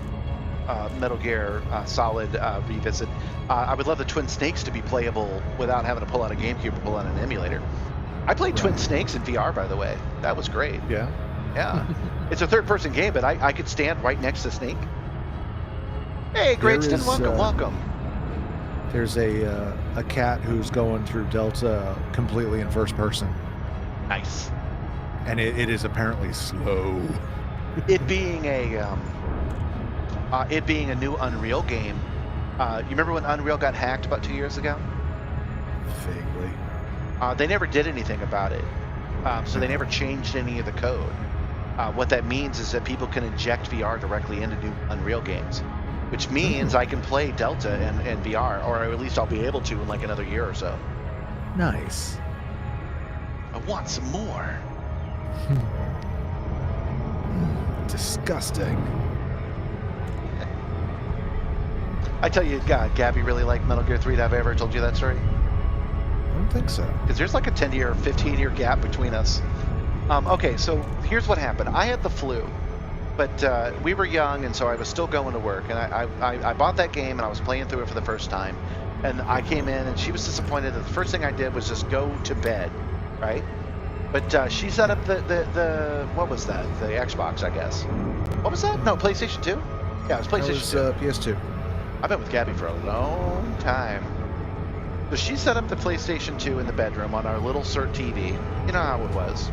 Metal Gear Solid revisit. I would love the Twin Snakes to be playable without having to pull out a GameCube or pull out an emulator. I played Twin Snakes in VR, by the way. That was great. Yeah? Yeah. It's a third-person game, but I could stand right next to Snake. Hey, Greatston, welcome. There's a cat who's going through Delta completely in first person. Nice. And it is apparently slow. It being a new Unreal game. You remember when Unreal got hacked about 2 years ago? Vaguely. They never did anything about it, so they never changed any of the code. What that means is that people can inject VR directly into new Unreal games, which means I can play Delta and VR, or at least I'll be able to in like another year or so. Nice. I want some more. Disgusting. I tell you, Gabby really liked Metal Gear 3. Have I ever told you that story? I don't think so. Because there's like a 10-year, 15-year gap between us. Okay, so here's what happened. I had the flu, but we were young, and so I was still going to work. And I bought that game, and I was playing through it for the first time. And I came in, and she was disappointed that the first thing I did was just go to bed, right? But she set up the what was that? The Xbox, I guess. What was that? No, PlayStation 2? Yeah, it was PlayStation 2. PS2. I've been with Gabby for a long time. So she set up the PlayStation 2 in the bedroom on our little CRT TV. You know how it was.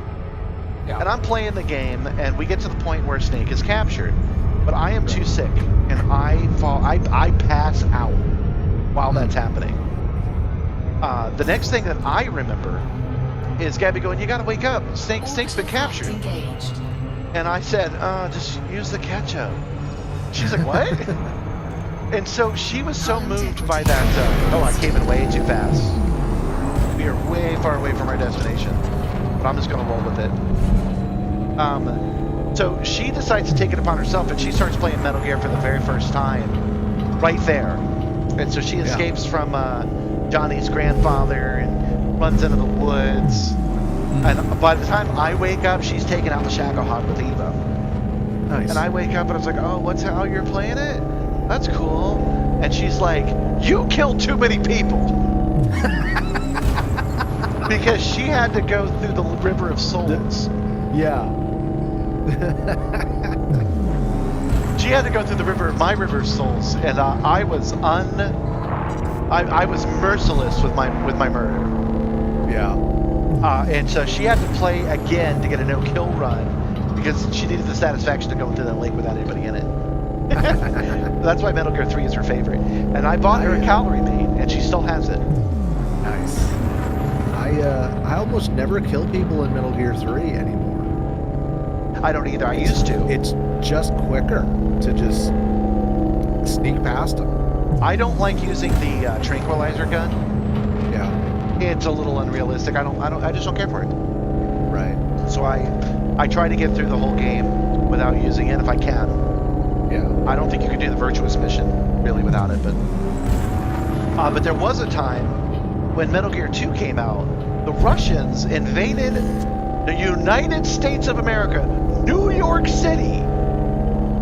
Yeah. And I'm playing the game, and we get to the point where Snake is captured. But I am too sick, and I pass out while that's happening. The next thing that I remember is Gabby going, "You gotta wake up, Snake's been captured." And I said, just use the ketchup. She's like, what? And so she was so moved by that, I came in way too fast. We are way far away from our destination, but I'm just gonna roll with it. So she decides to take it upon herself, and she starts playing Metal Gear for the very first time, right there. And so she escapes from Johnny's grandfather and runs into the woods. And by the time I wake up, she's taking out the Shacklehog with Eva. Nice. And I wake up and I was like, oh, what's how you're playing it? That's cool. And she's like, you killed too many people. Because she had to go through the River of Souls. Yeah. She had to go through the river, my river of souls, and I was merciless with my murder. Yeah. And so she had to play again to get a no-kill run because she needed the satisfaction of going through that lake without anybody in it. That's why Metal Gear 3 is her favorite. And I bought her a calorie mate, and she still has it. Nice. I almost never kill people in Metal Gear 3 anymore. I don't either. I used to. It's just quicker to just sneak past them. I don't like using the tranquilizer gun. Yeah. It's a little unrealistic. I just don't care for it. Right. So I try to get through the whole game without using it if I can. Yeah. I don't think you could do the virtuous mission really without it, but there was a time when Metal Gear 2 came out, the Russians invaded the United States of America, New York City,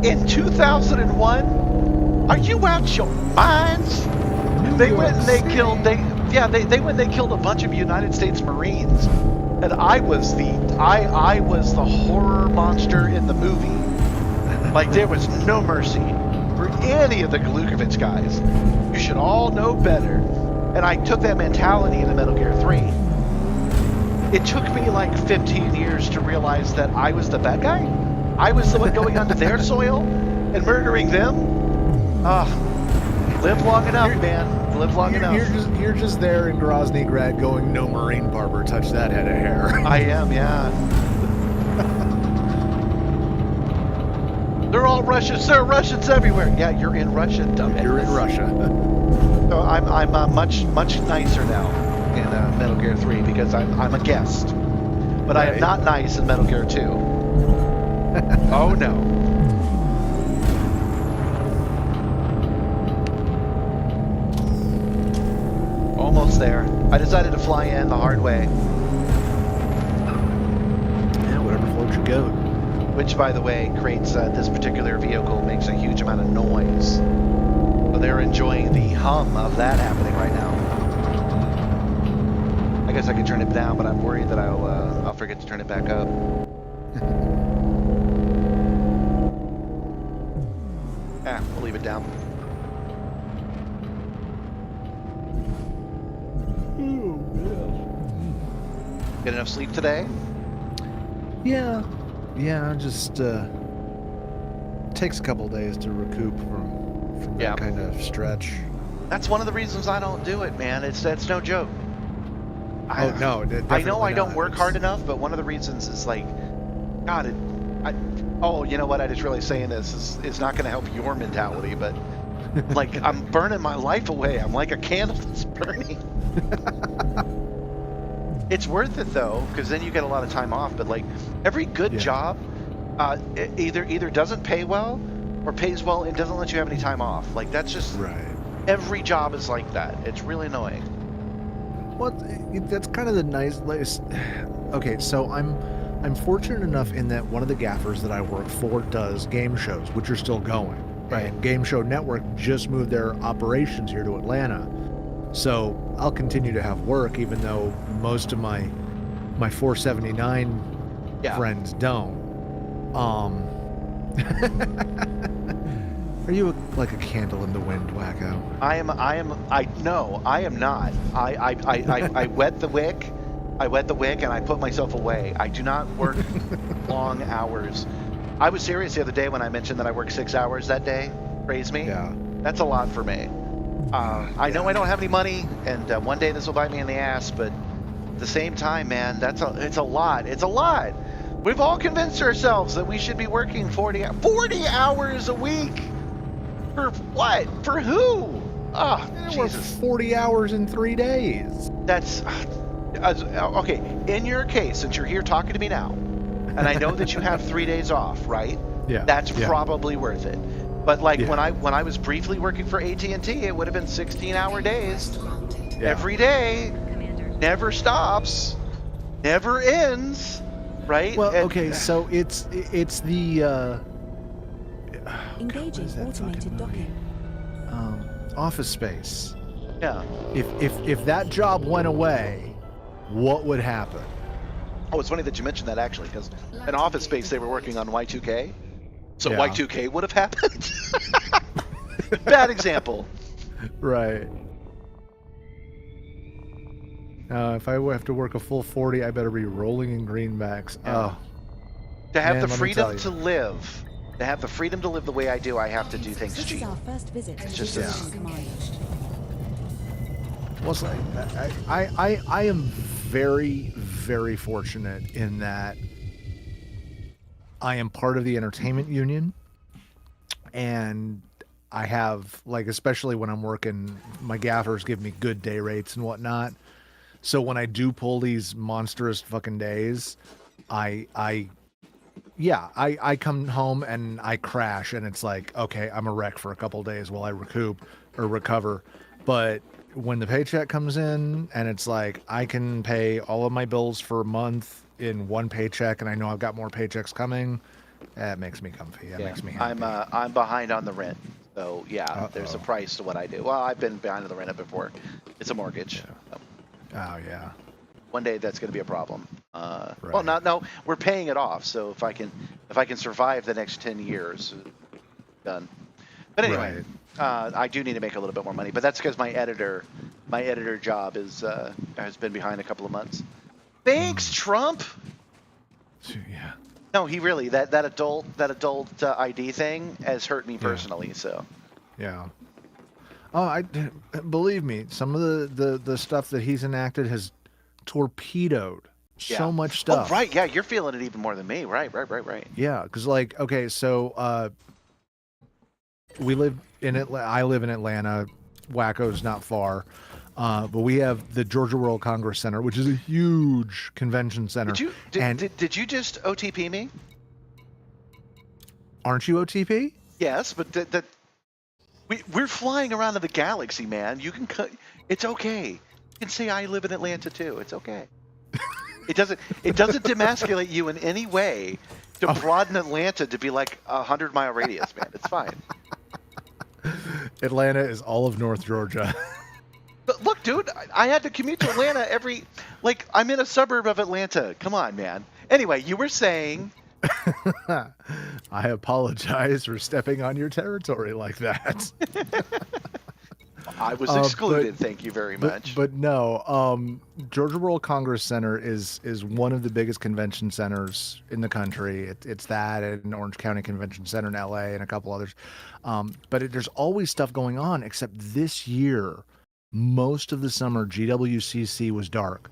in 2001. Are you out your minds? They went and they killed they went and they killed a bunch of United States Marines, and I was the horror monster in the movie. Like, there was no mercy for any of the Glukovich guys. You should all know better. And I took that mentality into Metal Gear 3. It took me like 15 years to realize that I was the bad guy. I was the one going onto their soil and murdering them. Live long enough, man. Live long enough. You're just there in Grozny Grad going, no Marine barber touch that head of hair. I am, yeah. They're all Russians. There are Russians everywhere. Yeah, you're in Russia, dumbass. You're in Russia. So I'm much nicer now in Metal Gear 3 because I'm a guest. But I am not nice in Metal Gear 2. Oh no. Almost there. I decided to fly in the hard way. Yeah, whatever floats your goat. Which, by the way, creates this particular vehicle makes a huge amount of noise. So they're enjoying the hum of that happening right now. I guess I could turn it down, but I'm worried that I'll forget to turn it back up. We'll leave it down. Get enough sleep today? Yeah, just takes a couple days to recoup from that kind of stretch. That's one of the reasons I don't do it, man. That's no joke. I know I don't work hard enough, but one of the reasons is like, God, you know what? I just really saying this is not going to help your mentality, but like I'm burning my life away. I'm like a candle that's burning. It's worth it though, because then you get a lot of time off. But like every good job, either doesn't pay well or pays well and doesn't let you have any time off. Like that's just every job is like that. It's really annoying. Well, that's kind of the nice. Okay, so I'm fortunate enough in that one of the gaffers that I work for does game shows, which are still going. Right. And Game Show Network just moved their operations here to Atlanta. So I'll continue to have work, even though most of my 479 friends don't. Are you like a candle in the wind, wacko? I am not. I wet the wick. I wet the wick and I put myself away. I do not work long hours. I was serious the other day when I mentioned that I worked 6 hours that day. Praise me. Yeah. That's a lot for me. I know I don't have any money, and one day this will bite me in the ass, but at the same time, man, it's a lot. It's a lot. We've all convinced ourselves that we should be working 40 hours a week. For what? For who? Oh, Jesus. 40 hours in 3 days. That's... okay, in your case, since you're here talking to me now, and I know that you have 3 days off, right? Yeah. That's probably worth it. But like when I was briefly working for AT&T, it would have been 16-hour days. Every day, never stops, never ends, right? Well, okay, so it's the engaging automated docking. Office space. Yeah. If that job went away, what would happen? Oh, it's funny that you mentioned that actually, because in Office Space they were working on Y2K, so Yeah. Y2K would have happened. Bad example. Right. If I have to work a full 40, I better be rolling in greenbacks. Yeah. Oh. To have Man, the let me tell freedom you. to live, the way I do, I have to do things This cheap. is our first visit to It's the just Division Commander. Well, it's like, I am very, very fortunate in that I am part of the entertainment union, and I have, like, especially when I'm working, my gaffers give me good day rates and whatnot. So when I do pull these monstrous fucking days, I come home and I crash, and it's like, okay, I'm a wreck for a couple days while I recover. But when the paycheck comes in and it's like I can pay all of my bills for a month in one paycheck, and I know I've got more paychecks coming, that makes me comfy. That makes me happy. I'm behind on the rent, so yeah, there's a price to what I do. Well, I've been behind on the rent before. It's a mortgage. Yeah. So. Oh yeah. One day that's going to be a problem. Well, no, we're paying it off. So if I can survive the next 10 years, done. But anyway, I do need to make a little bit more money. But that's because my editor job has been behind a couple of months. Thanks, Trump. Yeah. No, he really that adult ID thing has hurt me personally. So. Yeah. Oh, believe me, some of the stuff that he's enacted has torpedoed so much stuff. Oh, right. Yeah, you're feeling it even more than me. Right. Yeah, because, like, okay, so I live in Atlanta. Wacko's not far. But we have the Georgia World Congress Center, which is a huge convention center. Did you just OTP me? Aren't you OTP? Yes, but we're flying around in the galaxy, man. You can it's okay. You can say I live in Atlanta too. It's okay. It doesn't demasculate you in any way to broaden Atlanta to be like 100-mile radius, man. It's fine. Atlanta is all of North Georgia. But look, dude, I had to commute to Atlanta I'm in a suburb of Atlanta. Come on, man. Anyway, you were saying. I apologize for stepping on your territory like that. I was excluded. Thank you very much. But no, Georgia World Congress Center is one of the biggest convention centers in the country. It's that and Orange County Convention Center in LA and a couple others. But there's always stuff going on, except this year, most of the summer, GWCC was dark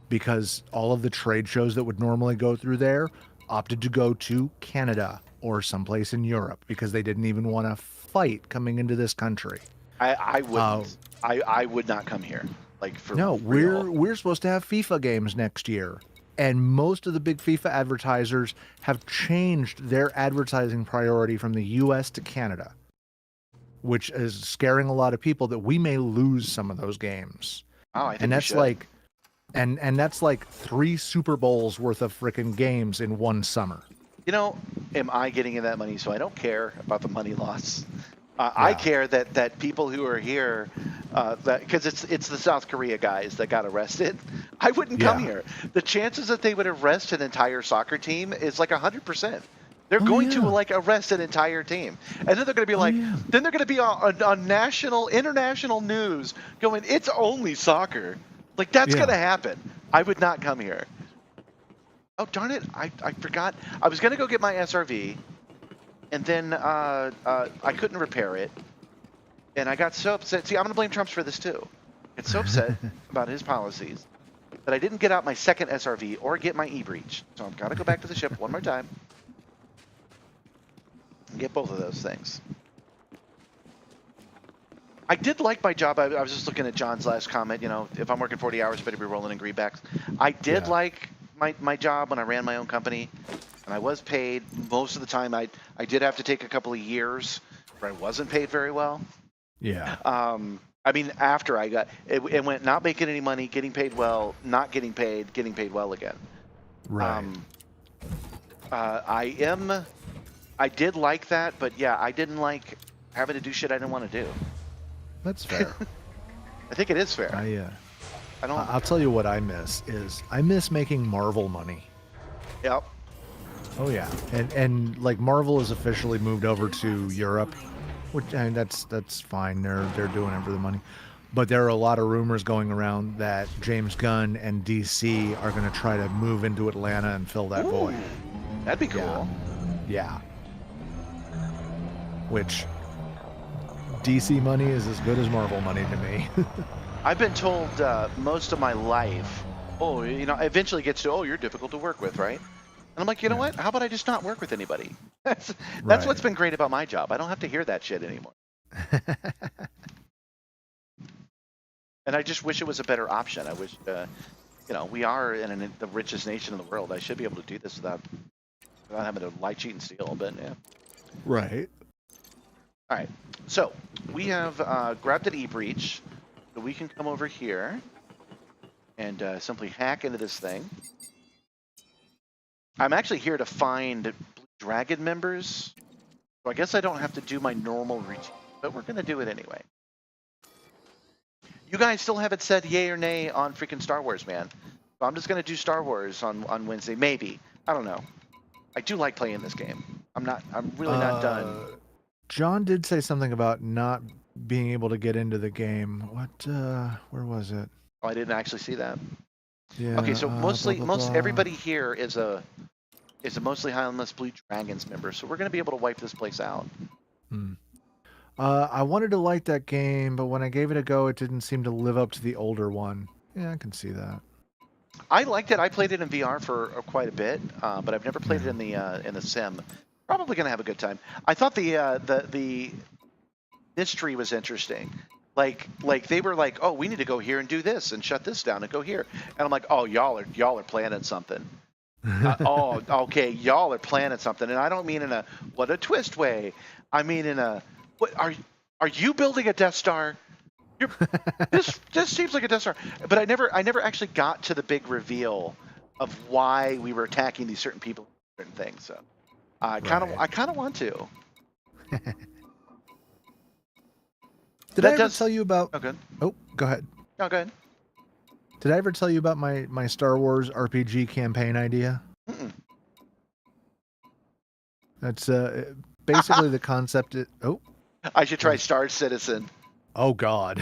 because all of the trade shows that would normally go through there opted to go to Canada or someplace in Europe because they didn't even want to fight coming into this country. I wouldn't. I would not come here. We're supposed to have FIFA games next year, and most of the big FIFA advertisers have changed their advertising priority from the U.S. to Canada, which is scaring a lot of people that we may lose some of those games. Oh, I think and we that's should. like, and that's like 3 Super Bowls worth of frickin' games in one summer. You know, am I getting in that money? So I don't care about the money loss. I care that people who are here, because it's the South Korea guys that got arrested. I wouldn't come here. The chances that they would arrest an entire soccer team is like 100%. They're going to arrest an entire team, and then they're going to be then they're going to be on international news going, it's only soccer. Like that's going to happen. I would not come here. Oh darn it! I forgot. I was going to go get my SRV. And then I couldn't repair it, and I got so upset. See, I'm going to blame Trump for this too. I got so upset about his policies that I didn't get out my second SRV or get my e-breach. So I've got to go back to the ship one more time and get both of those things. I did like my job. I was just looking at John's last comment. You know, if I'm working 40 hours, I better be rolling in greenbacks. I did like my job when I ran my own company. And I was paid. Most of the time, I did have to take a couple of years where I wasn't paid very well. Yeah. I mean, after I got it went not making any money, getting paid well, not getting paid well again. Right. I did like that, but yeah, I didn't like having to do shit I didn't want to do. That's fair. I think it is fair. I don't. I'll tell you what I miss is I miss making Marvel money. Yep. Oh yeah, and like Marvel has officially moved over to Europe, which I mean, that's fine. They're doing it for the money, but there are a lot of rumors going around that James Gunn and DC are going to try to move into Atlanta and fill that void. That'd be cool. Yeah. Which DC money is as good as Marvel money to me. I've been told most of my life, oh, you know, eventually gets to, oh, you're difficult to work with, right? And I'm like, you know what? How about I just not work with anybody? That's what's been great about my job. I don't have to hear that shit anymore. And I just wish it was a better option. I wish, you know, we are in the richest nation in the world. I should be able to do this without having to lie, cheat, and steal. But yeah. Right. All right. So we have grabbed an e-breach, so we can come over here and simply hack into this thing. I'm actually here to find Blue Dragon members, so I guess I don't have to do my normal routine, but we're going to do it anyway. You guys still haven't said yay or nay on freaking Star Wars, man. So I'm just going to do Star Wars on Wednesday, maybe. I don't know. I do like playing this game. I'm really not done. John did say something about not being able to get into the game. Where was it? Oh, I didn't actually see that. Yeah. Okay, so most blah, blah. everybody here is a mostly Highlandless Blue Dragons member, so we're going to be able to wipe this place out. I wanted to like that game, but when I gave it a go, it didn't seem to live up to the older one. Yeah, I can see that. I liked it. I played it in VR for quite a bit, but I've never played it in the sim. Probably going to have a good time. I thought the mystery was interesting. Like they were like, oh, we need to go here and do this and shut this down and go here. And I'm like, oh, y'all are planning something. Oh, okay, y'all are planning something. And I don't mean in a what a twist way. I mean in a what are you building a Death Star? This seems like a Death Star. But I never actually got to the big reveal of why we were attacking these certain people, certain things. So I kind of want to. Did I ever tell you about? Oh, good. Oh, go ahead. No, go ahead. Did I ever tell you about my Star Wars RPG campaign idea? Mm-mm. That's basically the concept. I should try Star Citizen. Oh God.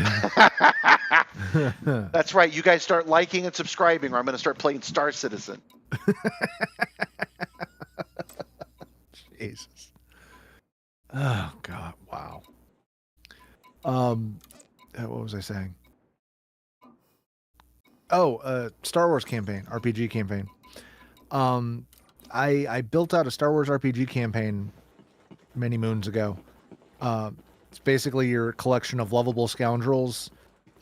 That's right. You guys start liking and subscribing, or I'm going to start playing Star Citizen. Jesus. Oh God. Wow. What was I saying? Star Wars campaign, RPG campaign. I built out a Star Wars RPG campaign many moons ago. It's basically your collection of lovable scoundrels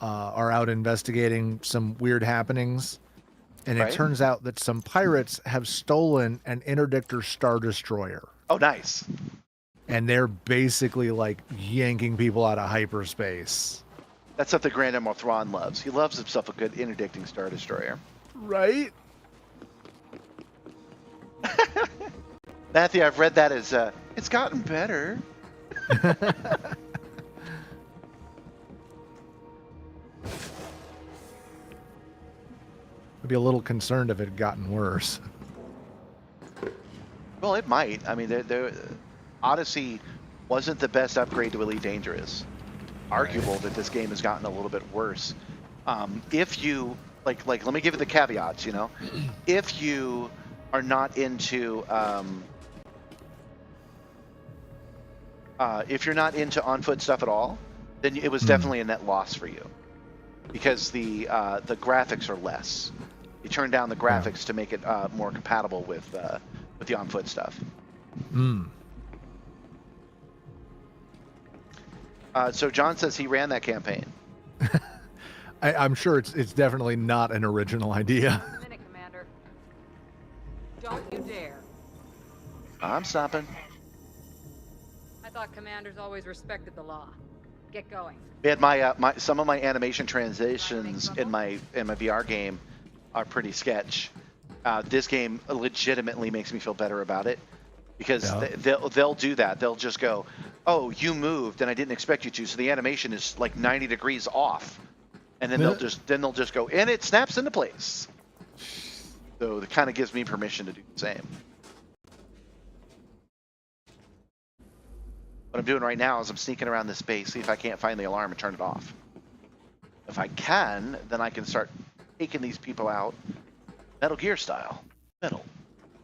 are out investigating some weird happenings, and it turns out that some pirates have stolen an Interdictor Star Destroyer. Oh, nice. And they're basically like yanking people out of hyperspace. That's something Grand Admiral Thrawn loves. He loves himself a good interdicting Star Destroyer. Right? Matthew, I've read that as, it's gotten better. I'd be a little concerned if it had gotten worse. Well, it might. I mean, Odyssey wasn't the best upgrade to Elite Dangerous. Arguable that this game has gotten a little bit worse. If you like, let me give you the caveats. You know, if you are not into, if you're not into on-foot stuff at all, then it was definitely a net loss for you, because the graphics are less. You turn down the graphics to make it more compatible with the on-foot stuff. So John says he ran that campaign. I'm sure it's definitely not an original idea. A minute, Commander. Don't you dare. I'm stopping. I thought commanders always respected the law. Get going. We had some of my animation transitions in my VR game are pretty sketch. This game legitimately makes me feel better about it, because they'll do that. They'll just go, oh, you moved and I didn't expect you to, so the animation is like 90 degrees off. And then they'll just go, and it snaps into place. So it kind of gives me permission to do the same. What I'm doing right now is I'm sneaking around this base, see if I can't find the alarm and turn it off. If I can, then I can start taking these people out, Metal Gear style. Metal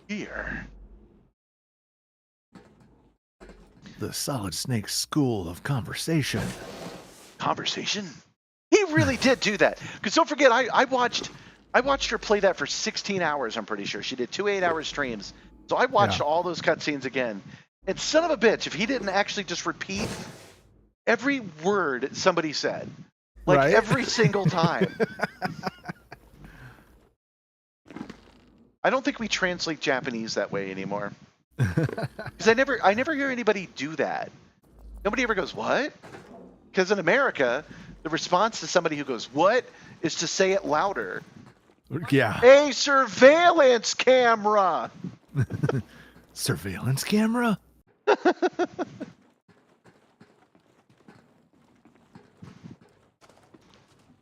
Gear. The Solid Snake School of Conversation. Conversation? He really did do that. Because don't forget, I watched her play that for 16 hours, I'm pretty sure. She did 2 8-hour streams. So I watched all those cutscenes again. And son of a bitch, if he didn't actually just repeat every word somebody said. Like every single time. I don't think we translate Japanese that way anymore. Because I never hear anybody do that. Nobody ever goes, what? Because in America, the response to somebody who goes, what? Is to say it louder. Yeah. A surveillance camera! Surveillance camera?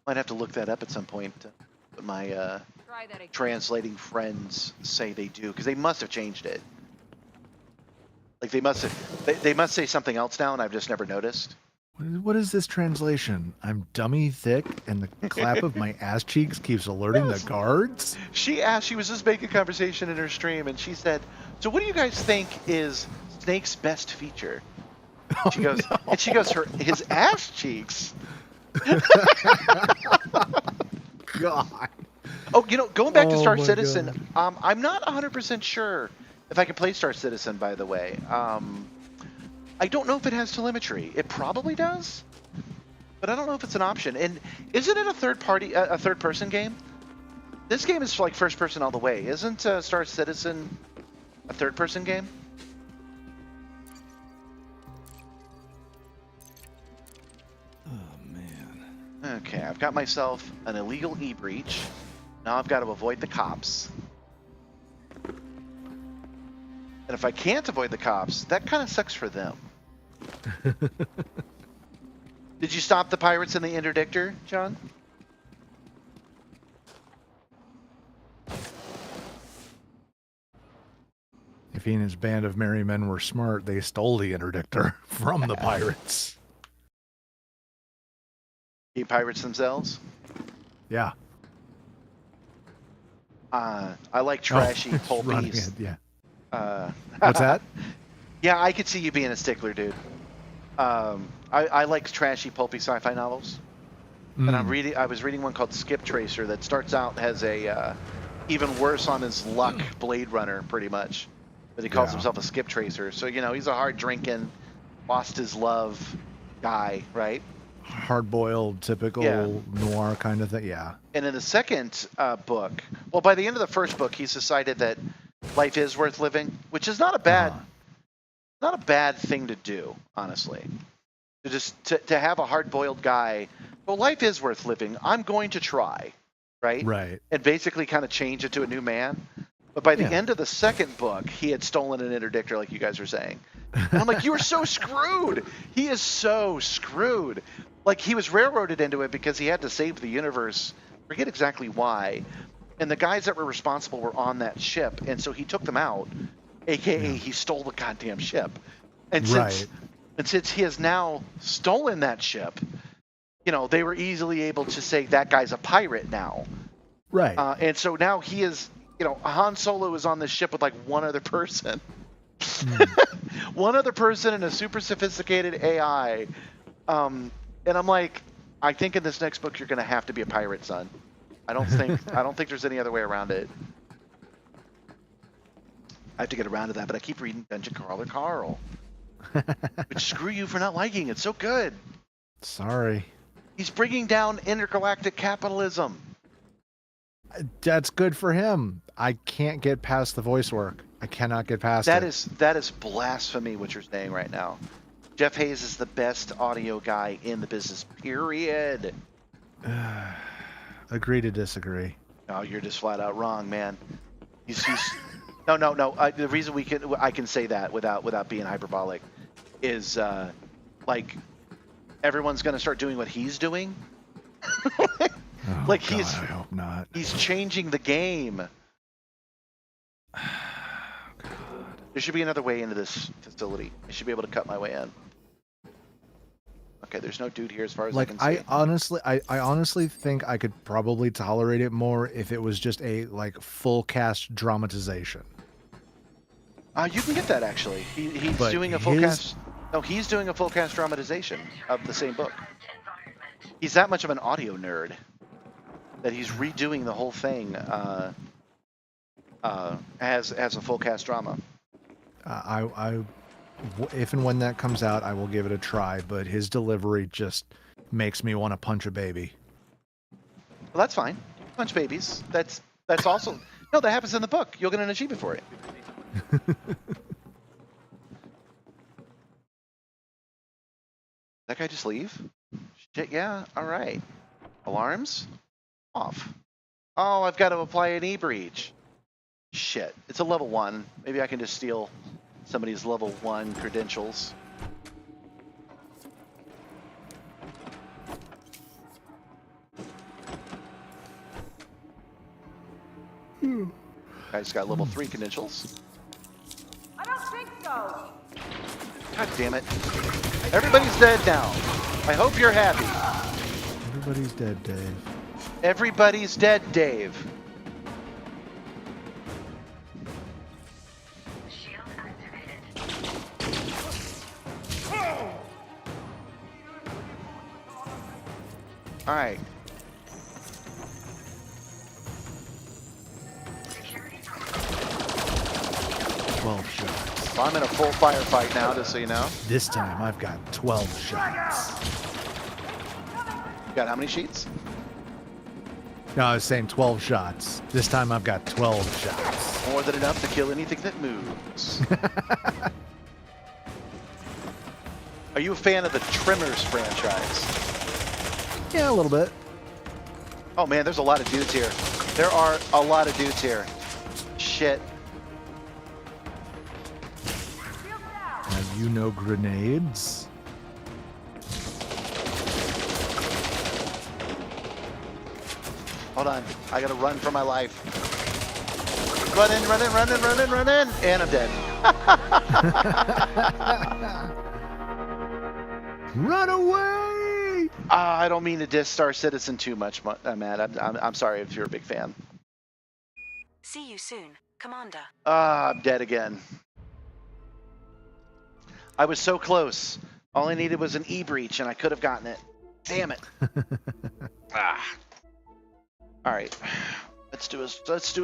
Might have to look that up at some point. What my translating friends say they do, because they must have changed it. Like they must say something else now, and I've just never noticed. What is this translation? I'm dummy thick, and the clap of my ass cheeks keeps alerting the guards? She was just making conversation in her stream, and she said, so what do you guys think is Snake's best feature? She goes, and she goes, his ass cheeks. God. Oh, going back to Star Citizen, I'm not 100% sure if I can play Star Citizen, by the way. I don't know if it has telemetry. It probably does, but I don't know if it's an option. And isn't it a third-person game? This game is like first-person all the way. Isn't Star Citizen a third-person game? Oh, man. Okay, I've got myself an illegal e-breach. Now I've got to avoid the cops. And if I can't avoid the cops, that kind of sucks for them. Did you stop the pirates in the interdictor, John? If he and his band of merry men were smart, they stole the interdictor from the pirates. The pirates themselves? Yeah. I like trashy pulpies. Yeah. What's that? Yeah, I could see you being a stickler, dude. I like trashy, pulpy sci-fi novels. And I was reading one called Skip Tracer that starts out as a even worse on his luck Blade Runner, pretty much. But he calls himself a Skip Tracer. So, he's a hard-drinking, lost his love guy, right? Hard-boiled, typical noir kind of thing, yeah. And in the second book, well, by the end of the first book, he's decided that life is worth living, which is not a bad thing to do, honestly. To have a hard-boiled guy, well, life is worth living. I'm going to try, right? Right. And basically kind of change it to a new man. But by the end of the second book, he had stolen an interdictor, like you guys were saying. And I'm like, you are so screwed. He is so screwed. Like, he was railroaded into it because he had to save the universe. Forget exactly why. And the guys that were responsible were on that ship, and so he took them out, a.k.a. he stole the goddamn ship. And since he has now stolen that ship, they were easily able to say that guy's a pirate now. Right. And so now he is, Han Solo is on this ship with like one other person. One other person and a super sophisticated AI. And I'm like, I think in this next book you're going to have to be a pirate, son. I don't think there's any other way around it. I have to get around to that, but I keep reading Dungeon Crawler Carl. But screw you for not liking it. So good. Sorry. He's bringing down intergalactic capitalism. That's good for him. I can't get past the voice work. I cannot get past it. That is blasphemy what you're saying right now. Jeff Hayes is the best audio guy in the business, period. Agree to disagree. No, you're just flat out wrong, man. He's no. The reason I can say that without being hyperbolic is like everyone's going to start doing what he's doing, Oh, like God, he's I hope not. he's changing the game. There should be another way into this facility. I should be able to cut my way in. Okay, there's no dude here as far as I can see. I honestly think I could probably tolerate it more if it was just a like full cast dramatization. You can get that actually. He's But doing a full cast. No, he's doing a full cast dramatization of the same book. He's that much of an audio nerd that he's redoing the whole thing as a full cast drama. If and when that comes out, I will give it a try. But his delivery just makes me want to punch a baby. Well, that's fine. Punch babies. That's also no. That happens in the book. You'll get an achievement for it. That guy just leave? Shit, yeah. All right. Alarms off. Oh, I've got to apply an e-breach. Shit. It's a level 1. Maybe I can just steal somebody's level 1 credentials. Guy's got level 3 credentials. I don't think so. God damn it. Everybody's dead now. I hope you're happy. Everybody's dead, Dave. Everybody's dead, Dave. All right. Shots. Well, I'm in a full firefight now, just so you know. This time I've got 12 shots. You got how many sheets? No, I was saying 12 shots. This time I've got 12 shots. More than enough to kill anything that moves. Are you a fan of the Tremors franchise? Yeah, a little bit. Oh man, there's a lot of dudes here. There are a lot of dudes here. Shit. You know grenades. Hold on. I gotta run for my life. Run in, run in, run in, run in, run in. And I'm dead. Run away! I don't mean to diss Star Citizen too much, Matt. I'm sorry if you're a big fan. See you soon, Commander. I'm dead again. I was so close. All I needed was an e-breach, and I could have gotten it. Damn it. All right. Let's do a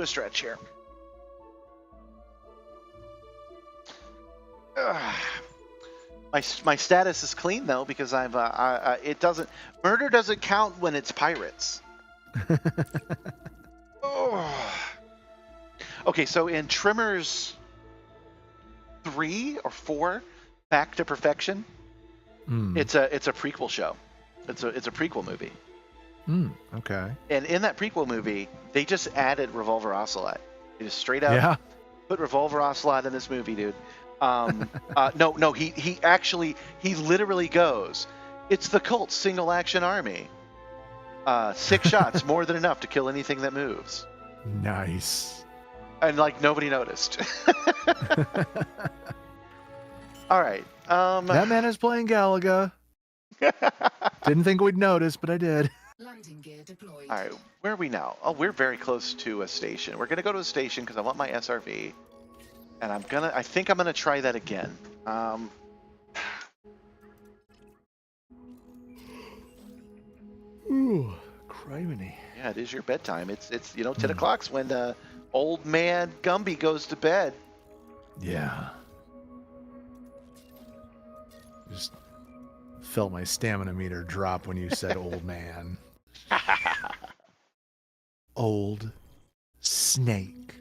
stretch here. My status is clean though because I've it doesn't murder doesn't count when it's pirates. Okay, so in Tremors 3 or 4, Back to Perfection, it's a prequel show. It's a prequel movie. Okay. And in that prequel movie, they just added Revolver Ocelot. They just straight up put Revolver Ocelot in this movie, dude. No, he literally goes, it's the Colt's single action army. 6 shots, more than enough to kill anything that moves. Nice. And like nobody noticed. All right. That man is playing Galaga. Didn't think we'd notice, but I did. Landing gear deployed. All right, where are we now? Oh, we're very close to a station. We're gonna go to a station because I want my SRV, and I think I'm gonna try that again. Ooh, criminy. Yeah, it is your bedtime. It's 10 o'clock's when old man Gumby goes to bed. Yeah. Just felt my stamina meter drop when you said old man. Old snake.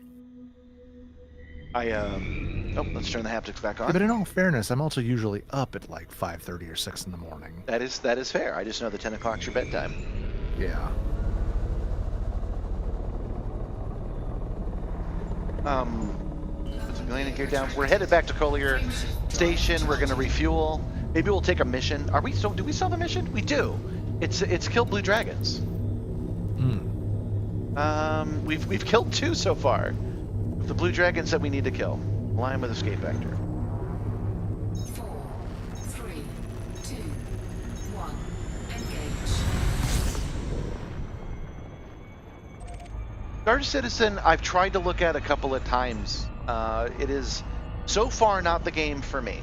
Let's turn the haptics back on. Yeah, but in all fairness, I'm also usually up at like 5:30 or 6 in the morning. That is fair. I just know that 10 o'clock's your bedtime. Yeah. Let's landing gear down. We're headed back to Collier Station. We're gonna refuel. Maybe we'll take a mission. Do we still have a mission? We do. It's killed blue dragons. We've killed 2 so far. The blue dragons that we need to kill. Align with escape vector. 4, 3, 2, 1. Engage. Star Citizen, I've tried to look at a couple of times. It is so far not the game for me.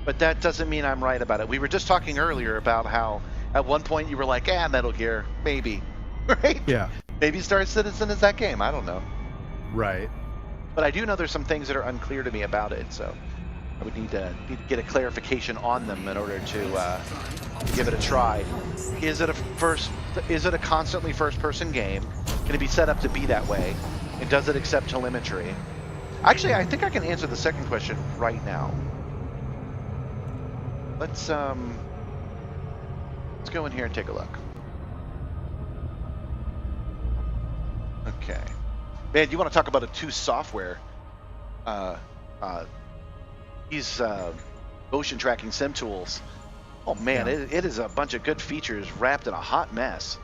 But that doesn't mean I'm right about it. We were just talking earlier about how at one point you were like, Metal Gear, maybe. Right? Yeah. Maybe Star Citizen is that game. I don't know. Right. But I do know there's some things that are unclear to me about it, so I would need to get a clarification on them in order to give it a try. Is it a constantly first-person game? Can it be set up to be that way? And does it accept telemetry? Actually, I think I can answer the second question right now. Let's go in here and take a look. Okay. Man, you want to talk about a 2 software? These motion tracking sim tools. Oh man, Yeah. it is a bunch of good features wrapped in a hot mess.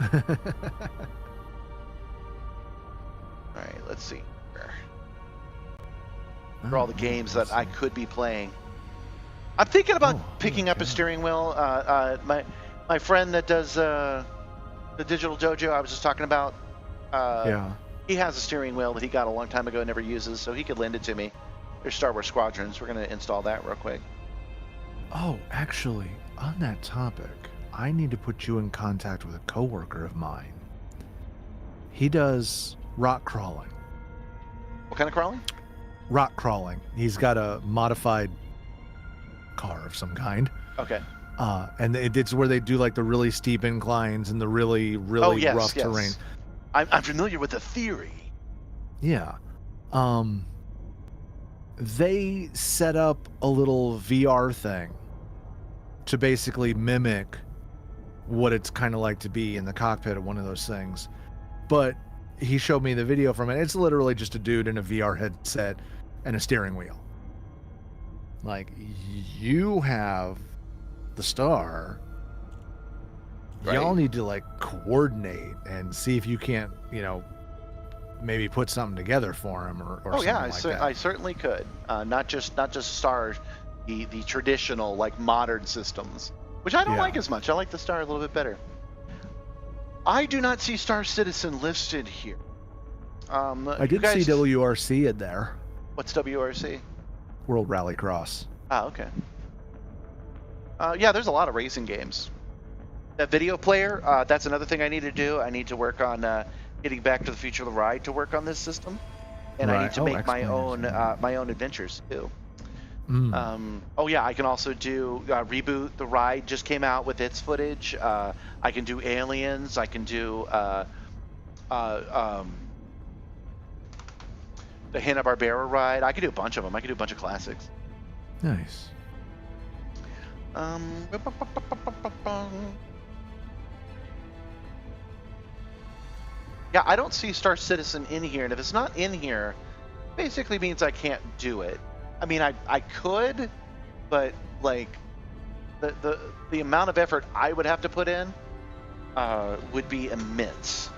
All right, let's see. For all the games that I could be playing, I'm thinking about picking up a steering wheel. My friend that does the Digital Dojo I was just talking about. Yeah. He has a steering wheel that he got a long time ago and never uses, so he could lend it to me. There's Star Wars Squadrons. We're going to install that real quick. Oh, actually, on that topic, I need to put you in contact with a coworker of mine. He does rock crawling. What kind of crawling? Rock crawling. He's got a modified car of some kind. Okay. And it's where they do like the really steep inclines and the really rough terrain. I'm familiar with the theory. Yeah. They set up a little VR thing to basically mimic what it's kind of like to be in the cockpit of one of those things. But he showed me the video from it. It's literally just a dude in a VR headset and a steering wheel. Like, you have the Star. Right. Y'all need to like coordinate and see if you can't, maybe put something together for him or Oh something yeah, like that. I certainly could. Not just Star, the traditional like modern systems, which I don't like as much. I like the Star a little bit better. I do not see Star Citizen listed here. I did see WRC in there. What's WRC? World Rallycross. Ah, okay. Yeah, there's a lot of racing games. That video player, that's another thing I need to do. I need to work on getting Back to the Future the Ride to work on this system, and I need to make my own adventures too. Oh yeah, I can also do Reboot the Ride. Just came out with its footage. I can do Aliens. I can do the Hanna-Barbera ride. I can do a bunch of them. I can do a bunch of classics. Nice. Yeah, I don't see Star Citizen in here, and if it's not in here, basically means I can't do it. I mean, I could, but like the amount of effort I would have to put in would be immense.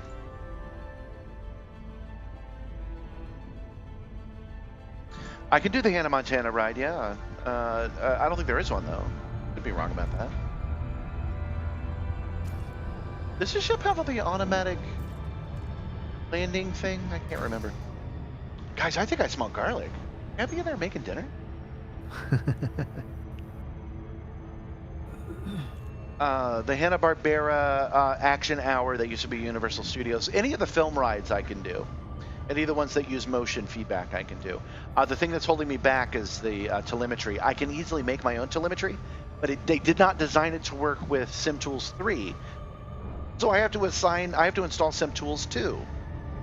I can do the Hannah Montana ride, yeah. I don't think there is one though. Could be wrong about that. Does this ship have the automatic landing thing? I can't remember. Guys, I think I smell garlic. Can I be in there making dinner? The Hanna-Barbera Action Hour that used to be Universal Studios. Any of the film rides I can do. Any of the ones that use motion feedback I can do. The thing that's holding me back is the telemetry. I can easily make my own telemetry, but they did not design it to work with SimTools 3. So I have to install SimTools 2. You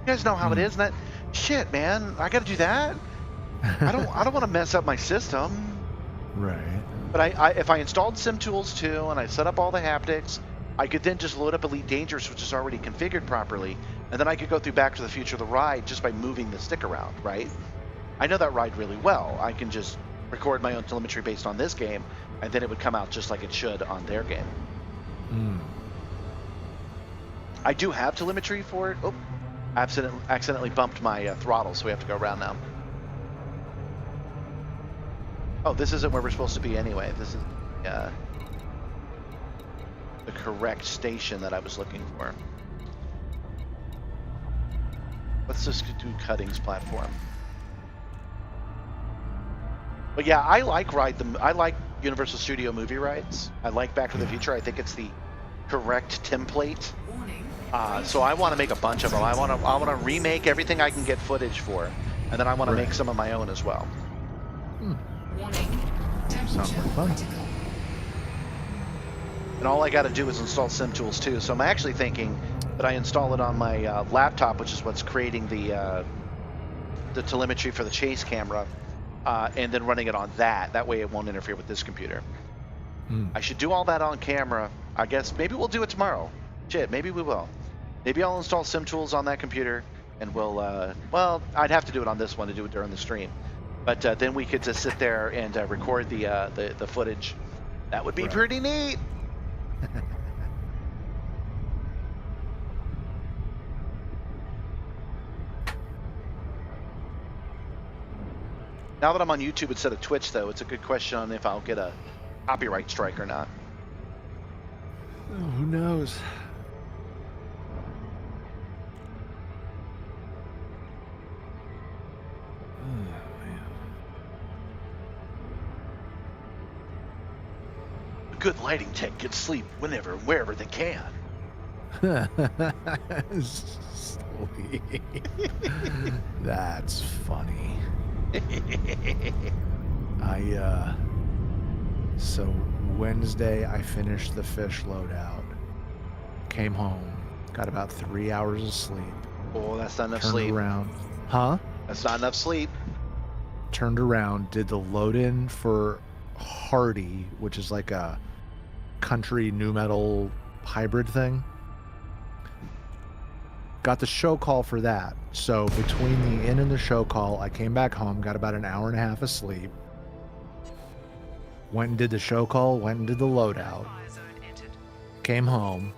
guys know how it is, and that shit, man. I got to do that. I don't want to mess up my system. Right. But if I installed SimTools 2 and I set up all the haptics, I could then just load up Elite Dangerous, which is already configured properly, and then I could go through Back to the Future the ride just by moving the stick around, right? I know that ride really well. I can just record my own telemetry based on this game, and then it would come out just like it should on their game. I do have telemetry for it. Oh, I accidentally bumped my throttle, so we have to go around now. Oh, this isn't where we're supposed to be anyway. This is the correct station that I was looking for. Let's just do Cuttings platform. But yeah, I like Universal Studio movie rides. I like Back to the Future. I think it's the correct template. So I want to make a bunch of them. I want to remake everything I can get footage for, and then I want to make some of my own as well. Sounds like fun. And all I got to do is install SimTools too. So I'm actually thinking that I install it on my laptop, which is what's creating the telemetry for the chase camera, and then running it on that. That way it won't interfere with this computer. I should do all that on camera. I guess maybe we'll do it tomorrow. Shit, maybe we will. Maybe I'll install SimTools on that computer, and we'll, well, I'd have to do it on this one to do it during the stream. But then we could just sit there and record the footage. That would be pretty neat. Now that I'm on YouTube instead of Twitch, though, it's a good question on if I'll get a copyright strike or not. Oh, who knows? Good lighting tech gets sleep whenever and wherever they can. Sweet. That's funny. So Wednesday I finished the fish loadout, came home, got about 3 hours of sleep. Oh, that's not enough turned sleep. Around. Huh? That's not enough sleep. Turned around, did the load-in for Hardy, which is like a country nu metal hybrid thing. Got the show call for that. So between the in and the show call, I came back home, got about an hour and a half of sleep. Went and did the show call, went and did the loadout. Came home,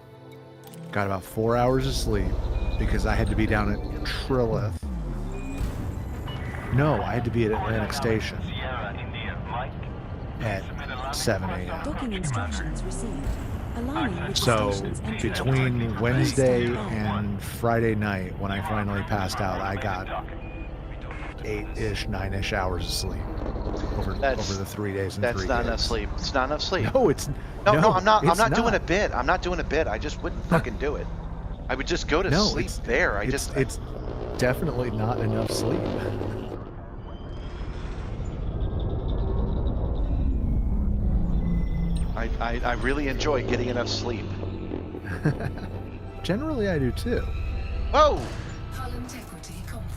got about 4 hours of sleep because I had to be down at Trilith. No, I had to be at Atlantic Station at 7 a.m. Docking instructions received. Aligning with So the station's entry between Wednesday and Friday night, when I finally passed out, I got 8-ish, 9-ish hours of sleep over the 3 days and 3 days. That's not enough sleep. It's not enough sleep. No, it's no. I'm not doing a bit. I'm not doing a bit. I just wouldn't fucking do it. I would just go to sleep there. It's definitely not enough sleep. I really enjoy getting enough sleep. Generally, I do too. Whoa!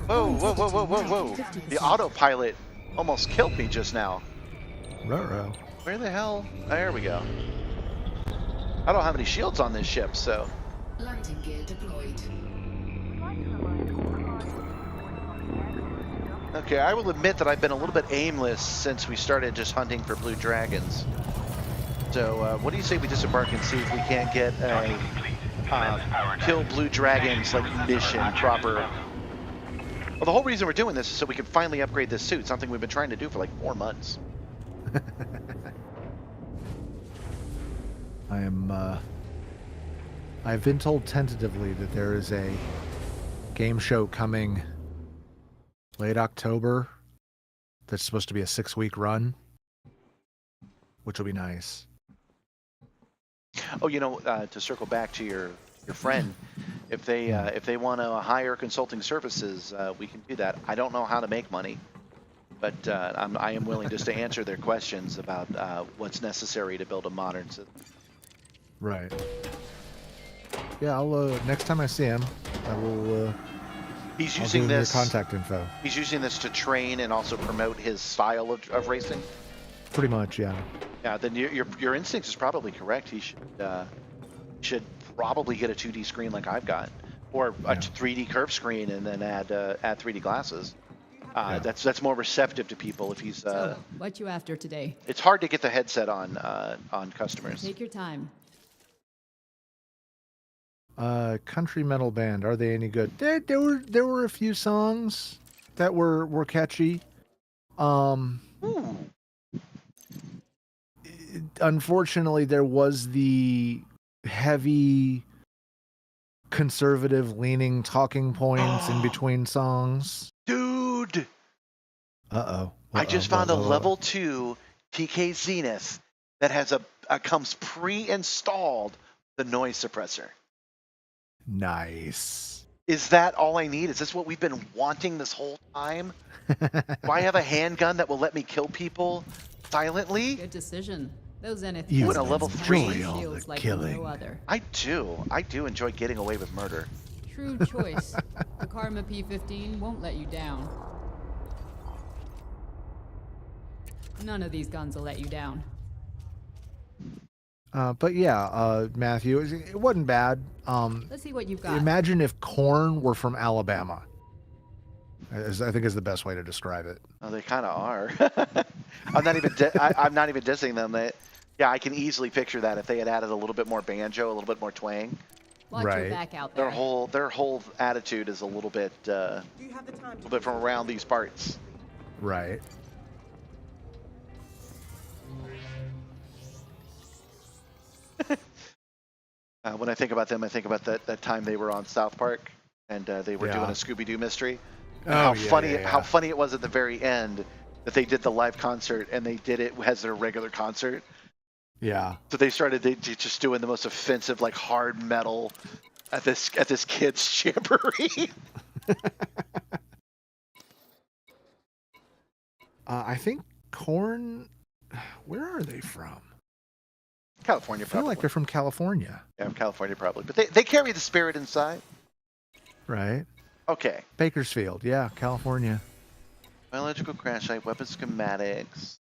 Whoa! The autopilot almost killed me just now. Ruh-roh. Where the hell? There we go. I don't have any shields on this ship, so. Landing gear deployed. Okay, I will admit that I've been a little bit aimless since we started just hunting for blue dragons. So, what do you say we disembark and see if we can't get a kill blue dragons like mission proper? Well, the whole reason we're doing this is so we can finally upgrade this suit, something we've been trying to do for like 4 months. I've been told tentatively that there is a game show coming late October that's supposed to be a 6-week run, which will be nice. Oh, you know, to circle back to your friend, if they want to hire consulting services, we can do that. I don't know how to make money, but I am willing just to answer their questions about what's necessary to build a modern system. Right. Yeah, I'll next time I see him, I will. He's I'll using give him this your contact info. He's using this to train and also promote his style of racing. Pretty much, yeah. Yeah, then your instinct is probably correct. He should probably get a 2D screen like I've got, or a 3D curve screen, and then add 3D glasses. That's more receptive to people if he's. So, what you after today? It's hard to get the headset on customers. Take your time. Country metal band. Are they any good? There were a few songs that were catchy. Unfortunately, there was the heavy conservative leaning talking points in between songs. Dude! Uh-oh. I just found a level 2 TK Zenith that has comes pre-installed the noise suppressor. Nice. Is that all I need? Is this what we've been wanting this whole time? Do I have a handgun that will let me kill people silently? Good decision. Those NF You in a level 3 feels like no other. I do enjoy getting away with murder. True choice. The Karma P15 won't let you down. None of these guns will let you down. But yeah, Matthew, it wasn't bad. Let's see what you've got. Imagine if Korn were from Alabama. I think is the best way to describe it. Oh, they kind of are. I'm not even dissing them. Yeah, I can easily picture that if they had added a little bit more banjo, a little bit more twang. Watch your back out there. Their whole attitude is a little bit from around these parts. Right. When I think about them, I think about that time they were on South Park and they were doing a Scooby-Doo mystery. And how funny it was at the very end that they did the live concert and they did it as their regular concert. Yeah. So they started just doing the most offensive, like hard metal at this kid's jamboree. I think Korn. Where are they from? California, probably. I feel like they're from California. Yeah, California, probably. But they carry the spirit inside. Right. Okay. Bakersfield, yeah, California. Biological crash site, weapon schematics.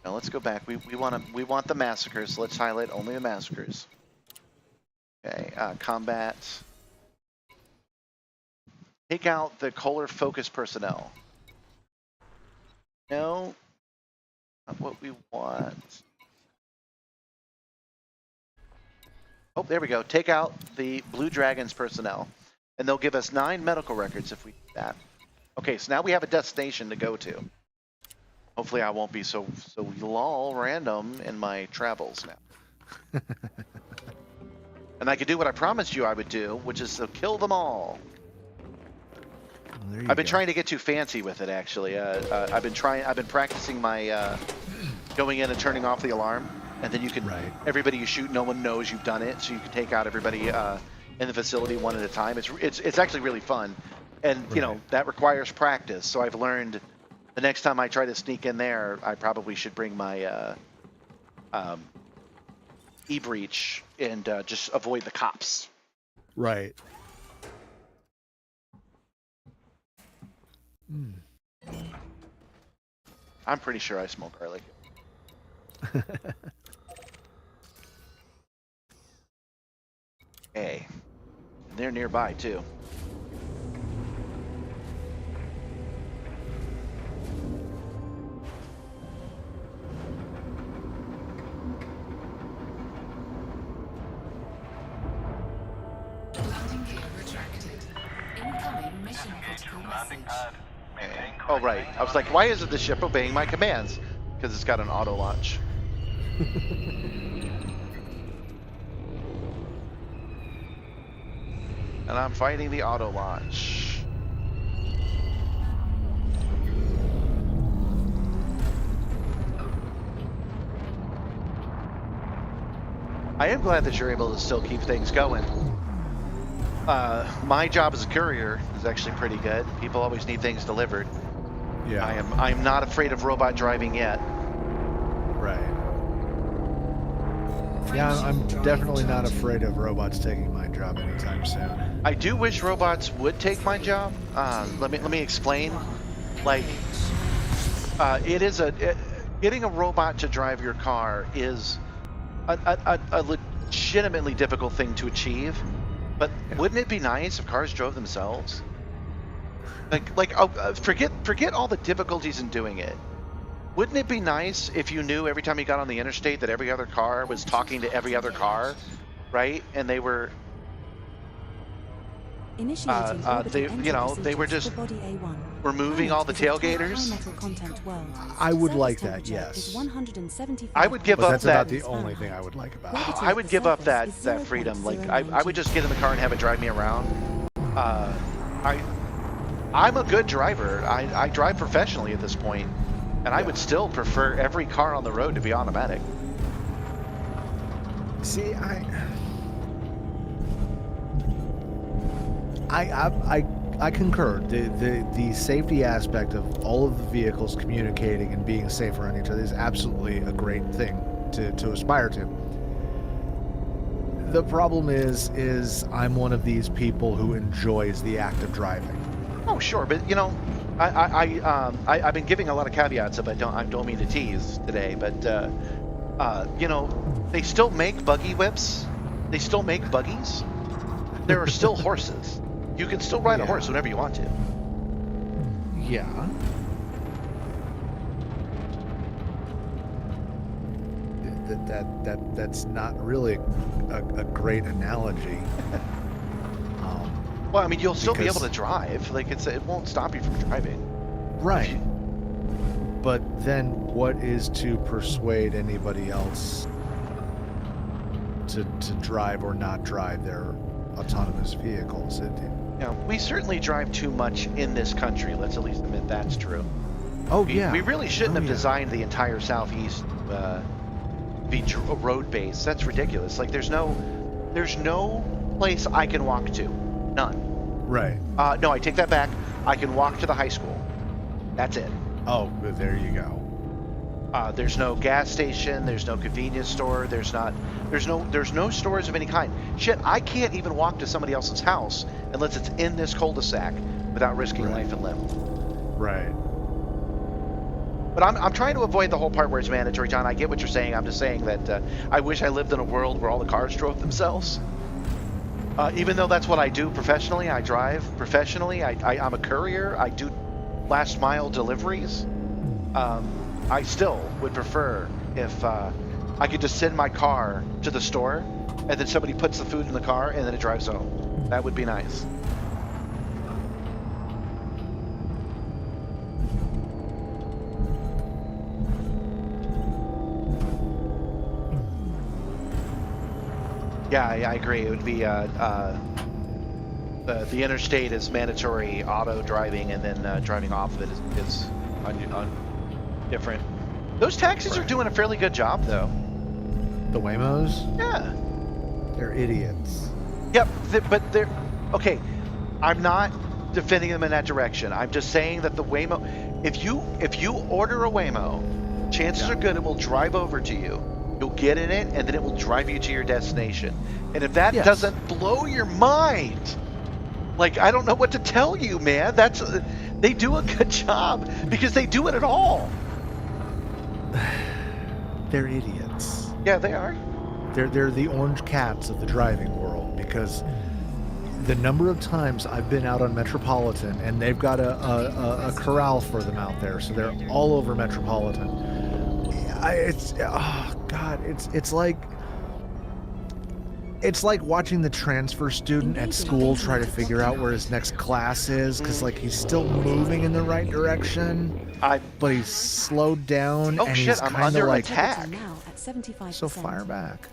Now let's go back. We want the massacres, so let's highlight only the massacres. Okay, combat. Take out the Kohler focus personnel. No, not what we want. Oh, there we go. Take out the Blue Dragons personnel. And they'll give us 9 medical records if we do that. Okay, so now we have a destination to go to. Hopefully I won't be so random in my travels now. And I could do what I promised you I would do, which is to kill them all. I've been trying to get too fancy with it, actually. I've been practicing my going in and turning off the alarm. And then you can, everybody you shoot, no one knows you've done it, so you can take out everybody in the facility one at a time. It's actually really fun, and you know that requires practice. So I've learned the next time I try to sneak in there, I probably should bring my e-breach and just avoid the cops. Right. I'm pretty sure I smell garlic. Hey, they're nearby too. Landing gear retracted. Incoming mission critical message. Okay. Oh right, I was like, why isn't the ship obeying my commands? Because it's got an auto launch. And I'm fighting the auto launch. I am glad that you're able to still keep things going. My job as a courier is actually pretty good. People always need things delivered. Yeah. I'm not afraid of robot driving yet. Right. Yeah, I'm definitely not afraid of robots taking my job anytime soon. I do wish robots would take my job. Let me explain. Like, getting a robot to drive your car is a legitimately difficult thing to achieve. But wouldn't it be nice if cars drove themselves? Forget all the difficulties in doing it. Wouldn't it be nice if you knew every time you got on the interstate that every other car was talking to every other car, right? And they were Initiating they, you know, they were just removing all the tailgaters. I would like that, yes. I would give but up that's that. about the only thing I would like about it. I would give up that freedom. Like I would just get in the car and have it drive me around. I'm a good driver. I drive professionally at this point, and I would still prefer every car on the road to be automatic. See, I concur. The safety aspect of all of the vehicles communicating and being safe around each other is absolutely a great thing to aspire to. The problem is I'm one of these people who enjoys the act of driving. Oh, sure, but you know, I've been giving a lot of caveats. If I don't mean to tease today, but you know, they still make buggy whips. They still make buggies. There are still horses. You can still ride a horse whenever you want to. Yeah. That's not really a great analogy. Well, I mean, you'll still be able to drive. Like it won't stop you from driving. Right. But then, what is to persuade anybody else to drive or not drive their autonomous vehicles? You know, we certainly drive too much in this country. Let's at least admit that's true. Oh, We really shouldn't have designed the entire Southeast be road-based. That's ridiculous. Like, there's no place I can walk to. None. Right. No, I take that back. I can walk to the high school. That's it. Oh, there you go. There's no gas station. There's no convenience store. There's no stores of any kind. Shit, I can't even walk to somebody else's house unless it's in this cul-de-sac without risking life and limb. Right. But I'm trying to avoid the whole part where it's mandatory, John. I get what you're saying. I'm just saying that I wish I lived in a world where all the cars drove themselves. Even though that's what I do professionally, I drive professionally. I'm a courier. I do last mile deliveries. I still would prefer if I could just send my car to the store and then somebody puts the food in the car and then it drives home. That would be nice. Yeah, I agree. It would be the interstate is mandatory auto driving, and then driving off of it is different. Those taxis are doing a fairly good job, though. The Waymos? Yeah. They're idiots. Yep, but they're okay. I'm not defending them in that direction. I'm just saying that the Waymo, if you order a Waymo, chances are good it will drive over to you. You'll get in it, and then it will drive you to your destination. And if that doesn't blow your mind, like, I don't know what to tell you, man. They do a good job because they do it at all. They're idiots. Yeah, they are. They're the orange cats of the driving world, because the number of times I've been out on Metropolitan and they've got a corral for them out there, so they're all over Metropolitan. It's like watching the transfer student at school try to figure out where his next class is, because like he's still moving in the right direction, but he's slowed down and he's I'm kind under of like attack. So fire back.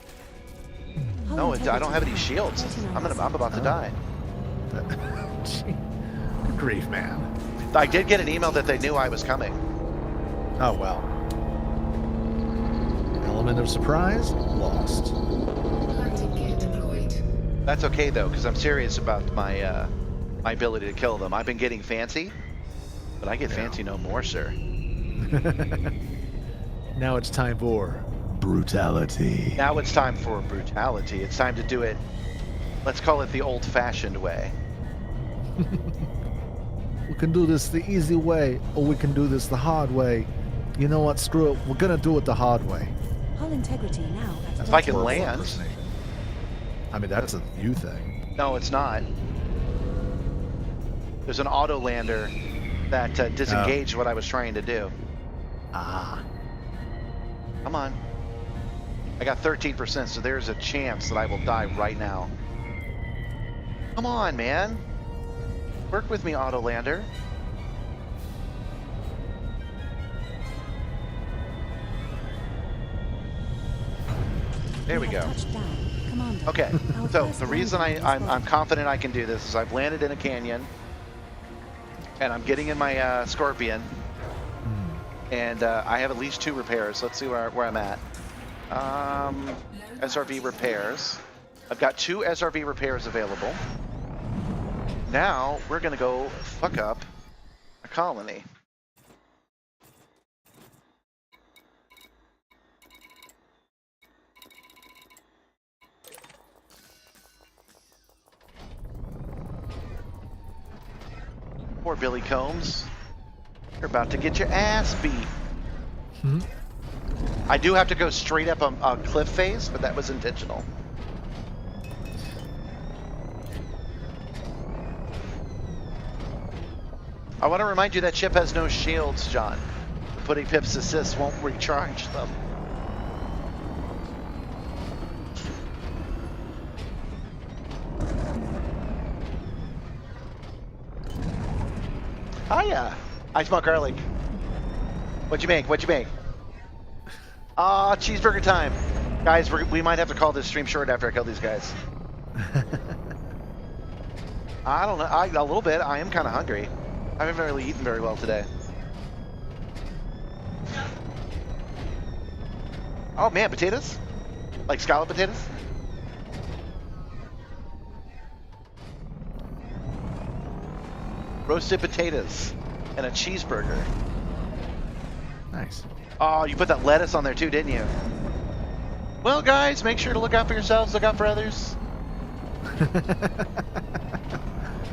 No, I don't have any shields. I'm about to die. Good grief, man. I did get an email that they knew I was coming. Oh well. Element of surprise lost. That's okay though, because I'm serious about my my ability to kill them. I've been getting fancy, but I get fancy no more, sir. Now it's time for brutality. Now it's time for brutality. It's time to do it, let's call it the old-fashioned way. We can do this the easy way, or we can do this the hard way. You know what? Screw it. We're gonna do it the hard way. Hull integrity now at If I can land. I mean, that's a you thing. No, it's not. There's an auto lander that disengaged what I was trying to do. Ah. Come on. I got 13%, so there's a chance that I will die right now. Come on, man. Work with me, Autolander. There we go. Okay, so the reason I'm confident I can do this is I've landed in a canyon, and I'm getting in my Scorpion, and I have at least 2 repairs. Let's see where I'm at. SRV repairs. I've got 2 SRV repairs available. Now we're gonna go fuck up a colony. Poor Billy Combs. You're about to get your ass beat. I do have to go straight up a cliff face, but that was intentional. I want to remind you that ship has no shields, John. Putting Pip's assists won't recharge them. Hiya! I smell garlic. What'd you make? What'd you make? Ah, cheeseburger time. Guys, we might have to call this stream short after I kill these guys. I don't know. A little bit. I am kind of hungry. I haven't really eaten very well today. Oh man, potatoes? Like scallop potatoes? Roasted potatoes and a cheeseburger. Nice. Oh, you put that lettuce on there too, didn't you? Well, guys, make sure to look out for yourselves, look out for others.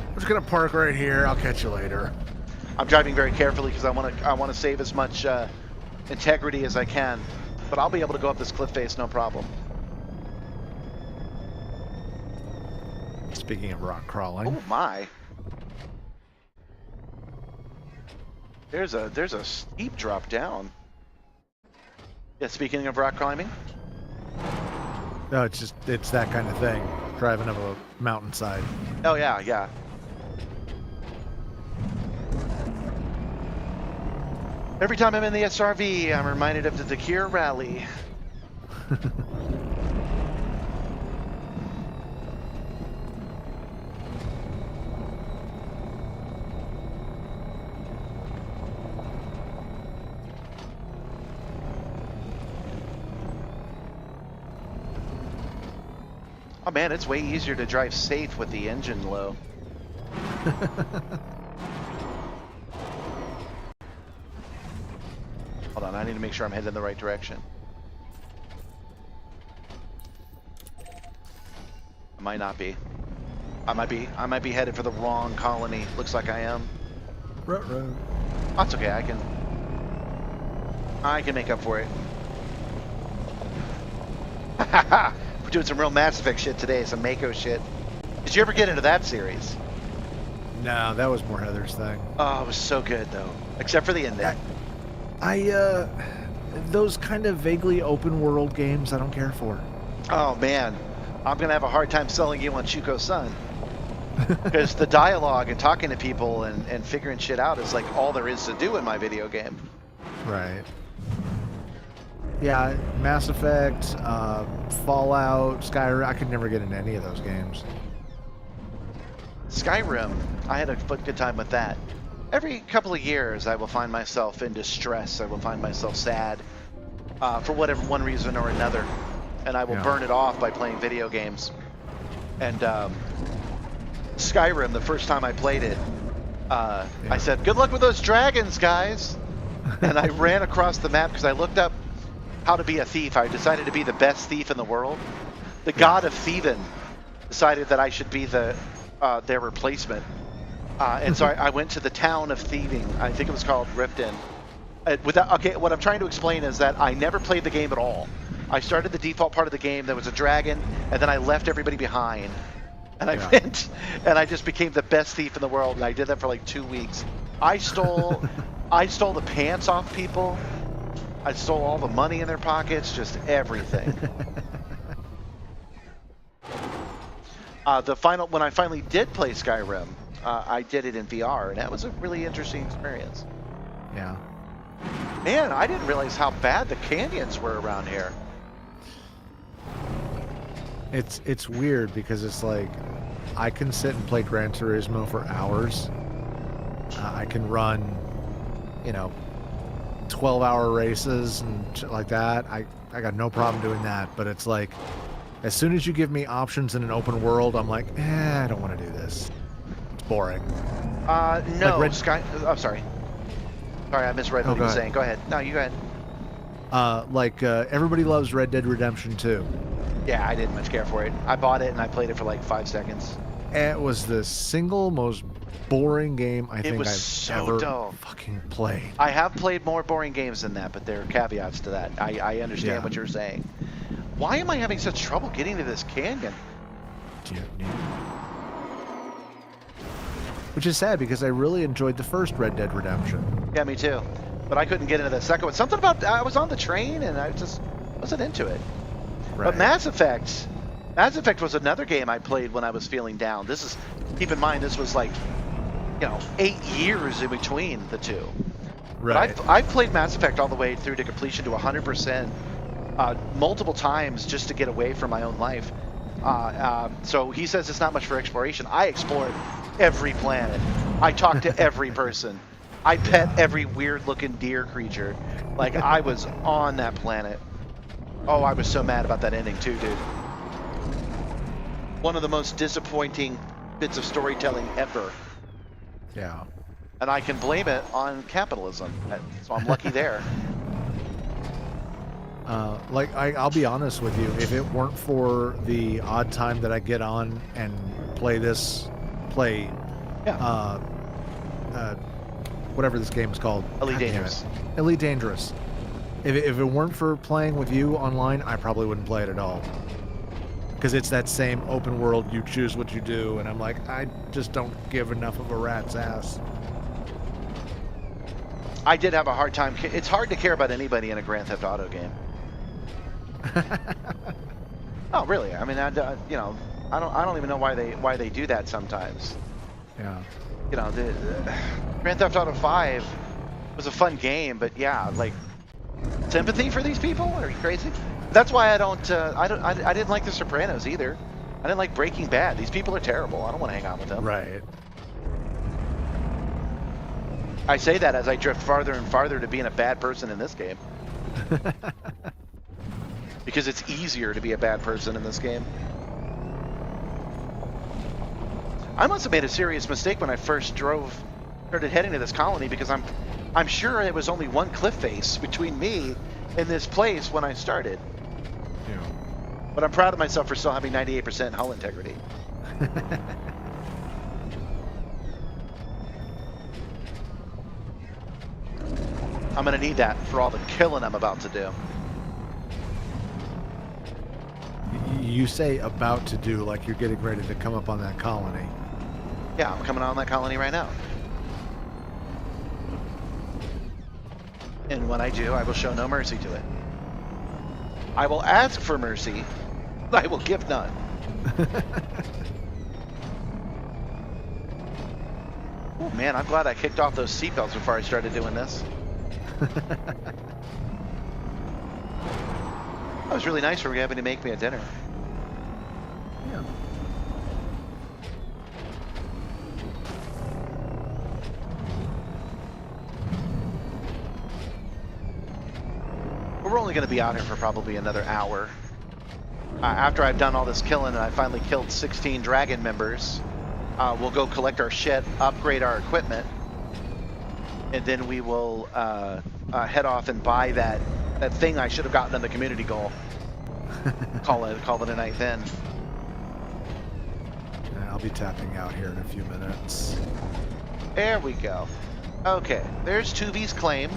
I'm just gonna park right here. I'll catch you later. I'm driving very carefully because I want to save as much integrity as I can, but I'll be able to go up this cliff face, no problem. Speaking of rock crawling. Oh my! There's a steep drop down. Yeah. Speaking of rock climbing. No, it's that kind of thing. Driving up a mountainside. Oh yeah, yeah. Every time I'm in the SRV, I'm reminded of the Dakir Rally. Oh man, it's way easier to drive safe with the engine low. Hold on, I need to make sure I'm headed in the right direction. I might not be. I might be headed for the wrong colony. Looks like I am. Ruh-roh. That's okay, I can make up for it. We're doing some real Mass Effect shit today, some Mako shit. Did you ever get into that series? No, that was more Heather's thing. Oh, it was so good though. Except for the ending. Those kind of vaguely open world games I don't care for. Oh man, I'm gonna have a hard time selling you on Shuko-san. Because the dialogue and talking to people and figuring shit out is like all there is to do in my video game. Right. Yeah, Mass Effect, Fallout, Skyrim, I could never get into any of those games. Skyrim, I had a good time with that. Every couple of years, I will find myself in distress. I will find myself sad for whatever one reason or another, and I will burn it off by playing video games. And Skyrim, the first time I played it, I said, "Good luck with those dragons, guys!" And I ran across the map because I looked up how to be a thief. I decided to be the best thief in the world. The god of thieving decided that I should be their replacement. And so I went to the town of thieving. I think it was called Riften. Okay, what I'm trying to explain is that I never played the game at all. I started the default part of the game, there was a dragon, and then I left everybody behind. And I went, and I just became the best thief in the world, and I did that for like 2 weeks. I stole the pants off people. I stole all the money in their pockets, just everything. When I finally did play Skyrim, I did it in VR, and that was a really interesting experience. Yeah. Man, I didn't realize how bad the canyons were around here. It's weird because it's like I can sit and play Gran Turismo for hours. I can run, 12-hour races and shit like that. I got no problem doing that, but it's like as soon as you give me options in an open world, I'm like, I don't want to do this. It's boring. No, like Sky. I'm sorry. Sorry, I misread what you were saying. Go ahead. No, you go ahead. Everybody loves Red Dead Redemption 2. Yeah, I didn't much care for it. I bought it and I played it for like 5 seconds. It was the single most boring game I think I've ever dull. fucking played. I have played more boring games than that, but there are caveats to that. I understand what you're saying. Why am I having such trouble getting to this canyon? Which is sad because I really enjoyed the first Red Dead Redemption. Yeah, me too. But I couldn't get into the second one. Something about I was on the train and I just wasn't into it. Right. But Mass Effect was another game I played when I was feeling down. Keep in mind, this was like, 8 years in between the two. Right. But I've played Mass Effect all the way through to completion to 100%, multiple times just to get away from my own life. So he says it's not much for exploration. I explored every planet. I talked to every person. I pet every weird-looking deer creature. Like, I was on that planet. Oh, I was so mad about that ending too, dude. One of the most disappointing bits of storytelling ever. Yeah. And I can blame it on capitalism. So I'm lucky there. I'll be honest with you. If it weren't for the odd time that I get on and play whatever this game is called. Elite Dangerous. Elite Dangerous. If it weren't for playing with you online, I probably wouldn't play it at all. Because it's that same open world, you choose what you do, and I'm like, I just don't give enough of a rat's ass. I did have a hard time. It's hard to care about anybody in a Grand Theft Auto game. Oh, really? I mean, I don't even know why they do that sometimes. Yeah. The Grand Theft Auto 5 was a fun game, but yeah, like sympathy for these people? Are you crazy? That's why I didn't like The Sopranos either. I didn't like Breaking Bad. These people are terrible. I don't want to hang out with them. Right. I say that as I drift farther and farther to being a bad person in this game. Because it's easier to be a bad person in this game. I must have made a serious mistake when I first started heading to this colony, because I'm sure it was only one cliff face between me and this place when I started. Yeah. But I'm proud of myself for still having 98% hull integrity. I'm gonna need that for all the killing I'm about to do. You say about to do like you're getting ready to come up on that colony. Yeah, I'm coming on that colony right now. And when I do, I will show no mercy to it. I will ask for mercy, but I will give none. Oh man, I'm glad I kicked off those seatbelts before I started doing this. That was really nice for you having to make me a dinner. Yeah. We're only going to be out here for probably another hour. After I've done all this killing and I finally killed 16 dragon members, we'll go collect our shit, upgrade our equipment, and then we will head off and buy that thing I should have gotten on the community goal. Call it a night then. Yeah, I'll be tapping out here in a few minutes. There we go. Okay, there's Tuvi's claim.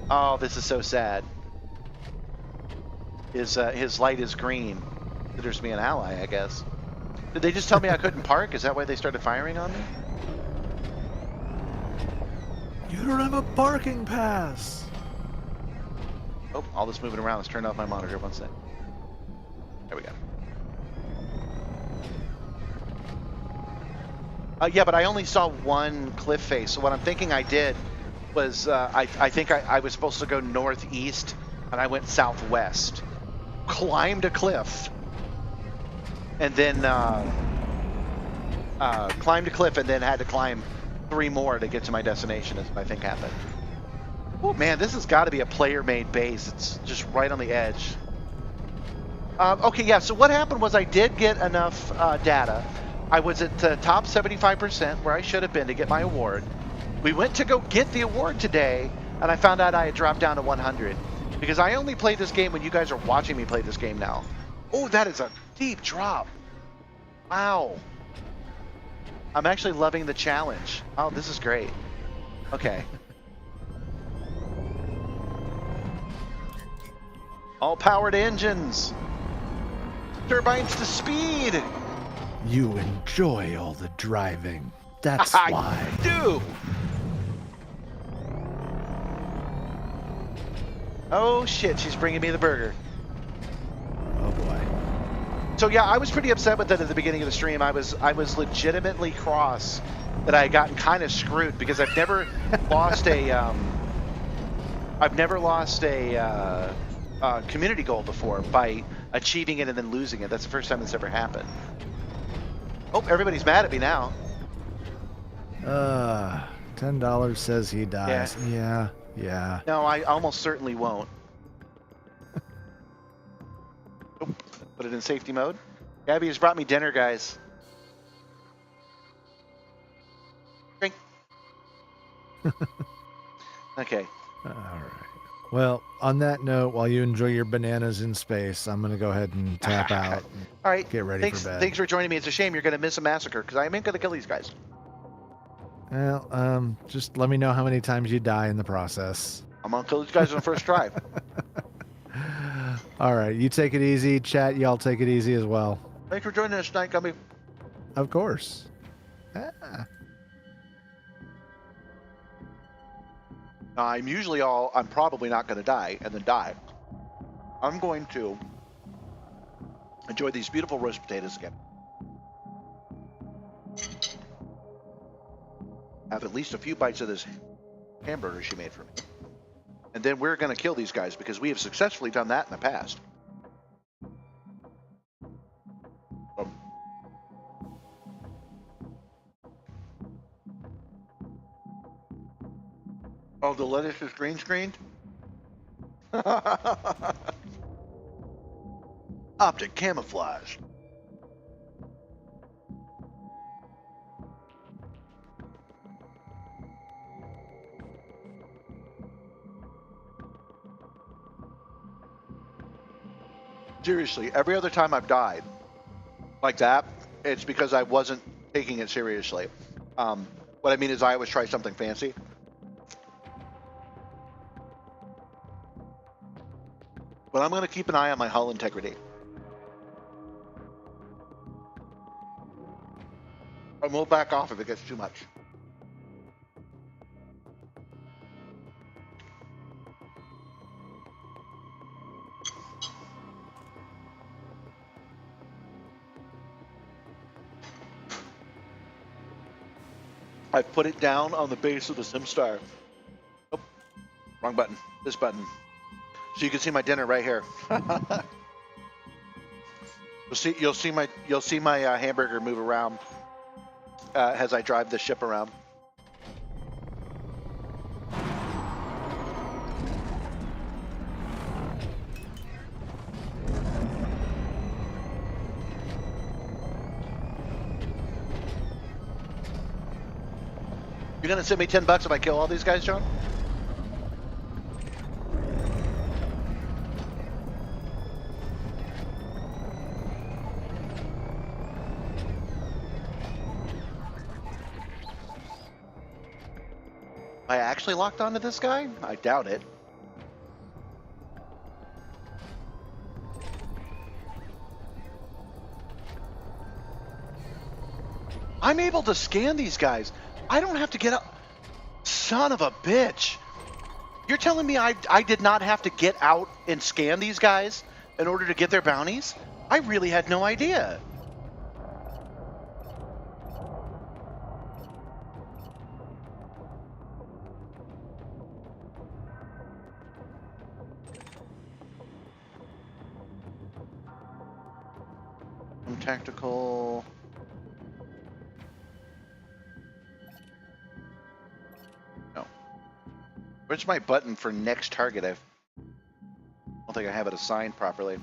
Oh, this is so sad. His light is green. Considers me an ally, I guess. Did they just tell me I couldn't park? Is that why they started firing on me? You don't have a parking pass. Oh, all this moving around. Let's turn off my monitor. One sec. There we go. Yeah, but I only saw one cliff face. So what I'm thinking I did was I think I was supposed to go northeast, and I went southwest. Climbed a cliff, and then climbed a cliff, and then had to climb 3 more to get to my destination. Is what I think happened. Oh man, this has got to be a player-made base. It's just right on the edge. Okay, yeah. So what happened was I did get enough data. I was at the top 75% where I should have been to get my award. We went to go get the award today, and I found out I had dropped down to 100 because I only play this game when you guys are watching me play this game now. Oh, that is a deep drop. Wow. I'm actually loving the challenge. Oh, this is great. Okay. All powered engines. Turbines to speed. You enjoy all the driving. That's why. I do. Oh shit, she's bringing me the burger. Oh boy. So yeah, I was pretty upset with it at the beginning of the stream. I was legitimately cross that I had gotten kind of screwed because I've never lost a community goal before by achieving it and then losing it. That's the first time it's ever happened. Oh, everybody's mad at me now. $10 says he dies. Yeah. No, I almost certainly won't. Oh, put it in safety mode. Gabby has brought me dinner, guys. Drink. Okay. All right. Well, on that note, while you enjoy your bananas in space, I'm going to go ahead and tap out. All right. Get ready for bed. Thanks for joining me. It's a shame you're going to miss a massacre because I am going to kill these guys. Well, just let me know how many times you die in the process. I'm going to kill these guys on the first try. All right. You take it easy. Chat, y'all take it easy as well. Thanks for joining us tonight, Gumby. Of course. Ah. I'm probably not going to die and then die. I'm going to enjoy these beautiful roast potatoes again. Have at least a few bites of this hamburger she made for me. And then we're going to kill these guys because we have successfully done that in the past. Oh, the lettuce is green screened? Optic camouflage. Seriously, every other time I've died like that, it's because I wasn't taking it seriously. What I mean is I always try something fancy. But I'm going to keep an eye on my hull integrity. And we'll back off if it gets too much. I put it down on the base of the Simstarr. Oh, wrong button. This button. So you can see my dinner right here. You'll see my hamburger move around as I drive the ship around. You're gonna send me $10 if I kill all these guys, John? Am I actually locked onto this guy? I doubt it. I'm able to scan these guys. I don't have to get up. Son of a bitch. You're telling me I did not have to get out and scan these guys in order to get their bounties? I really had no idea. Tactical. No. Where's my button for next target? I don't think I have it assigned properly.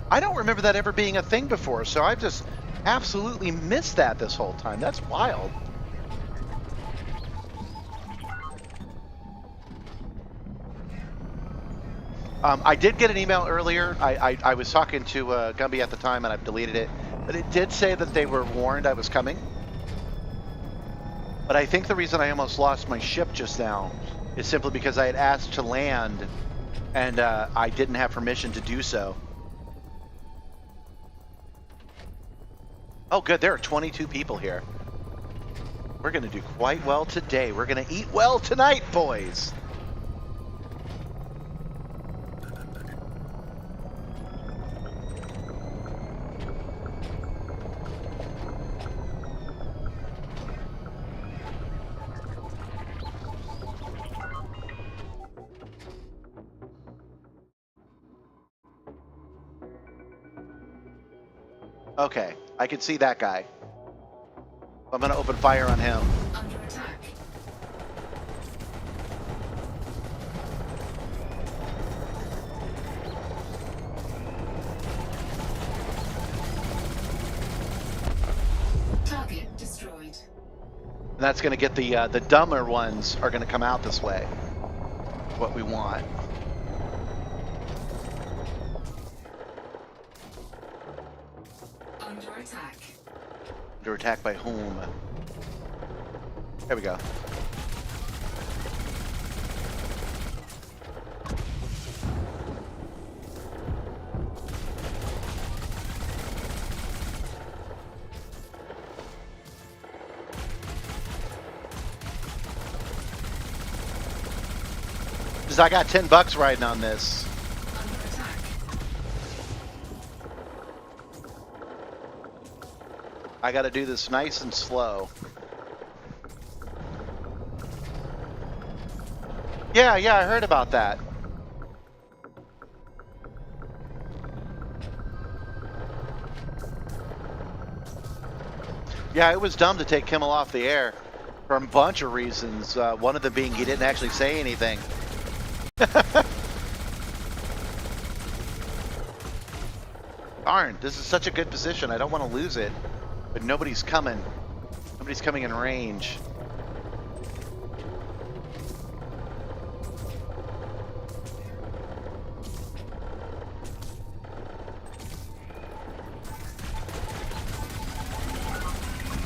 I don't remember that ever being a thing before, so I've just absolutely missed that this whole time. That's wild. I did get an email earlier. I was talking to Gumby at the time, and I've deleted it. But it did say that they were warned I was coming. But I think the reason I almost lost my ship just now is simply because I had asked to land, and I didn't have permission to do so. Oh, good. There are 22 people here. We're going to do quite well today. We're going to eat well tonight, boys. Okay, I can see that guy. I'm going to open fire on him. Under attack. Target destroyed. And that's going to get the dumber ones are going to come out this way. What we want. Under attack. Under attack by whom? There we go. Because I got $10 riding on this. Under attack. I got to do this nice and slow. Yeah, I heard about that. Yeah, it was dumb to take Kimmel off the air for a bunch of reasons. One of them being he didn't actually say anything. Darn, this is such a good position. I don't want to lose it. But nobody's coming. Nobody's coming in range.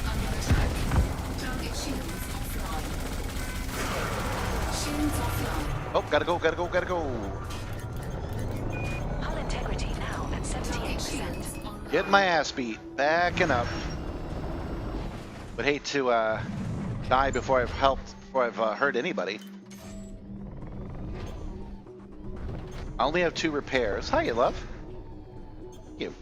Under attack. Target shields offline. Shields offline. Oh, gotta go. Hull integrity now at 78%. Getting my ass beat. Backing up. Would hate to die before I've hurt anybody. I only have 2 repairs. Hiya, love. Thank you.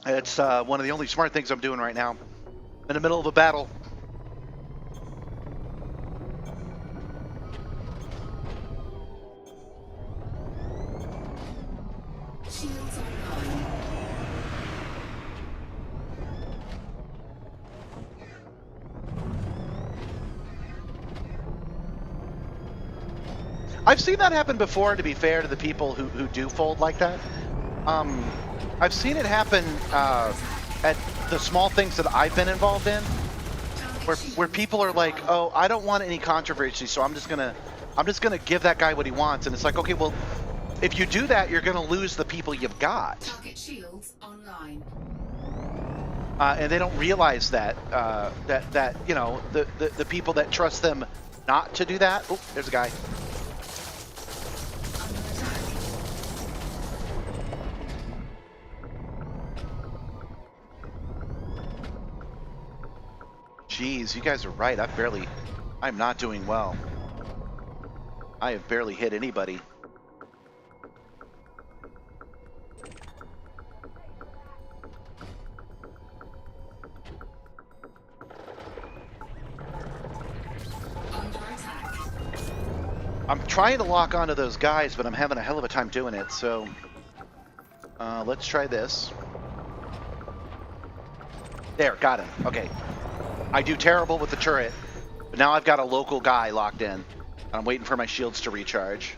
It's one of the only smart things I'm doing right now. In the middle of a battle. Shields online. I've seen that happen before, to be fair to the people who do fold like that. I've seen it happen at the small things that I've been involved in, where people are like, "Oh, I don't want any controversy, so I'm just gonna give that guy what he wants." And it's like, okay, well, if you do that, you're gonna lose the people you've got. Target shields online. And they don't realize that that you know the people that trust them not to do that. Oh, there's a guy. Under attack. Jeez, you guys are right. I'm not doing well. I have barely hit anybody. I'm trying to lock onto those guys, but I'm having a hell of a time doing it, so let's try this. There, got him. Okay. I do terrible with the turret, but now I've got a local guy locked in. I'm waiting for my shields to recharge.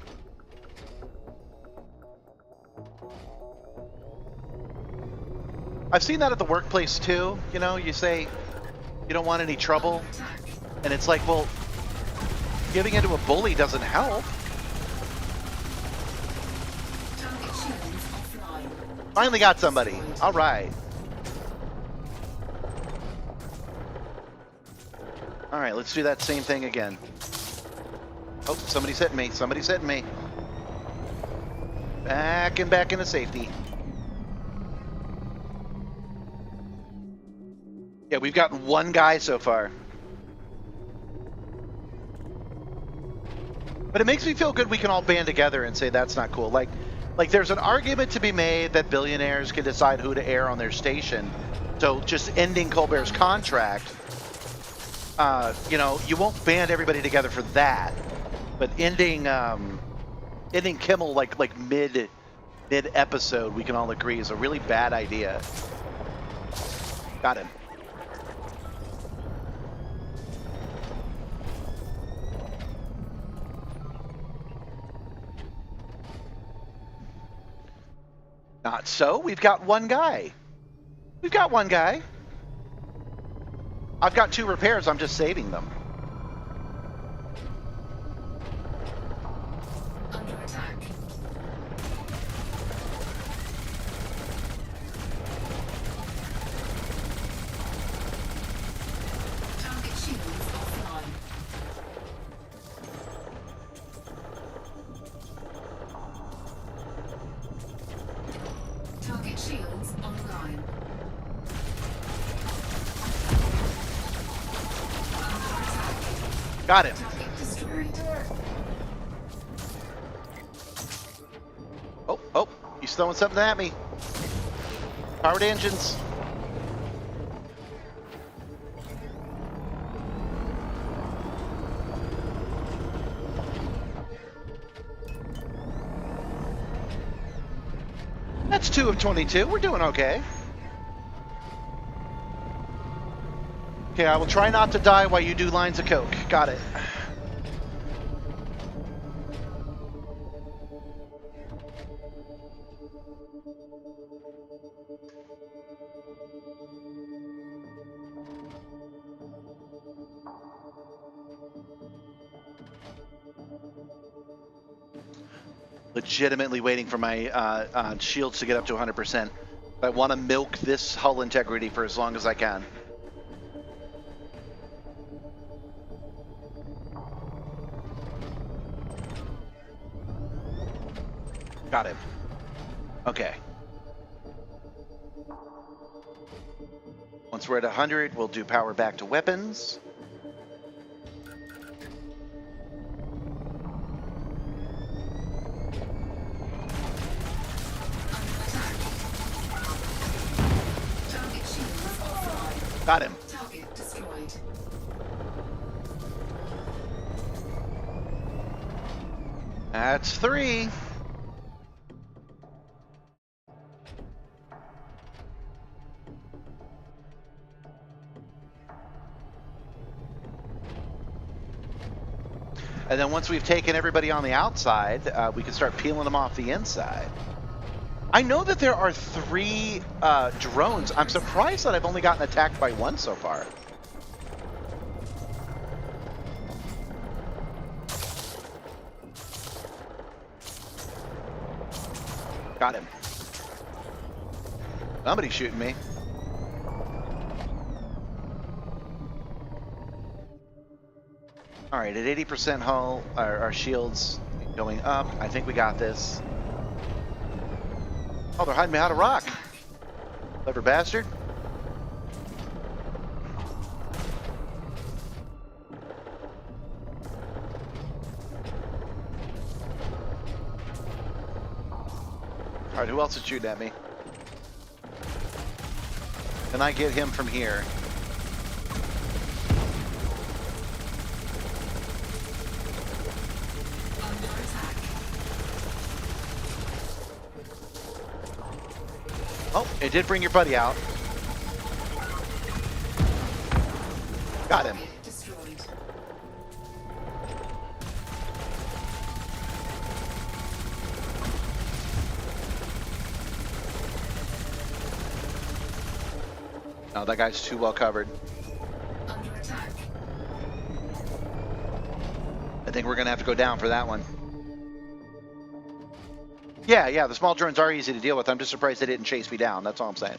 I've seen that at the workplace too. You know, you say you don't want any trouble, and it's like, well, giving into a bully doesn't help. Finally got somebody. All right. All right, let's do that same thing again. Oh, somebody's hitting me. Somebody's hitting me. Back into safety. Yeah, we've gotten one guy so far. But it makes me feel good we can all band together and say that's not cool. Like there's an argument to be made that billionaires can decide who to air on their station. So just ending Colbert's contract, you know, you won't band everybody together for that. But ending Kimmel like mid episode, we can all agree is a really bad idea. Got him. Not so. We've got one guy. We've got one guy. I've got 2 repairs. I'm just saving them. Under attack. Target shields offline. Target shields online. Got him. Target destroyed. Oh, he's throwing something at me. Powered engines. That's 2 of 22. We're doing okay. Okay, I will try not to die while you do lines of coke. Got it. Legitimately waiting for my shields to get up to 100%. I want to milk this hull integrity for as long as I can. Got him. Okay. Once we're at 100, we'll do power back to weapons. Got him. Target destroyed. That's 3. And then once we've taken everybody on the outside, we can start peeling them off the inside. I know that there are 3 drones. I'm surprised that I've only gotten attacked by 1 so far. Got him. Somebody's shooting me. All right, at 80% hull, our shields going up. I think we got this. Oh, they're hiding behind a rock. Clever bastard. All right, who else is shooting at me? Can I get him from here? Oh, it did bring your buddy out. Got him. Oh, that guy's too well covered. I think we're gonna have to go down for that one. Yeah, the small drones are easy to deal with. I'm just surprised they didn't chase me down. That's all I'm saying.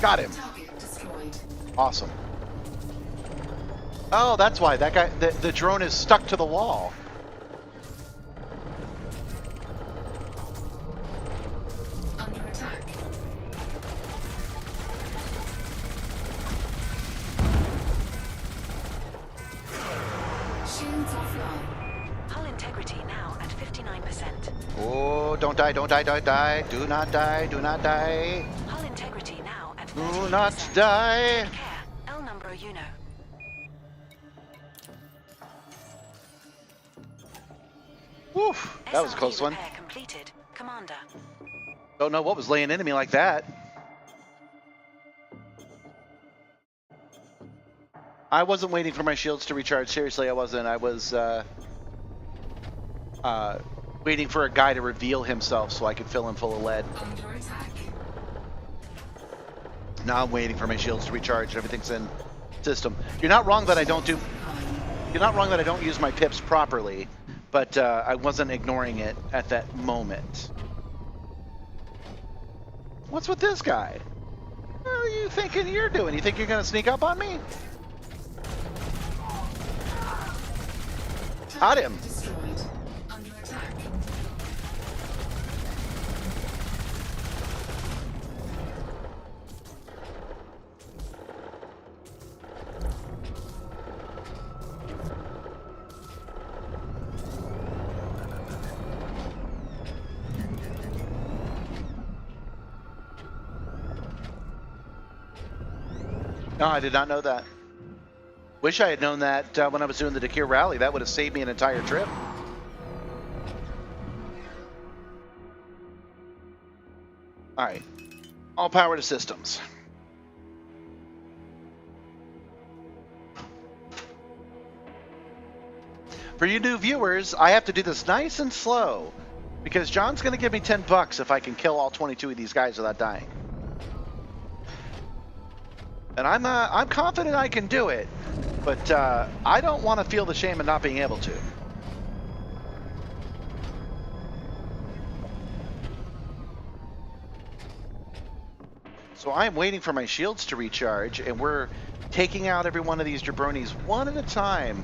Got him. Awesome. Oh, that's why that guy, the drone is stuck to the wall. Under attack. Shields offline. Hull integrity now at 59%. Oh, don't die, don't die, don't die. Do not die, do not die. Hull integrity now at 38%. Do not die. Care. El numero uno. Woof, that was a close one. Repair completed. Commander. Don't know what was laying into me like that. I wasn't waiting for my shields to recharge. Seriously, I wasn't. I was waiting for a guy to reveal himself so I could fill him full of lead. Now I'm waiting for my shields to recharge. Everything's in system. You're not wrong that I don't do. You're not wrong that I don't use my pips properly, but I wasn't ignoring it at that moment. What's with this guy? What are you thinking you're doing? You think you're gonna sneak up on me? Got him. Under attack. No, I did not know that. Wish I had known that when I was doing the Dakir rally. That would have saved me an entire trip. All right, all power to systems. For you new viewers, I have to do this nice and slow because John's going to give me $10 if I can kill all 22 of these guys without dying. And I'm confident I can do it, but I don't want to feel the shame of not being able to. So I'm waiting for my shields to recharge, and we're taking out every one of these jabronis one at a time.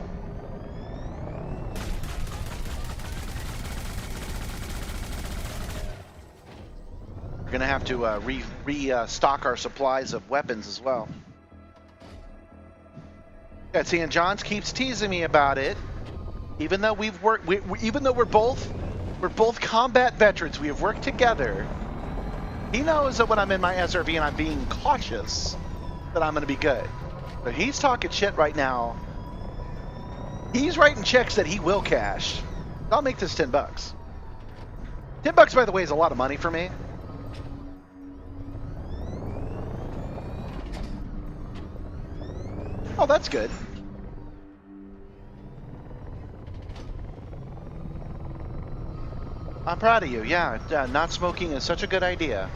We're gonna have to restock our supplies of weapons as well. Yeah, see, and Johns keeps teasing me about it, even though we've worked. Even though we're both combat veterans, we have worked together. He knows that when I'm in my SRV and I'm being cautious, that I'm gonna be good. But he's talking shit right now. He's writing checks that he will cash. I'll make this $10. $10, by the way, is a lot of money for me. Oh, that's good. I'm proud of you. Yeah, not smoking is such a good idea.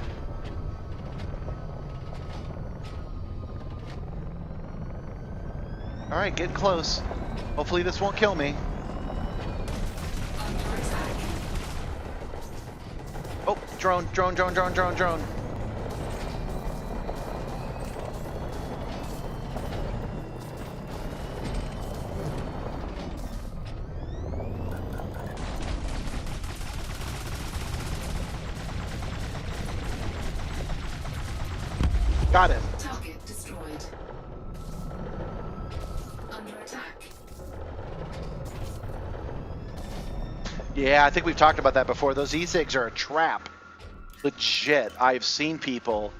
All right, getting close. Hopefully this won't kill me. Oh, drone. Got it. Target Yeah, I think we've talked about that before. Those e-cigs are a trap. Legit. I've seen people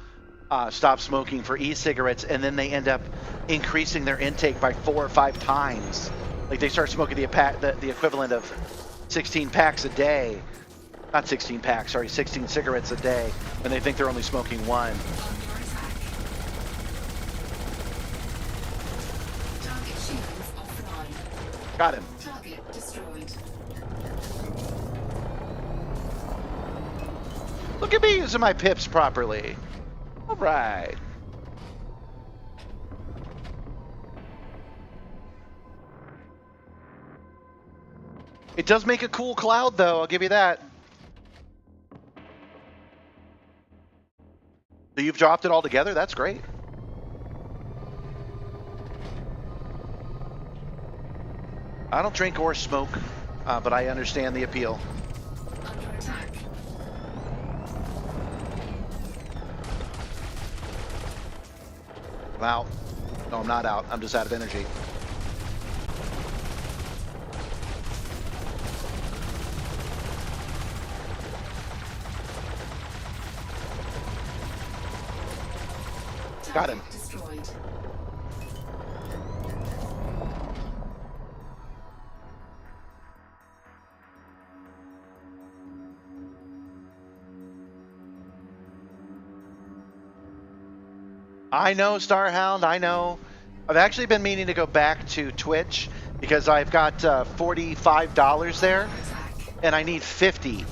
stop smoking for e-cigarettes, and then they end up increasing their intake by 4 or 5 times. Like they start smoking the equivalent of 16 packs a day. Not 16 packs, sorry, 16 cigarettes a day, when they think they're only smoking one. Target shields offline. Got him. Target destroyed. Look at me using my pips properly. All right. It does make a cool cloud, though. I'll give you that. So you've dropped it all together? That's great. I don't drink or smoke, but I understand the appeal. Under attack. I'm out. No, I'm not out. I'm just out of energy. Got him. Destroyed. I know, Starhound, I know. I've actually been meaning to go back to Twitch because I've got $45 there, and I need 50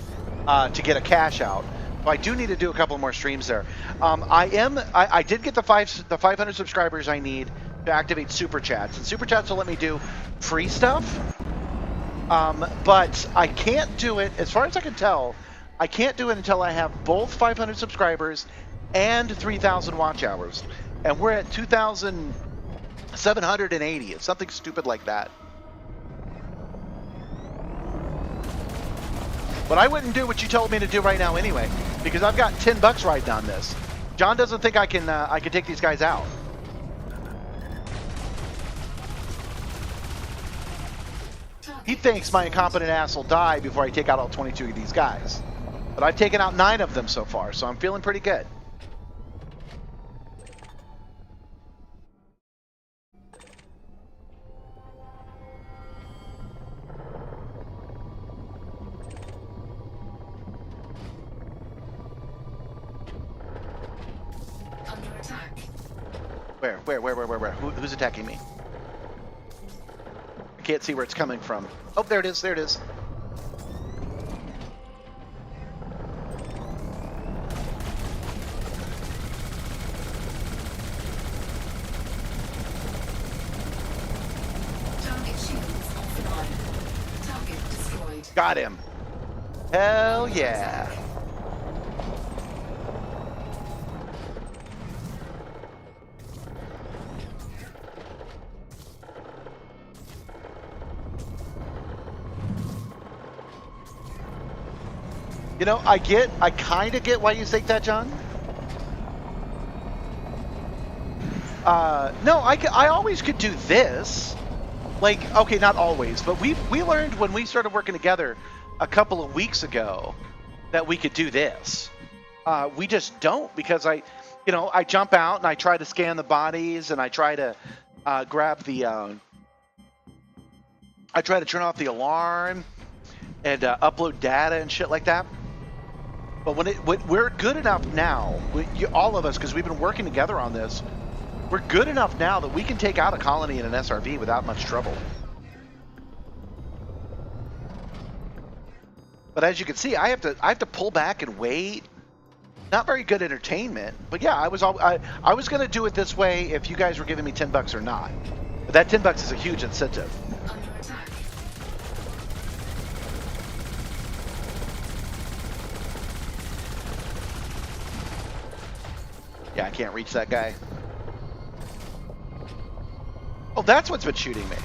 to get a cash out. So I do need to do a couple more streams there. I did get the 500 subscribers I need to activate Super Chats, and Super Chats will let me do free stuff, but I can't do it, as far as I can tell, I can't do it until I have both 500 subscribers and 3,000 watch hours, and we're at 2,780. It's something stupid like that. But I wouldn't do what you told me to do right now anyway, because I've got $10 riding on this. John doesn't think I can take these guys out. He thinks my incompetent ass will die before I take out all 22 of these guys. But I've taken out 9 of them so far, so I'm feeling pretty good. Where? Who's attacking me? I can't see where it's coming from. Oh, there it is. There it is. Target shields offline. Target destroyed. Got him. Hell yeah. You know, I kind of get why you think that, John. No, I always could do this. Like, okay, not always, but we learned when we started working together a couple of weeks ago that we could do this. We just don't, because I jump out and I try to scan the bodies and I try to grab the, I try to turn off the alarm and upload data and shit like that. But when we're good enough now, all of us, because we've been working together on this, we're good enough now that we can take out a colony in an SRV without much trouble. But as you can see, I have to pull back and wait. Not very good entertainment, but yeah, I was going to do it this way if you guys were giving me $10 or not. But that $10 is a huge incentive. Yeah, I can't reach that guy. Oh, that's what's been shooting me.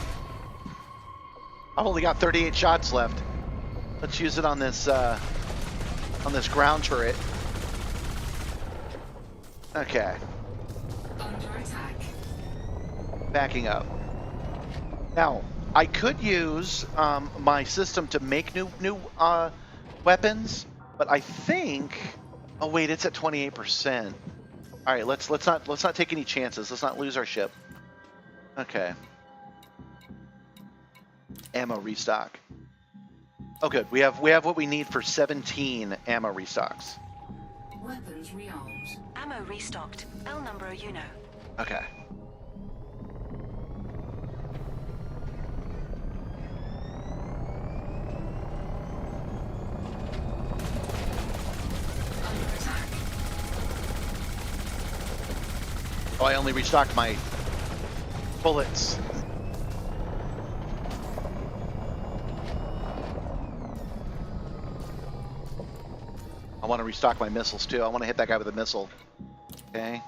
I've only got 38 shots left. Let's use it on this ground turret. Okay. Under attack. Backing up. Now, I could use my system to make new weapons, but I think. Oh wait, it's at 28%. All right, let's not take any chances. Let's not lose our ship. Okay. Ammo restock. Oh good, we have what we need for 17 ammo restocks. Weapons rearmed. Ammo restocked. L number Uno. Okay. Oh, I only restocked my bullets. I want to restock my missiles too. I want to hit that guy with a missile. Okay.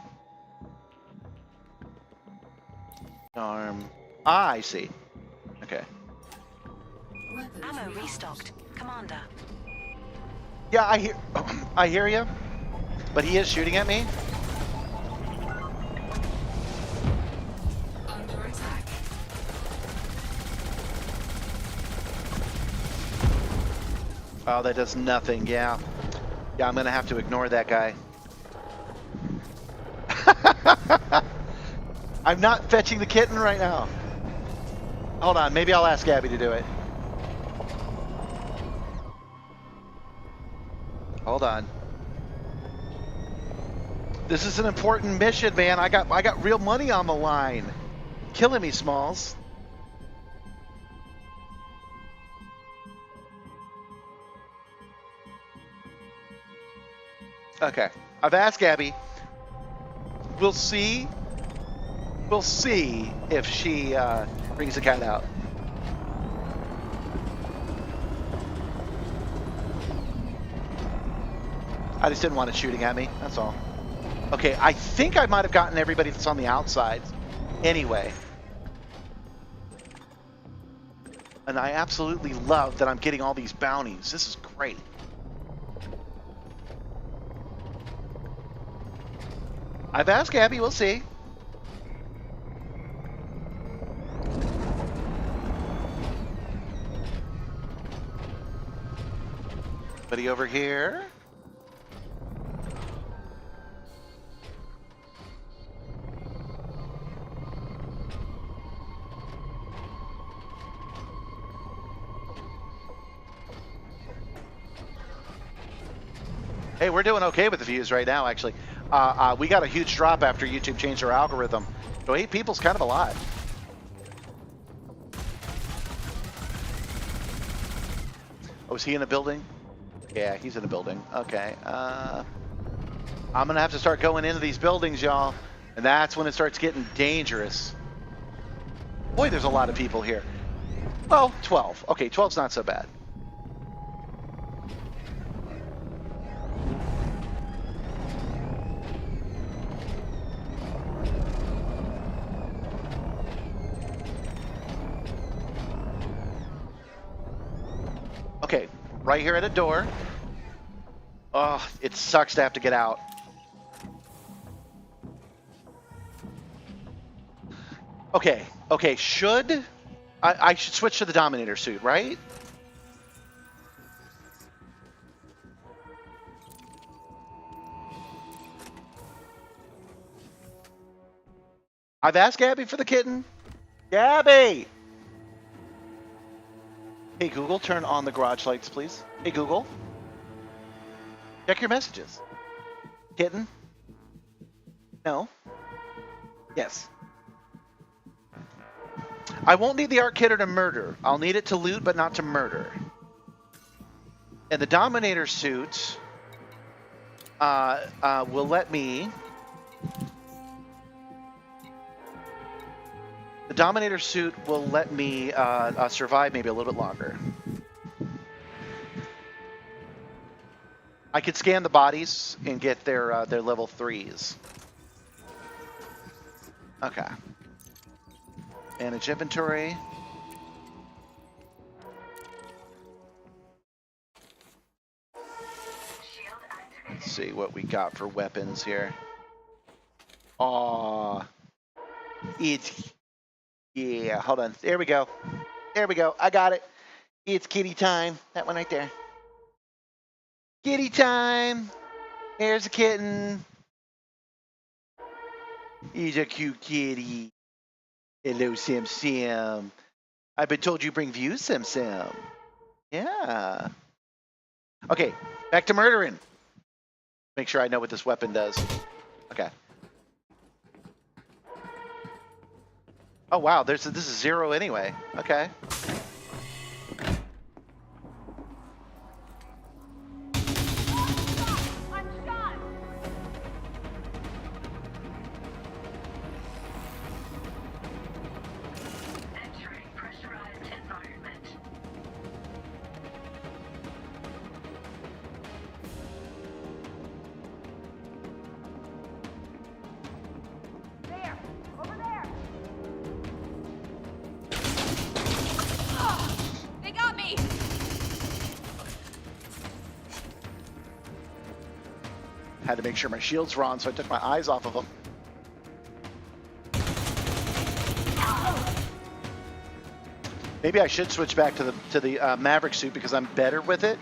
Arm. Ah, I see. Okay. Ammo restocked. Commander. Yeah, I hear. I hear you. But he is shooting at me. Under attack. Oh, that does nothing. Yeah. Yeah, I'm gonna have to ignore that guy. I'm not fetching the kitten right now. Hold on, maybe I'll ask Abby to do it. Hold on. This is an important mission, man. I got real money on the line. Killing me, Smalls. Okay, I've asked Abby. We'll see. We'll see if she brings the cat out. I just didn't want it shooting at me, that's all. Okay, I think I might have gotten everybody that's on the outside. Anyway. And I absolutely love that I'm getting all these bounties. This is great. I've asked Abby, we'll see. Buddy over here. Hey, we're doing okay with the views right now, actually. We got a huge drop after YouTube changed their algorithm. So 8 people's kind of a lot. Oh, is he in a building? Yeah, he's in a building. Okay. I'm going to have to start going into these buildings, y'all. And that's when it starts getting dangerous. Boy, there's a lot of people here. Well, 12. Okay, 12's not so bad. Okay, right here at a door. Oh, it sucks to have to get out. Okay, okay, I should switch to the Dominator suit, right? I've asked Gabby for the kitten. Gabby! Hey Google, turn on the garage lights, please. Hey Google. Check your messages. Kitten? No? Yes. I won't need the Arc Kitten to murder. I'll need it to loot, but not to murder. And the Dominator suit will let me... The Dominator suit will let me survive maybe a little bit longer. I could scan the bodies and get their level 3s. Okay. Manage inventory. Let's see what we got for weapons here. Aw. It's... Yeah, hold on. There we go. There we go. I got it. It's kitty time. That one right there. Kitty time. Here's a kitten. He's a cute kitty. Hello, Sim Sim. I've been told you bring views, Sim Sim. Yeah. Okay, back to murdering. Make sure I know what this weapon does. Okay. Oh wow, this is 0 anyway. Okay. Entering pressurized environment. There! Over there! They got me! Had to make sure my shields were on, so I took my eyes off of them. Maybe I should switch back to the Maverick suit because I'm better with it.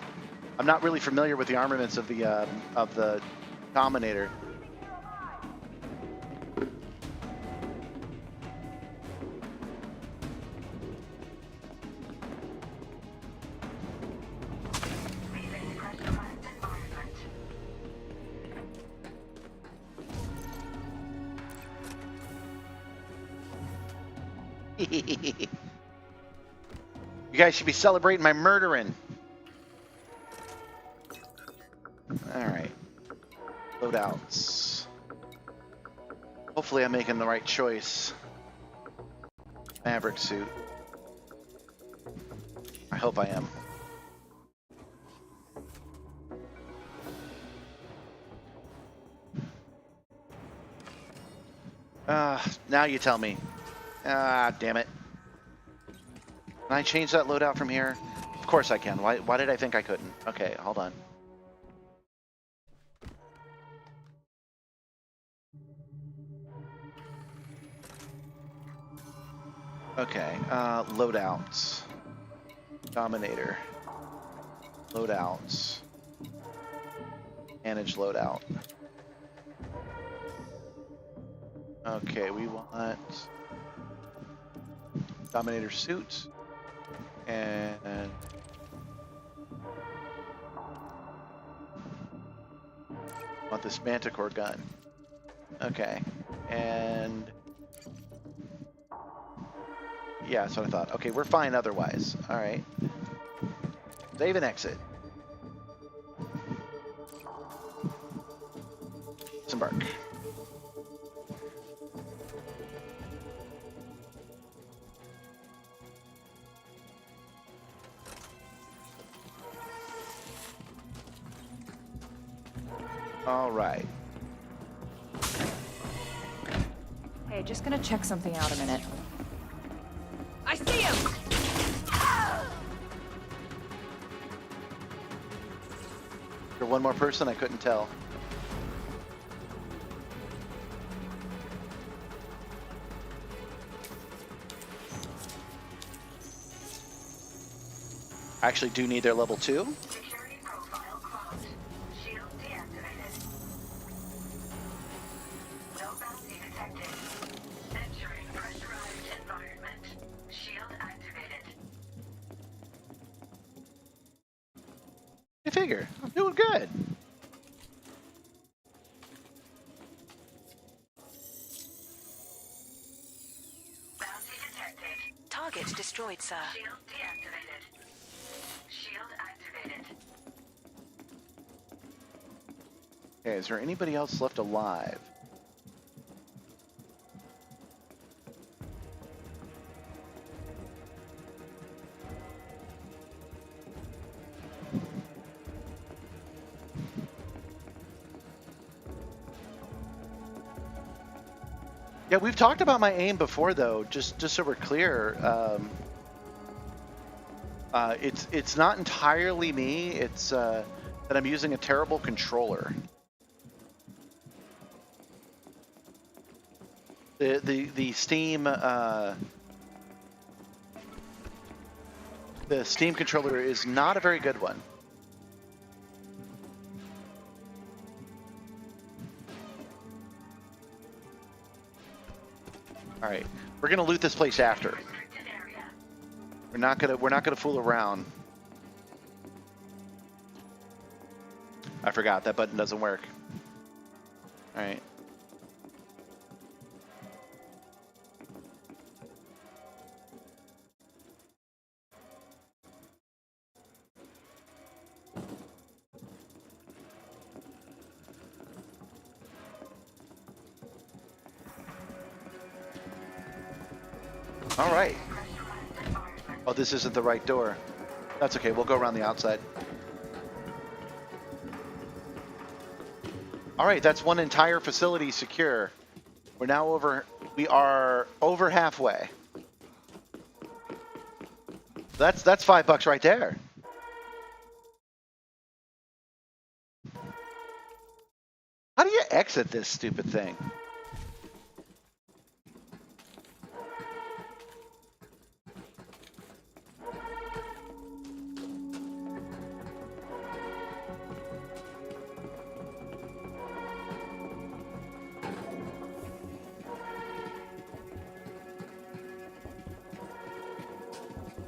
I'm not really familiar with the armaments of the Dominator. Leaving pressurized environment. You guys should be celebrating my murdering. All right. Loadouts. Hopefully I'm making the right choice. Maverick suit. I hope I am. Now you tell me. Ah, damn it. Can I change that loadout from here? Of course I can. Why did I think I couldn't? Okay, hold on. Okay, loadouts. Dominator. Loadouts. Manage loadout. Okay, we want Dominator suit and want this Manticore gun. Okay, and yeah, that's what I thought. Okay, we're fine otherwise. All right, save and exit. Disembark. All right. Hey, just gonna check something out a minute. I see him! For one more person, I couldn't tell. I actually do need their level 2. Security profile closed. Shield deactivated. No bounty detected. Entering pressurized environment. Shield activated. I figure. I'm doing good. Bounty detected. Target destroyed, sir. Shield deactivated. Shield activated. Okay, is there anybody else left alive? Yeah, we've talked about my aim before, though. Just so we're clear, it's not entirely me. It's that I'm using a terrible controller. The Steam The Steam controller is not a very good one. All right, we're gonna loot this place after. We're not gonna fool around. I forgot that button doesn't work. All right. All right. Oh, this isn't the right door. That's okay. We'll go around the outside. All right, that's one entire facility secure. We are over halfway. That's $5 right there. How do you exit this stupid thing?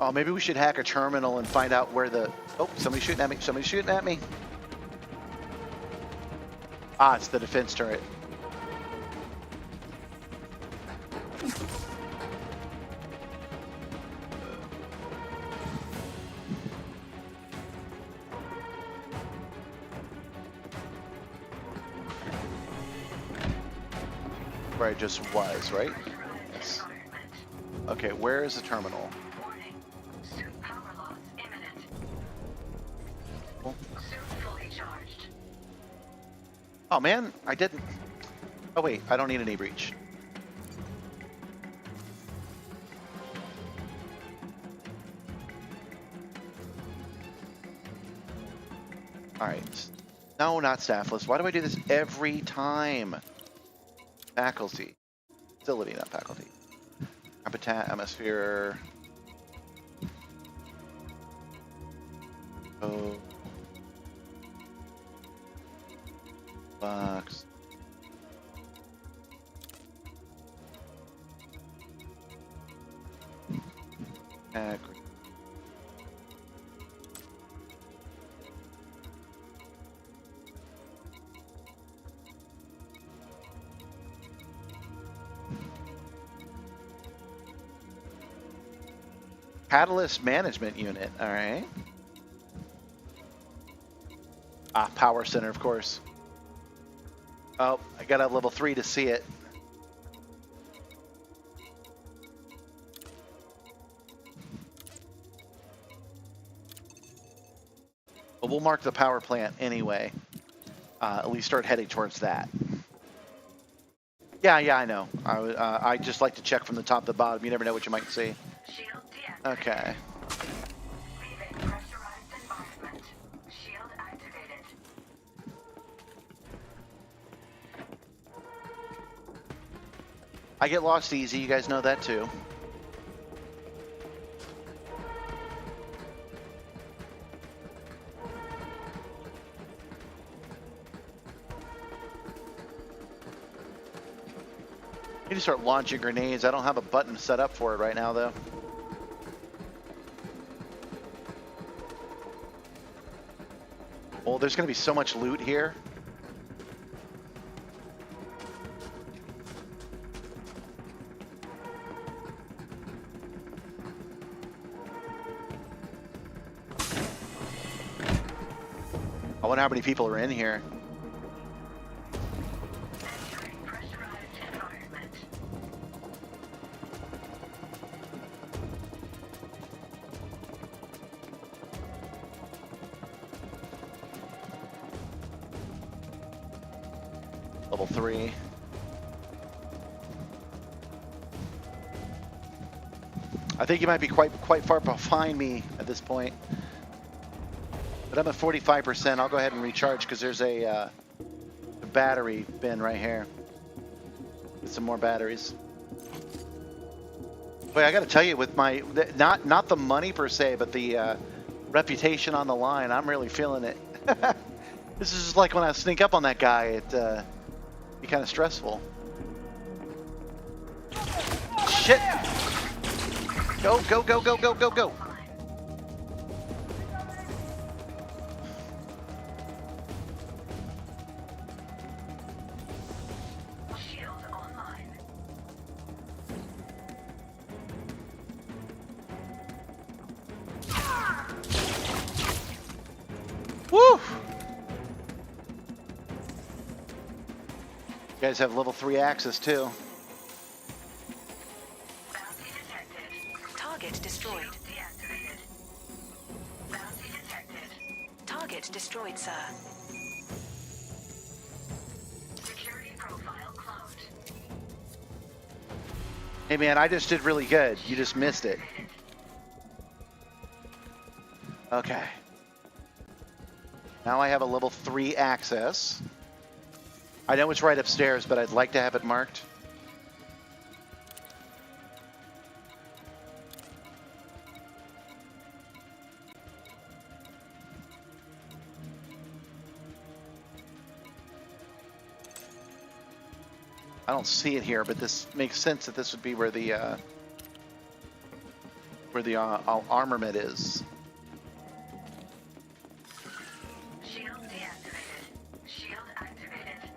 Oh, maybe we should hack a terminal and find out where the... Oh, somebody's shooting at me. Somebody's shooting at me. Ah, it's the defense turret. Where I just was, right? Yes. Okay, where is the terminal? Oh man, I didn't. Oh wait, I don't need an e-breach. All right. No, not staffless. Why do I do this every time? Faculty. Facility, not faculty. Habitat, atmosphere. Oh. Box. Catalyst management unit, all right. Ah, power center, of course. Oh, I got a level 3 to see it. But we'll mark the power plant anyway. At least start heading towards that. Yeah, I know. I just like to check from the top to the bottom. You never know what you might see. Okay. I get lost easy. You guys know that too. I need to start launching grenades. I don't have a button set up for it right now, though. Well, there's going to be so much loot here. I wonder how many people are in here. Level 3. I think you might be quite far behind me at this point. But I'm at 45%. I'll go ahead and recharge because there's a battery bin right here. Get some more batteries. Boy, I got to tell you, with my not the money per se, but the reputation on the line, I'm really feeling it. This is just like when I sneak up on that guy. It be kind of stressful. Shit! Go, go, go, go, go, go, go! Woo! You guys have level 3 access too. Target destroyed. Target destroyed, sir. Security profile closed. Hey man, I just did really good. You just missed it. Okay. Now I have a level 3 access. I know it's right upstairs, but I'd like to have it marked. I don't see it here, but this makes sense that this would be where the armament is. Shield deactivated. Shield activated.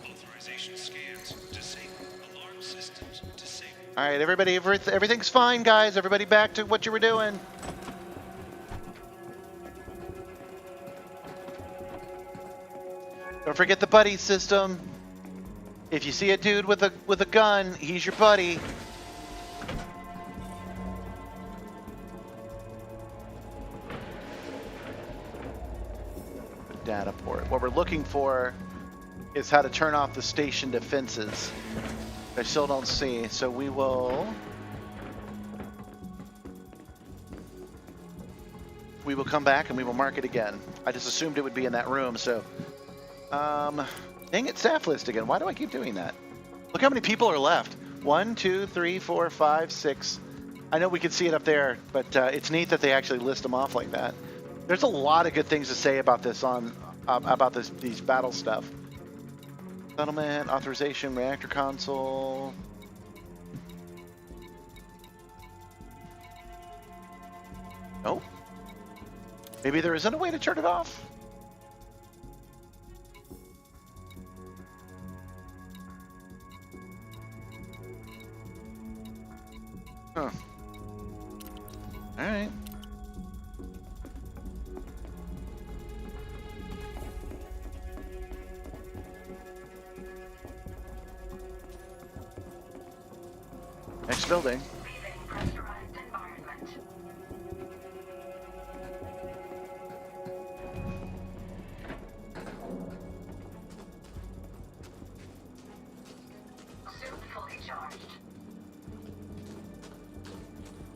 Authorization scans disabled. Alarm systems disabled. All right, everybody, everything's fine, guys. Everybody back to what you were doing. Don't forget the buddy system. If you see a dude with a gun, he's your buddy. Data port. What we're looking for is how to turn off the station defenses. I still don't see, so we will come back and we will mark it again. I just assumed it would be in that room, so dang it, staff list again. Why do I keep doing that? Look how many people are left. 1, 2, 3, 4, 5, 6. I know we can see it up there, but it's neat that they actually list them off like that. There's a lot of good things to say about this these battle stuff. Settlement, authorization, reactor console. Nope. Maybe there isn't a way to turn it off? Huh. Alright. Next building.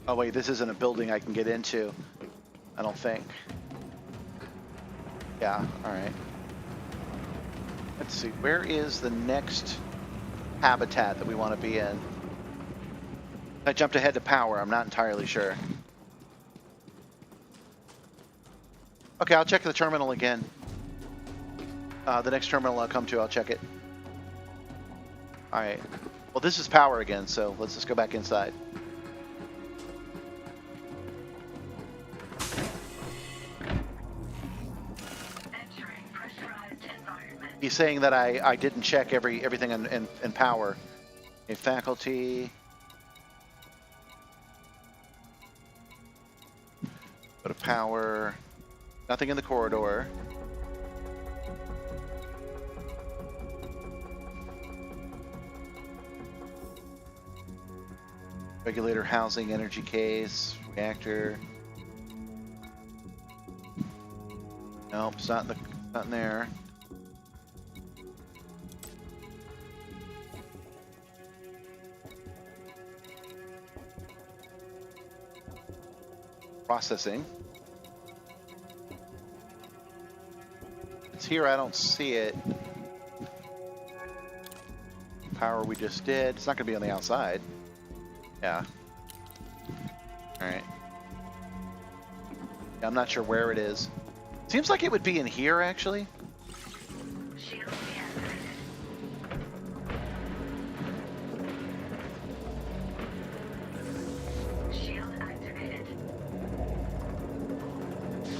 Oh wait, this isn't a building I can get into. I don't think. Yeah, alright. Let's see, where is the next habitat that we want to be in? I jumped ahead to power, I'm not entirely sure. Okay, I'll check the terminal again. The next terminal I'll come to, I'll check it. Alright. Well, this is power again, so let's just go back inside. He's saying that I didn't check everything in power. A faculty. Go to power. Nothing in the corridor. Regulator housing, energy case, reactor. Nope, it's not in there. Processing. It's here, I don't see it. Power we just did. It's not going to be on the outside. Yeah. Alright. Yeah, I'm not sure where it is. Seems like it would be in here, actually.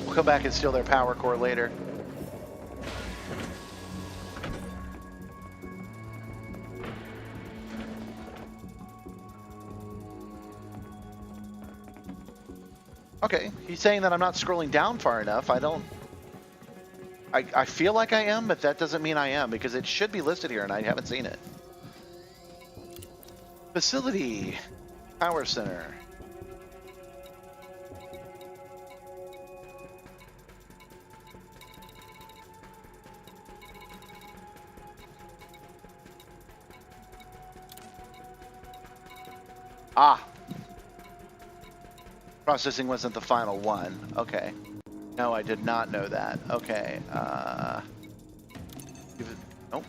We'll come back and steal their power core later. Okay, he's saying that I'm not scrolling down far enough. I feel like I am, but that doesn't mean I am, because it should be listed here and I haven't seen it. Facility. Power center. Ah. Processing wasn't the final one. Okay. No, I did not know that. Okay. Nope.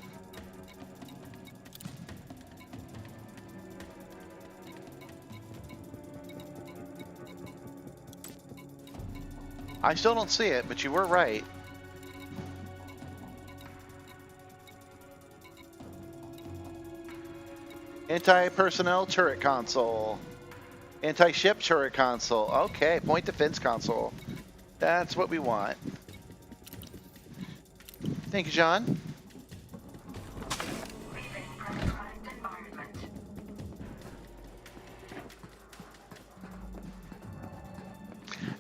I still don't see it, but you were right. Anti-personnel turret console. Anti-ship turret console. Okay, point defense console. That's what we want. Thank you, John.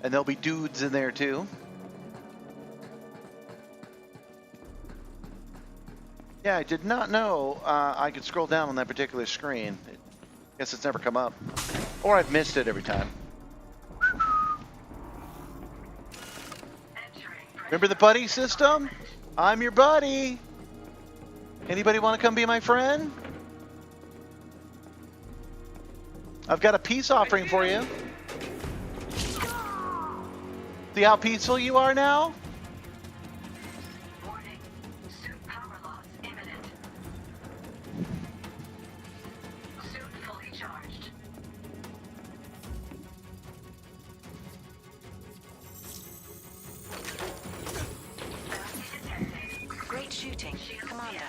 And there'll be dudes in there too. Yeah, I did not know I could scroll down on that particular screen. I guess it's never come up. Or I've missed it every time. Remember the buddy system? I'm your buddy. Anybody want to come be my friend? I've got a peace offering for you. See how peaceful you are now? Great shooting, Commander.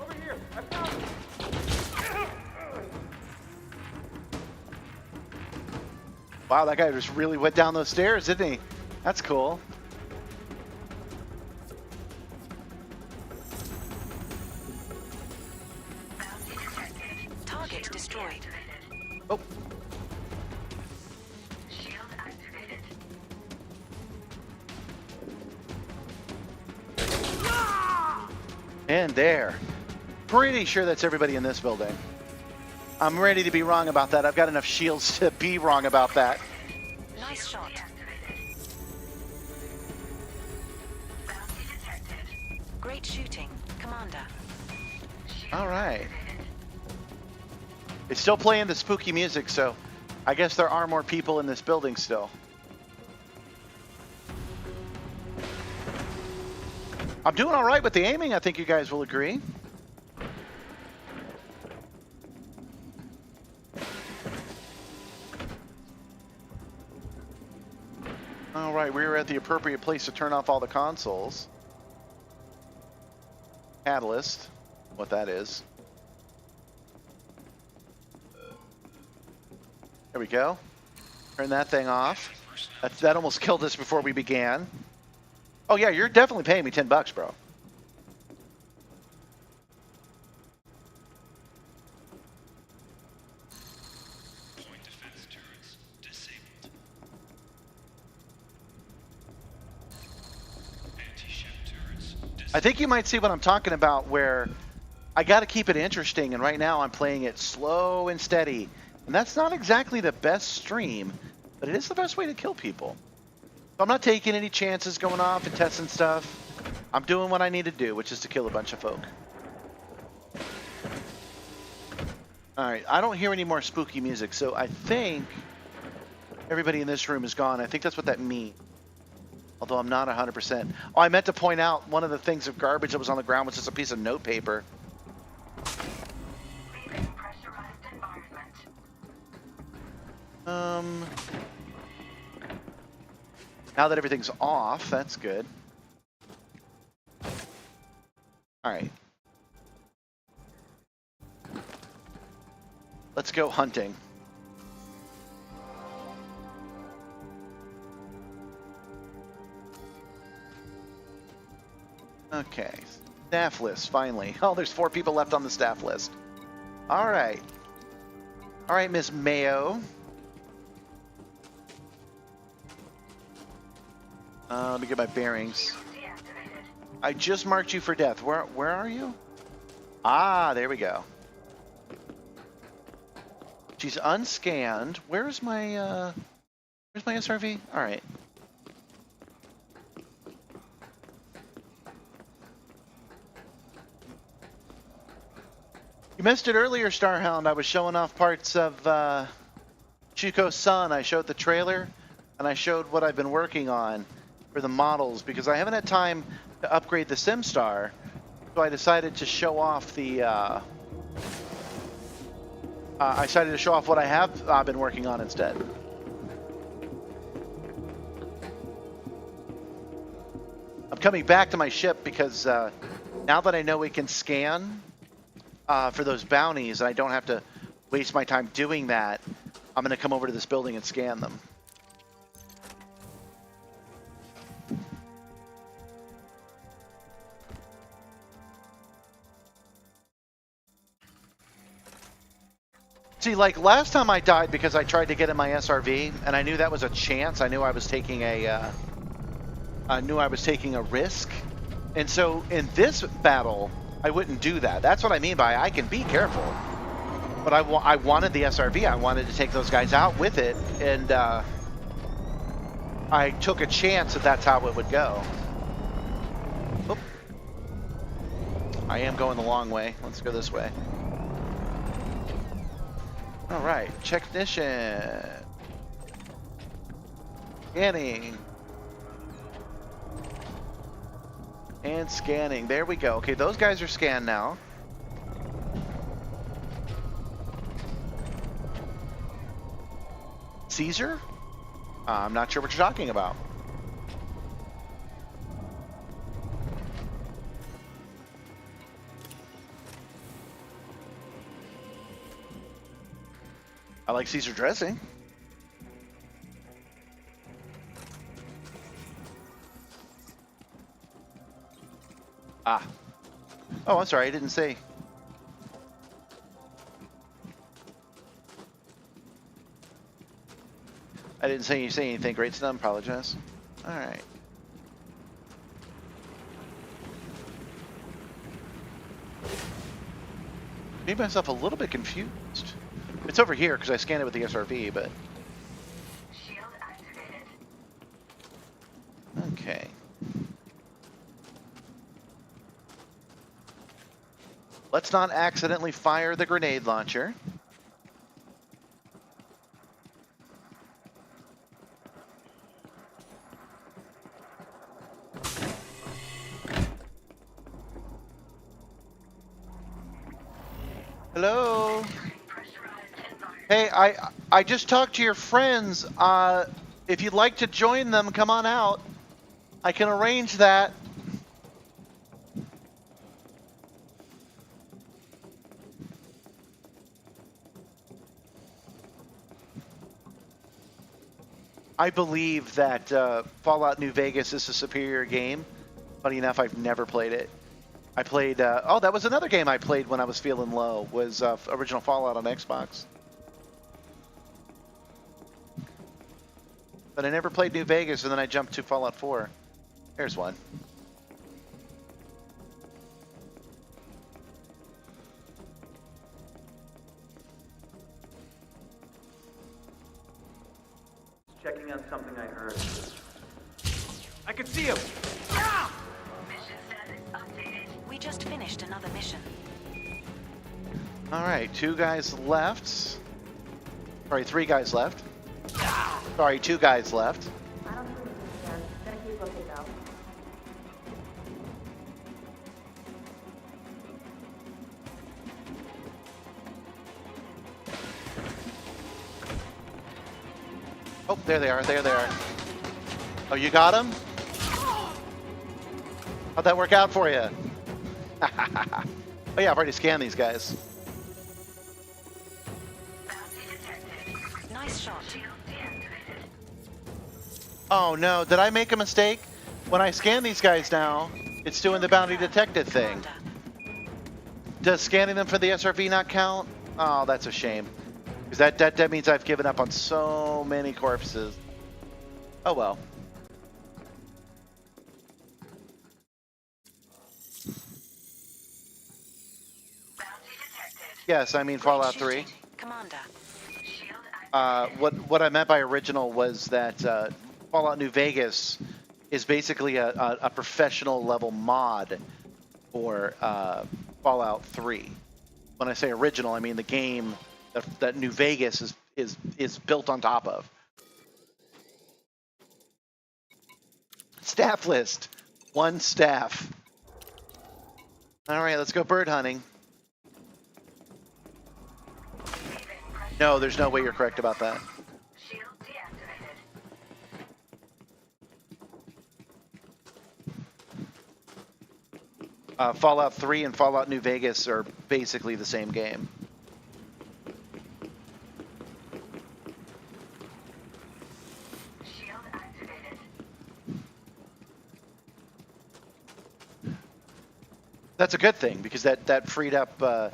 Over here! I found it! Wow, that guy just really went down those stairs, didn't he? That's cool. Target destroyed. Oh. And there. Pretty sure that's everybody in this building. I'm ready to be wrong about that. I've got enough shields to be wrong about that. Nice shot. Great shooting, Commander. All right. It's still playing the spooky music, so I guess there are more people in this building still. I'm doing all right with the aiming, I think you guys will agree. All right, we're at the appropriate place to turn off all the consoles. Catalyst, what that is. There we go. Turn that thing off. That almost killed us before we began. Oh yeah, you're definitely paying me $10, bro. Point defense turrets disabled. Anti-ship turrets disabled. I think you might see what I'm talking about, where I got to keep it interesting, and right now I'm playing it slow and steady. And that's not exactly the best stream, but it is the best way to kill people. So I'm not taking any chances going off and testing stuff. I'm doing what I need to do, which is to kill a bunch of folk. All right, I don't hear any more spooky music, so I think everybody in this room is gone. I think that's what that means. Although I'm not 100%. Oh, I meant to point out one of the things of garbage that was on the ground was just a piece of notepaper. Now that everything's off, that's good. All right. Let's go hunting. Okay, staff list, finally. Oh, there's 4 people left on the staff list. All right. All right, Miss Mayo. Let me get my bearings. I just marked you for death. Where are you? Ah, there we go. She's unscanned. Where's my SRV? All right. You missed it earlier, Starhound. I was showing off parts of Chuko's Son. I showed the trailer, and I showed what I've been working on for the models, because I haven't had time to upgrade the Simstarr, so I decided to show off the... I decided to show off what I have been working on instead. I'm coming back to my ship because now that I know we can scan for those bounties, and I don't have to waste my time doing that, I'm going to come over to this building and scan them. See, like last time I died because I tried to get in my SRV, and I knew that was a chance. I knew I was taking a risk, and so in this battle, I wouldn't do that. That's what I mean by I can be careful, but I wanted the SRV. I wanted to take those guys out with it, and I took a chance that that's how it would go. Oop. I am going the long way. Let's go this way. All right, technician. Scanning. And scanning. There we go. Okay, those guys are scanned now. Caesar? I'm not sure what you're talking about. I like Caesar dressing. Ah. Oh, I'm sorry, I didn't say. I didn't say you say anything. Great stuff. Apologize. All right. Made myself a little bit confused. It's over here because I scanned it with the SRV, but. Shield activated. Okay. Let's not accidentally fire the grenade launcher. Hello? Hey, I just talked to your friends. If you'd like to join them, come on out. I can arrange that. I believe that Fallout New Vegas is a superior game. Funny enough, I've never played it. I played, oh, that was another game I played when I was feeling low, was original Fallout on Xbox. But I never played New Vegas, and then I jumped to Fallout 4. Here's one. Checking on something I heard. I can see him! Ah! We just finished another mission. All right, 2 guys left. Sorry, 3 guys left. Sorry, 2 guys left. I don't think we can. Gonna keep looking though. Oh, there they are. There they are. Oh, you got him? How'd that work out for you? Oh yeah, I've already scanned these guys. Nice shot. Oh no, did I make a mistake? When I scan these guys now, it's doing the bounty detected thing. Does scanning them for the SRV not count? Oh, that's a shame. Because that means I've given up on so many corpses. Oh well. Yes, I mean Fallout 3. Commander. What I meant by original was that Fallout New Vegas is basically a professional level mod for Fallout 3. When I say original, I mean the game that New Vegas is built on top of. Staff list. 1 staff. All right, let's go bird hunting. No, there's no way you're correct about that. Fallout 3 and Fallout New Vegas are basically the same game. That's a good thing because that freed up the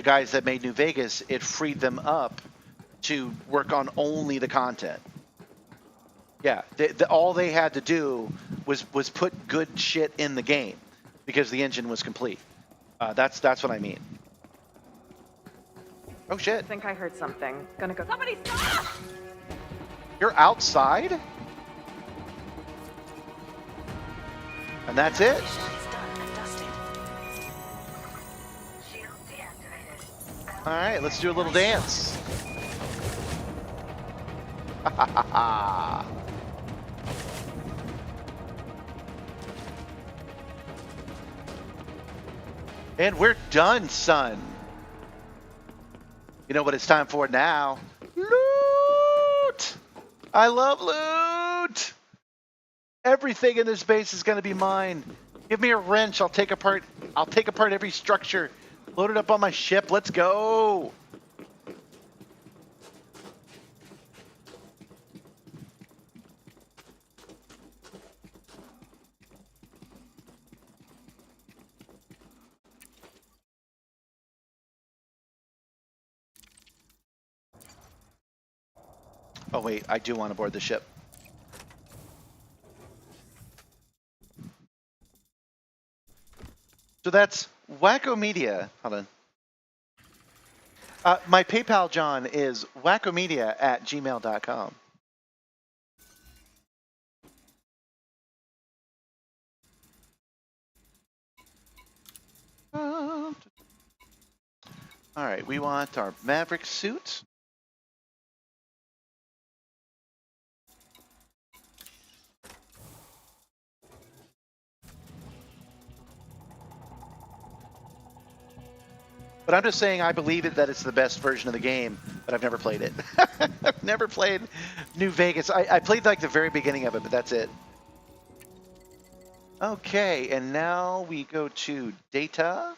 guys that made New Vegas. It freed them up to work on only the content. Yeah, all they had to do was put good shit in the game because the engine was complete. That's what I mean. Oh shit! I think I heard something. Gonna go. Somebody stop! You're outside? And that's it? Alright, let's do a little dance. And we're done, son. You know what it's time for now? Loot! I love loot! Everything in this base is going to be mine. Give me a wrench. I'll take apart every structure. Load it up on my ship. Let's go. Oh wait, I do want to board the ship. So that's Wacko Media. Hold on. My PayPal, John, is wackomedia@gmail.com. All right, we want our Maverick suit. But I'm just saying I believe it that it's the best version of the game, but I've never played it. I've never played New Vegas. I played like the very beginning of it, but that's it. Okay, and now we go to data.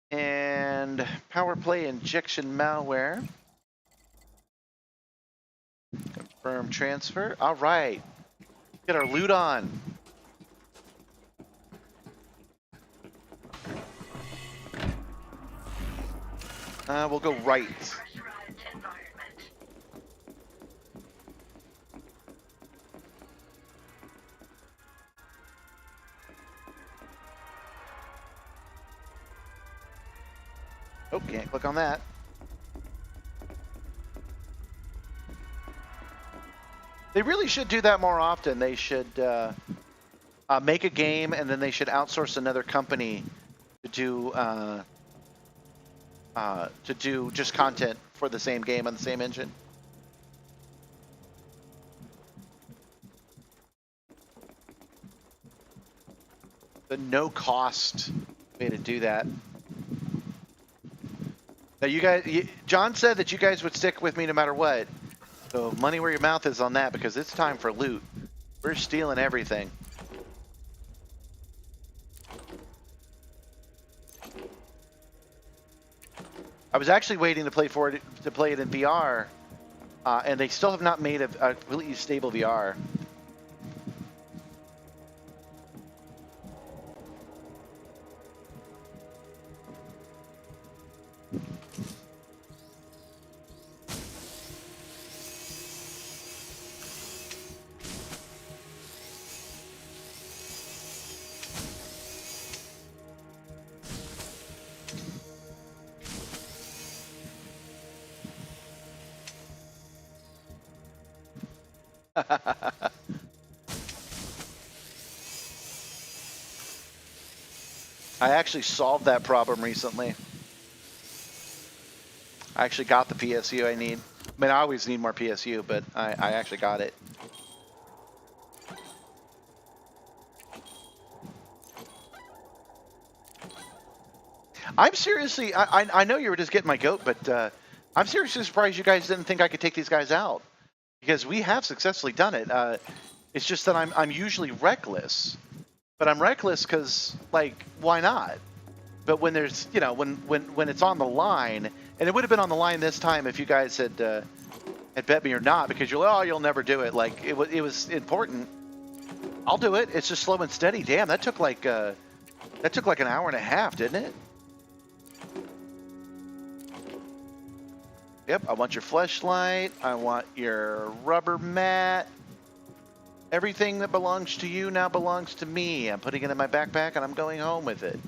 And power play injection malware. Confirm transfer. All right. Get our loot on. We'll go right. Oh, can't click on that. They really should do that more often. They should make a game and then they should outsource another company to do to do just content for the same game on the same engine. The no cost way to do that. Now you guys, John said that you guys would stick with me no matter what. So money where your mouth is on that, because it's time for loot. We're stealing everything. I was actually waiting to play it in VR, and they still have not made a completely stable VR. I actually solved that problem recently. I actually got the PSU I need. I mean, I always need more PSU, but I actually got it. I'm seriously, I know you were just getting my goat, but I'm seriously surprised you guys didn't think I could take these guys out. Because we have successfully done it. It's just that I'm usually reckless. But I'm reckless because, like, why not? But when there's, you know, when it's on the line, and it would have been on the line this time if you guys had bet me or not, because you're like, oh, you'll never do it. Like, it was important. I'll do it. It's just slow and steady. Damn, that took like an hour and a half, didn't it? Yep, I want your fleshlight. I want your rubber mat. Everything that belongs to you now belongs to me. I'm putting it in my backpack and I'm going home with it.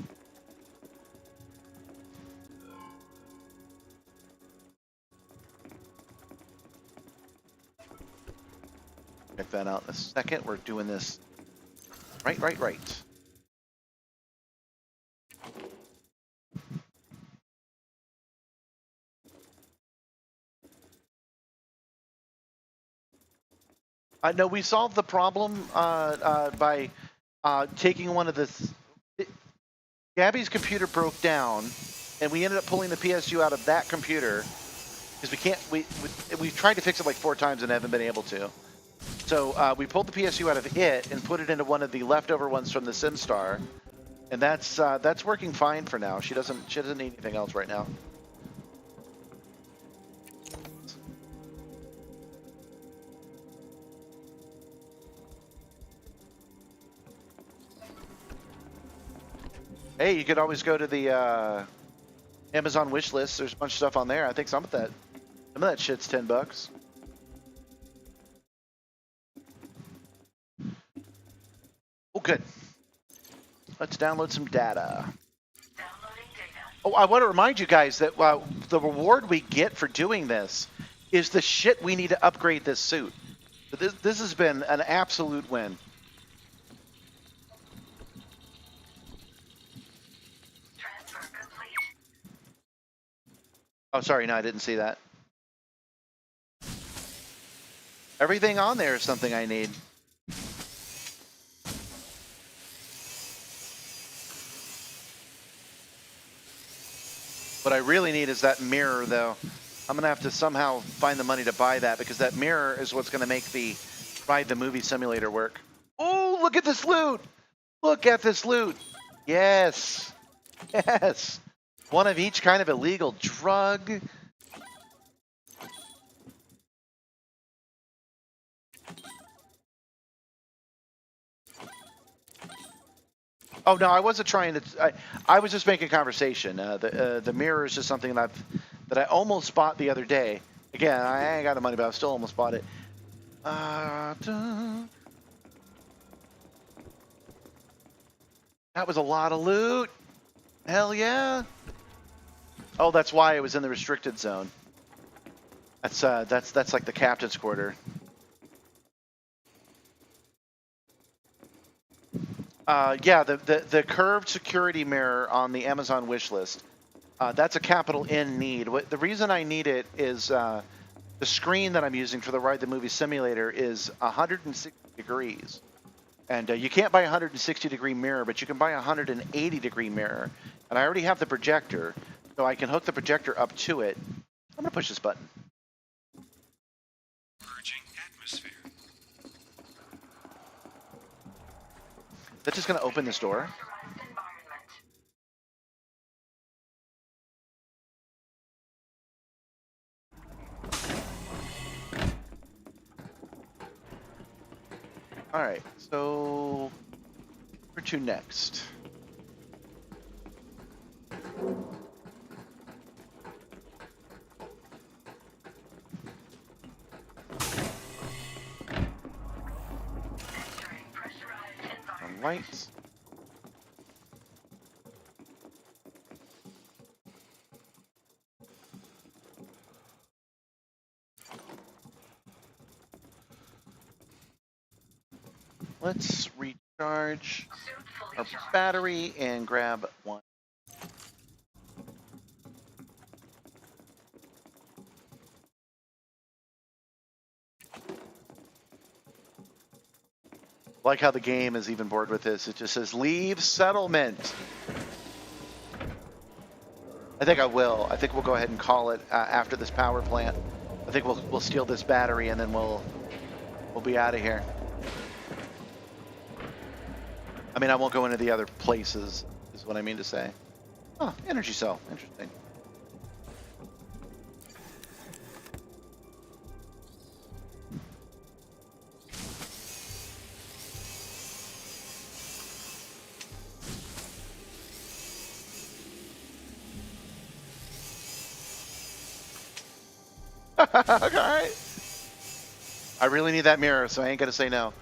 Check that out in a second. We're doing this right. No, we solved the problem by taking one of the... Gabby's computer broke down, and we ended up pulling the PSU out of that computer because we can't... We've tried to fix it like 4 times and haven't been able to. So we pulled the PSU out of it and put it into one of the leftover ones from the Simstarr, and that's working fine for now. She doesn't need anything else right now. Hey, you could always go to the Amazon wish list. There's a bunch of stuff on there. I think some of that shit's $10. Oh, good. Let's download some data. Oh, I want to remind you guys that the reward we get for doing this is the shit we need to upgrade this suit. This has been an absolute win. Oh, sorry, no, I didn't see that. Everything on there is something I need. What I really need is that mirror, though. I'm going to have to somehow find the money to buy that, because that mirror is what's going to make the Ride the Movie Simulator work. Oh, look at this loot! Look at this loot! Yes! Yes! One of each kind of illegal drug. Oh no, I wasn't trying to. I was just making conversation. The mirror is just something that I almost bought the other day. Again, I ain't got the money, but I still almost bought it. That was a lot of loot. Hell yeah. Oh, that's why it was in the restricted zone. That's like the captain's quarter. Yeah, the curved security mirror on the Amazon wish list. That's a capital N need. The reason I need it is the screen that I'm using for the Ride the Movie Simulator is 160 degrees. And you can't buy a 160-degree mirror, but you can buy a 180-degree mirror. And I already have the projector, so I can hook the projector up to it. I'm going to push this button. Merging atmosphere. That's just going to open this door. All right, so where to next? Lights. Let's recharge our battery and grab one. Like how the game is even bored with this. It just says, leave settlement. I think I will. I think we'll go ahead and call it after this power plant. I think we'll steal this battery and then we'll be out of here. I mean, I won't go into the other places, is what I mean to say. Oh, energy cell. Interesting. All right. I really need that mirror, so I ain't gonna say no.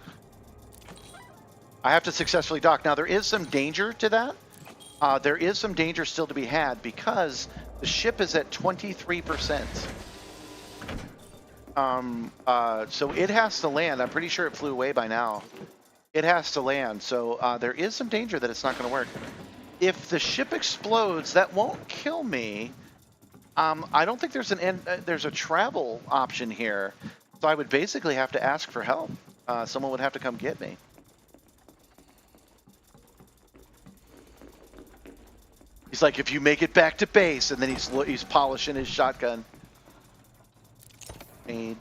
I have to successfully dock. Now, there is some danger to that. There is some danger still to be had because the ship is at 23%. So it has to land. I'm pretty sure it flew away by now. It has to land, so there is some danger that it's not going to work. If the ship explodes, that won't kill me. I don't think there's a travel option here, so I would basically have to ask for help. Someone would have to come get me. He's like, if you make it back to base, and then he's polishing his shotgun. And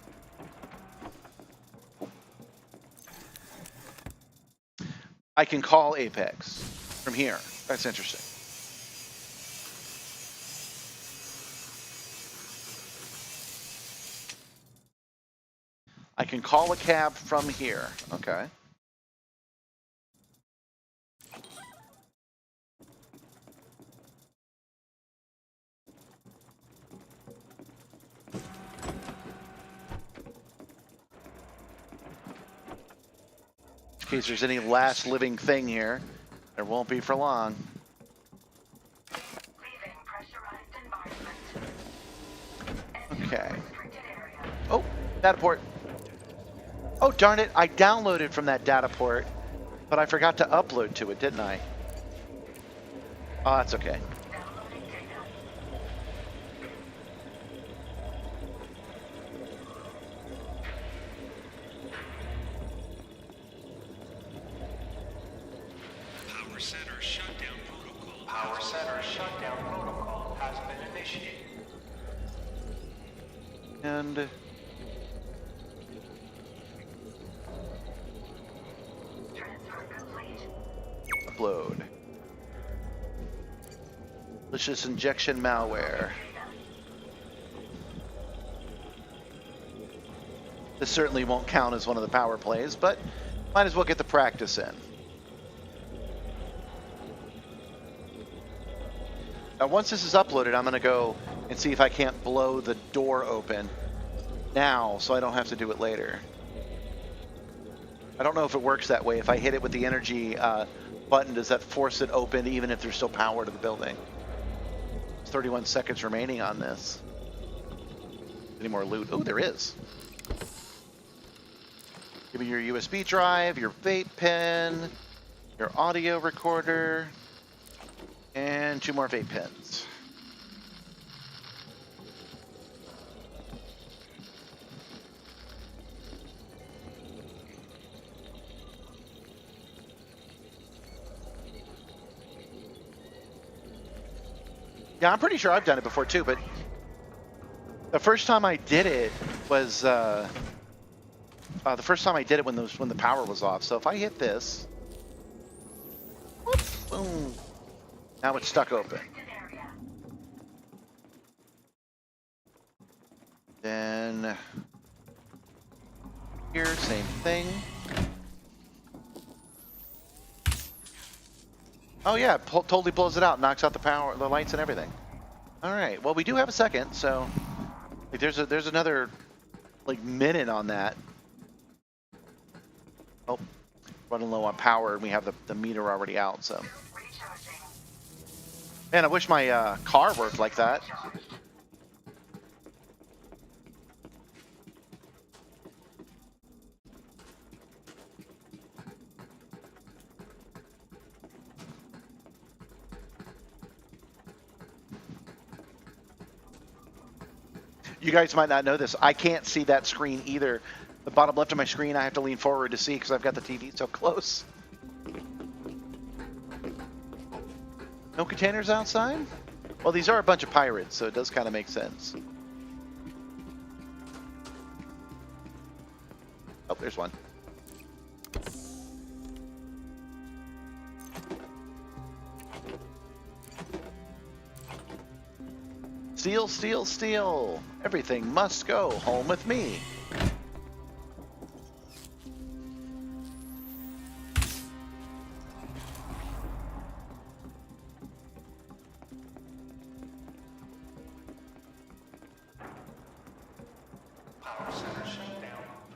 I can call Apex from here. That's interesting. I can call a cab from here. Okay. In case there's any last living thing here, there won't be for long. Okay. Oh, data port. Oh, darn it. I downloaded from that data port, but I forgot to upload to it, didn't I? Oh, that's okay. Power center shutdown protocol. Power center shutdown protocol has been initiated. And upload. Malicious injection malware. This certainly won't count as one of the power plays, but might as well get the practice in. Now, once this is uploaded, I'm going to go and see if I can't blow the door open now so I don't have to do it later. I don't know if it works that way. If I hit it with the energy button, does that force it open even if there's still power to the building? There's 31 seconds remaining on this. Any more loot? Oh, there is. Give me your USB drive, your vape pen, your audio recorder, and 2 more vape pens. Yeah, I'm pretty sure I've done it before too, but the first time I did it was the first time I did it when the power was off. So if I hit this, whoop, boom, now it's stuck open. Then here, same thing. Oh yeah, totally blows it out, knocks out the power, the lights, and everything. All right. Well, we do have a second, so like, there's another like minute on that. Oh, running low on power, and we have the meter already out. So, man, I wish my car worked like that. You guys might not know this. I can't see that screen either. The bottom left of my screen, I have to lean forward to see because I've got the TV so close. No containers outside? Well, these are a bunch of pirates, so it does kind of make sense. Oh, there's one. Steal, steal, steal. Everything must go home with me.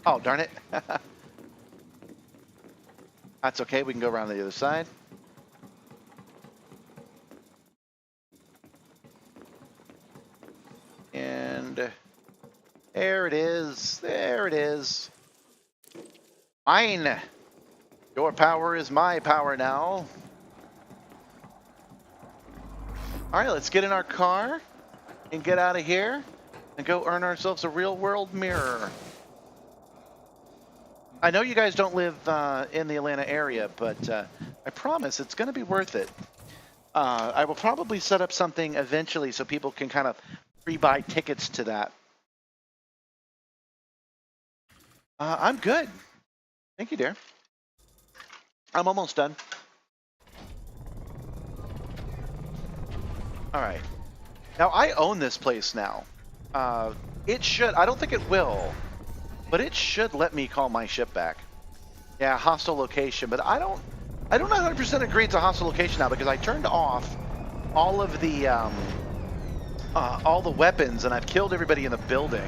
Oh, darn it. That's okay. We can go around the other side. And there it is. There it is. Mine. Your power is my power now. All right, let's get in our car and get out of here and go earn ourselves a real world mirror. I know you guys don't live in the Atlanta area, but I promise it's going to be worth it. I will probably set up something eventually so people can kind of pre-buy tickets to that. I'm good. Thank you, dear. I'm almost done. All right. Now, I own this place now. It should. I don't think it will. But it should let me call my ship back. Yeah, hostile location. But I don't 100% agree it's a hostile location now because I turned off all of the weapons and I've killed everybody in the building.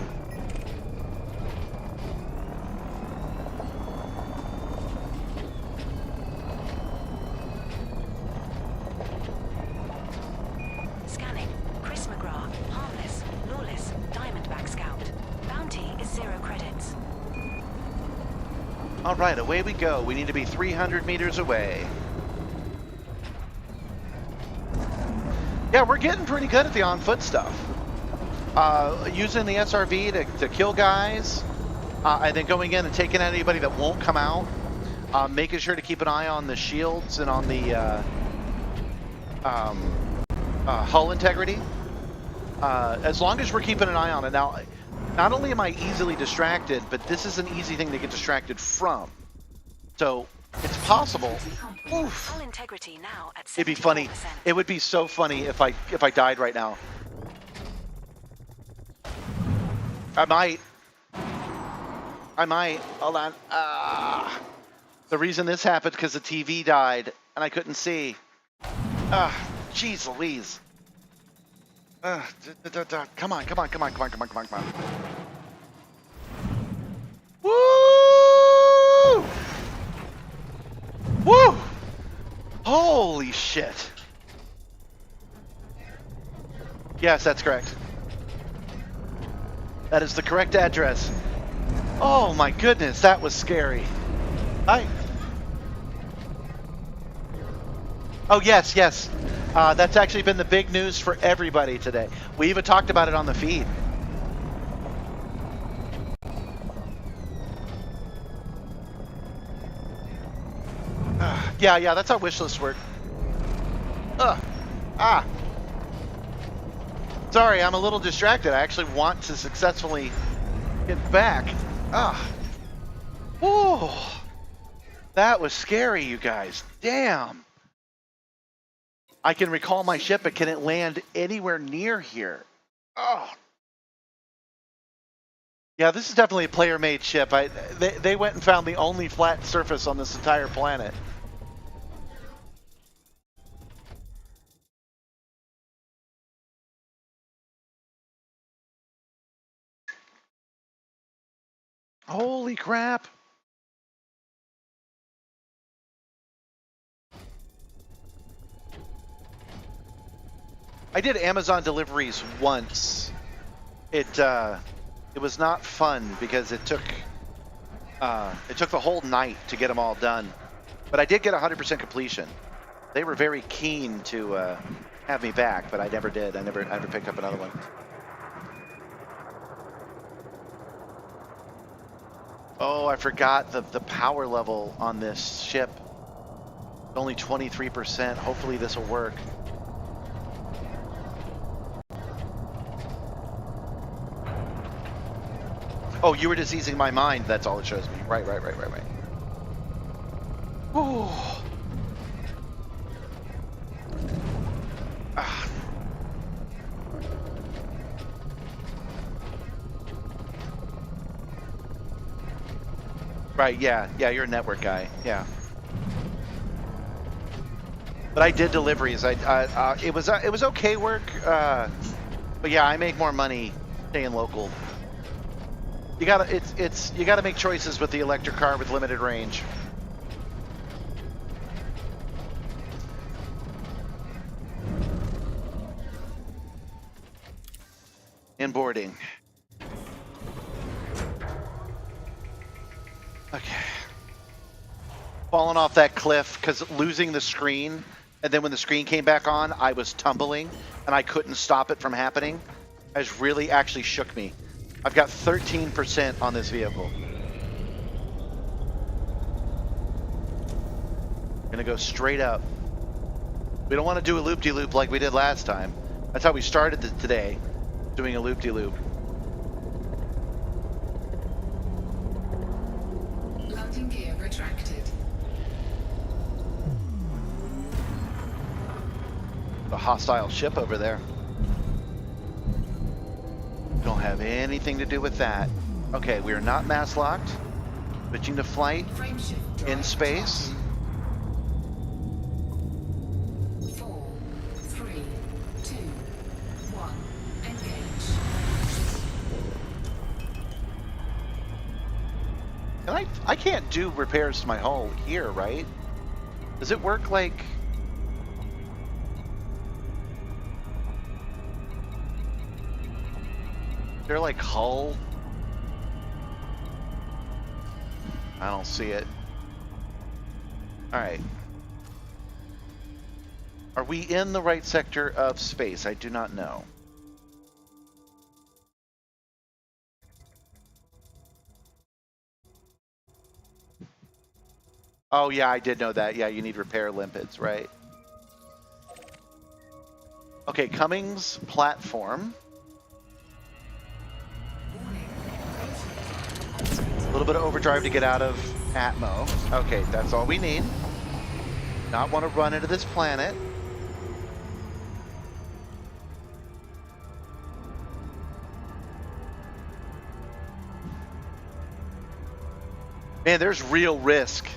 Scanning. Chris McGrath. Harmless. Lawless. Diamondback Scout. Bounty is 0 credits. All right, away we go. We need to be 300 meters away. Yeah, we're getting pretty good at the on-foot stuff. Using the SRV to kill guys, and then going in and taking out anybody that won't come out. Making sure to keep an eye on the shields and on the hull integrity. As long as we're keeping an eye on it. Now, not only am I easily distracted, but this is an easy thing to get distracted from. So it's possible. Oof. Hull integrity now at 74%. It'd be funny. It would be so funny if I died right now. I might. Hold on. The reason this happened because the TV died and I couldn't see. Jeez Louise. Come on. Woo! Woo! Holy shit. Yes, that's correct. That is the correct address. Oh my goodness, that was scary. Oh, yes. That's actually been the big news for everybody today. We even talked about it on the feed. Yeah, that's how wish lists work. Sorry, I'm a little distracted. I actually want to successfully get back. Ah. Oh. That was scary, you guys. Damn. I can recall my ship, but can it land anywhere near here? Oh. Yeah, this is definitely a player-made ship. They went and found the only flat surface on this entire planet. Holy crap. I did Amazon deliveries once. It was not fun because it took the whole night to get them all done. But I did get 100% completion. They were very keen to have me back, but I never did. I never picked up another one. Oh, I forgot the power level on this ship. Only 23%. Hopefully this will work. Oh, you were just easing my mind. That's all it shows me. Right. Ooh. Ah. Right, yeah, you're a network guy, yeah. But I did deliveries. It was okay work, but yeah, I make more money staying local. You gotta make choices with the electric car with limited range. Inboarding. Okay. Falling off that cliff because losing the screen, and then when the screen came back on, I was tumbling and I couldn't stop it from happening. It really actually shook me. I've got 13% on this vehicle. Gonna go straight up. We don't want to do a loop-de-loop like we did last time. That's how we started today, doing a loop-de-loop. Landing gear retracted. A hostile ship over there. Don't have anything to do with that. Okay, we are not mass locked. Switching to flight in space. 4, 3, 2, 1, engage. And I can't do repairs to my hull here, right? Does it work like... They're like hull? I don't see it. Alright. Are we in the right sector of space? I do not know. Oh yeah, I did know that. Yeah, you need repair limpets, right? Okay, Cummings platform. A little bit of overdrive to get out of Atmo. Okay, that's all we need. Not want to run into this planet. Man, there's real risk.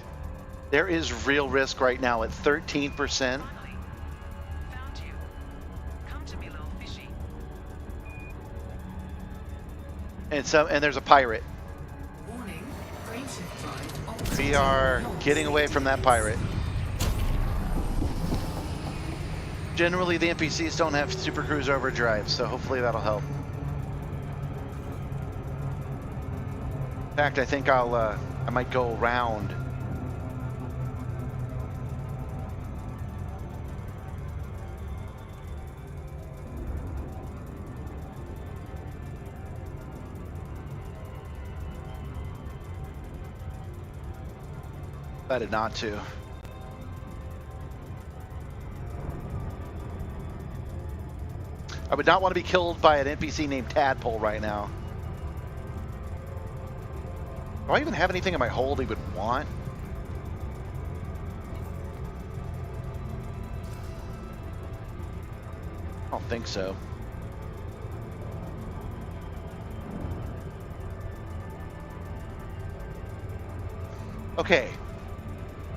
There is real risk right now at 13%. And there's a pirate. We are getting away from that pirate. Generally, the NPCs don't have Super Cruise overdrive, so hopefully that'll help. In fact, I think I might go around. Decided not to. I would not want to be killed by an NPC named Tadpole right now. Do I even have anything in my hold he would want? I don't think so. Okay.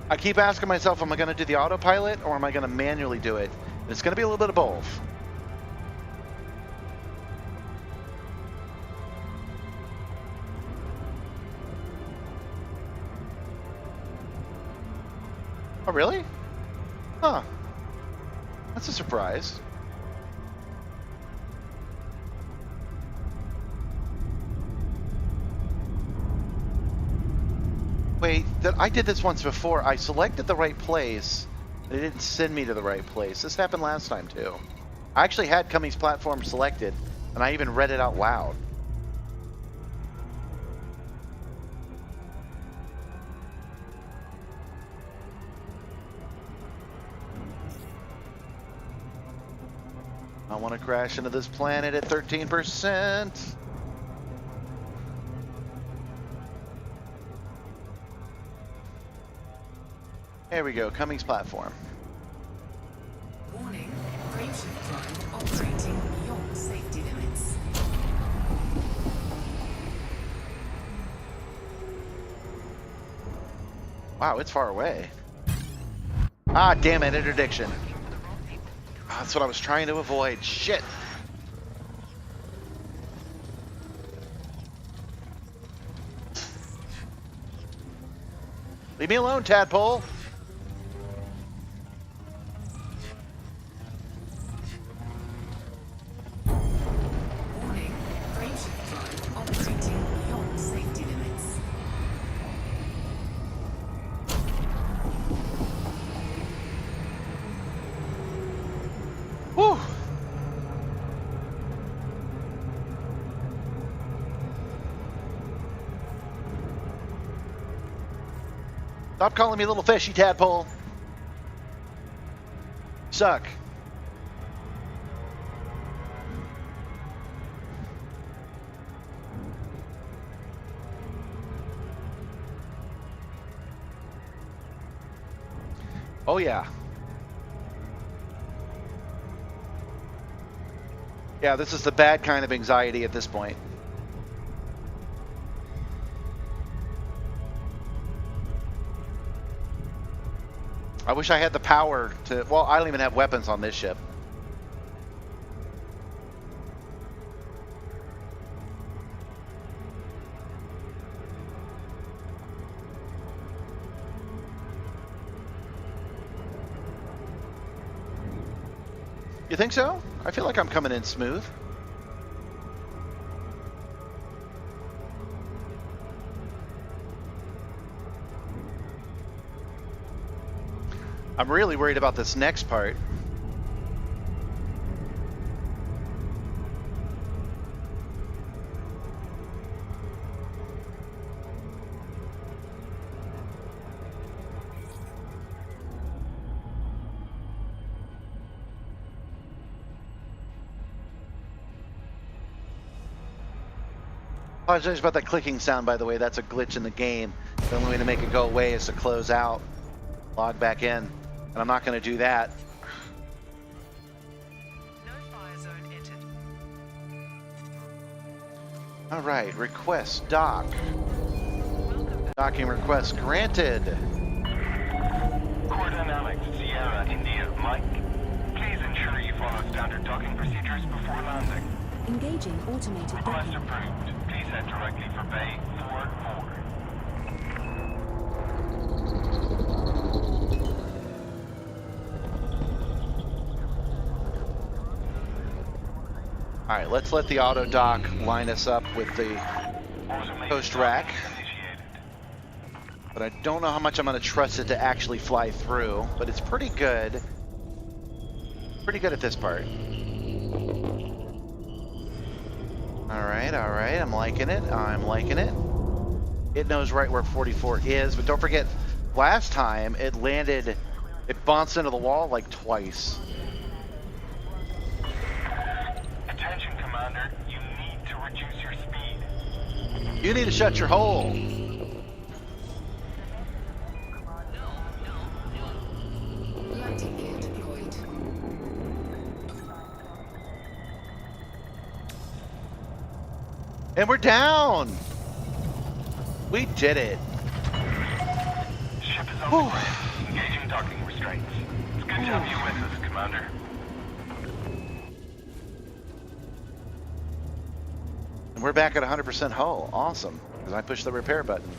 I keep asking myself, am I going to do the autopilot or am I going to manually do it? And it's going to be a little bit of both. Oh, really? Huh. That's a surprise. Wait, I did this once before. I selected the right place, but it didn't send me to the right place. This happened last time, too. I actually had Cummings platform selected, and I even read it out loud. I want to crash into this planet at 13%. There we go, Cummings platform. Warning, frameshift drive operating beyond safety limits. Wow, it's far away. Ah, damn it, interdiction. That's what I was trying to avoid. Shit. Leave me alone, Tadpole. Warning, frameshift drive operating beyond safety limits. Whew. Stop calling me little fishy, Tadpole. Suck. Oh yeah. Yeah, this is the bad kind of anxiety at this point. I wish I had the power to... Well, I don't even have weapons on this ship. You think so? I feel like I'm coming in smooth. I'm really worried about this next part. Apologize about that clicking sound, by the way. That's a glitch in the game. The only way to make it go away is to close out, log back in. And I'm not going to do that. No fire zone entered. All right, request dock. Docking request granted. Core Dynamics, Sierra, India, Mike. Please ensure you follow standard docking procedures before landing. Engaging automated Request docking. approved. Please head directly for Bay 44. All right, let's let the auto dock line us up with the coast rack. But I don't know how much I'm going to trust it to actually fly through, but it's pretty good. Pretty good at this part. All right, I'm liking it. I'm liking it. It knows right where 44 is, but don't forget, last time it landed, it bounced into the wall like twice. You need to shut your hole. Lighting gear deployed. And we're down. We did it. Ship is on the grid. Engaging docking restraints. It's good to have you with us, Commander. And we're back at 100% hull. Awesome. Because I pushed the repair button.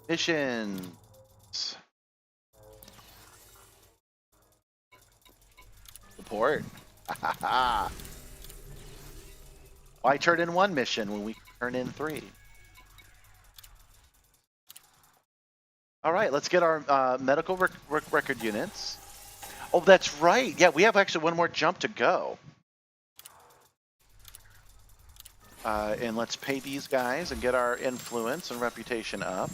Missions. Report. Why turn in one mission when we can turn in 3? All right, let's get our medical record units. Oh, that's right. Yeah, we have actually one more jump to go. And let's pay these guys and get our influence and reputation up.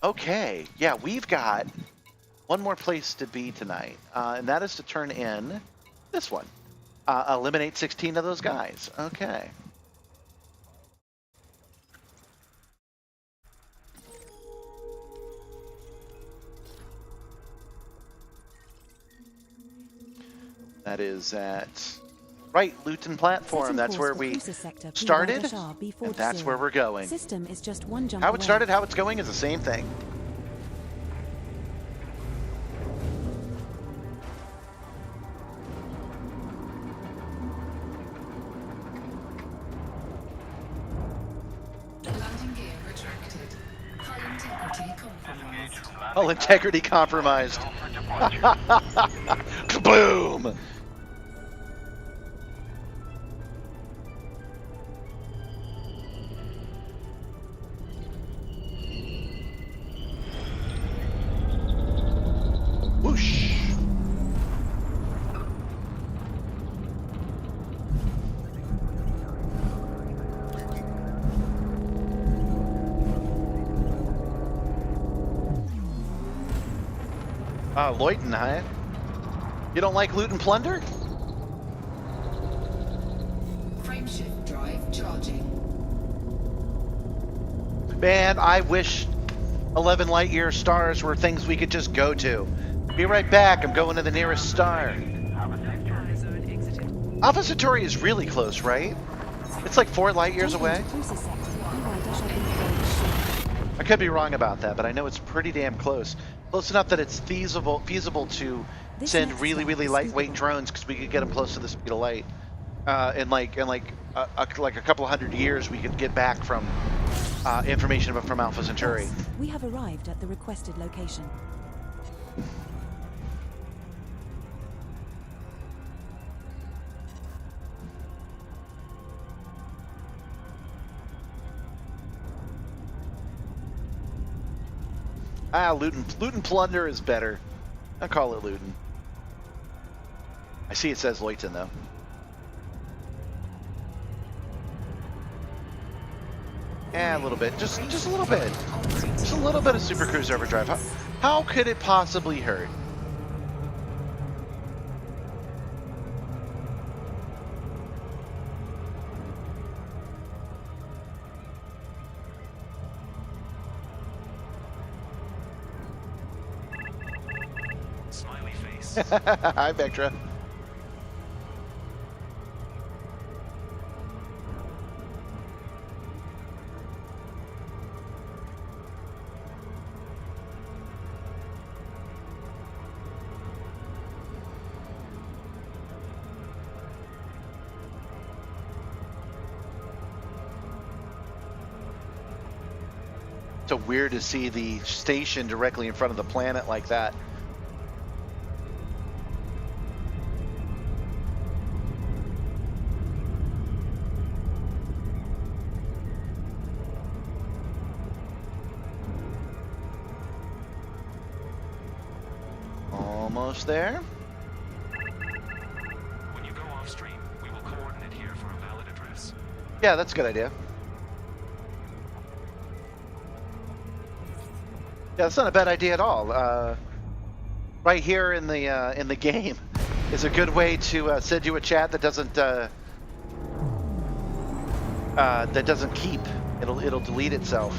Okay, yeah, we've got one more place to be tonight, and that is to turn in this one. Eliminate 16 of those guys. Okay. That is at right Luton platform. That's where we started, and that's where we're going. System is just one jump How it away. started, how it's going is the same thing. Landing gear retracted. Hull integrity compromised. Oh, integrity compromised. Kaboom! Whoosh! Lloyden, huh? You don't like loot and plunder? Frameshift drive charging. Man, I wish 11 light year stars were things we could just go to. Be right back. I'm going to the nearest star. Alpha Centauri is really close, right? It's like 4 light years away. I could be wrong about that, but I know it's pretty damn close. Close enough that it's feasible to send really lightweight drones because we could get them close to the speed of light. In like a couple of hundred years, we could get back from information from Alpha Centauri. We have arrived at the requested location. Loot and plunder is better. I'll call it lootin'. I see it says Leuten though. Yeah, a little bit. Just a little bit. Just a little bit of Super Cruise Overdrive. How could it possibly hurt? Smiley face. Hi, Vectra. So weird to see the station directly in front of the planet like that. Almost there. When you go off stream, we will coordinate here for a valid address. Yeah, that's a good idea. Yeah, that's not a bad idea at all. Right here in the game is a good way to send you a chat that doesn't keep. It'll delete itself.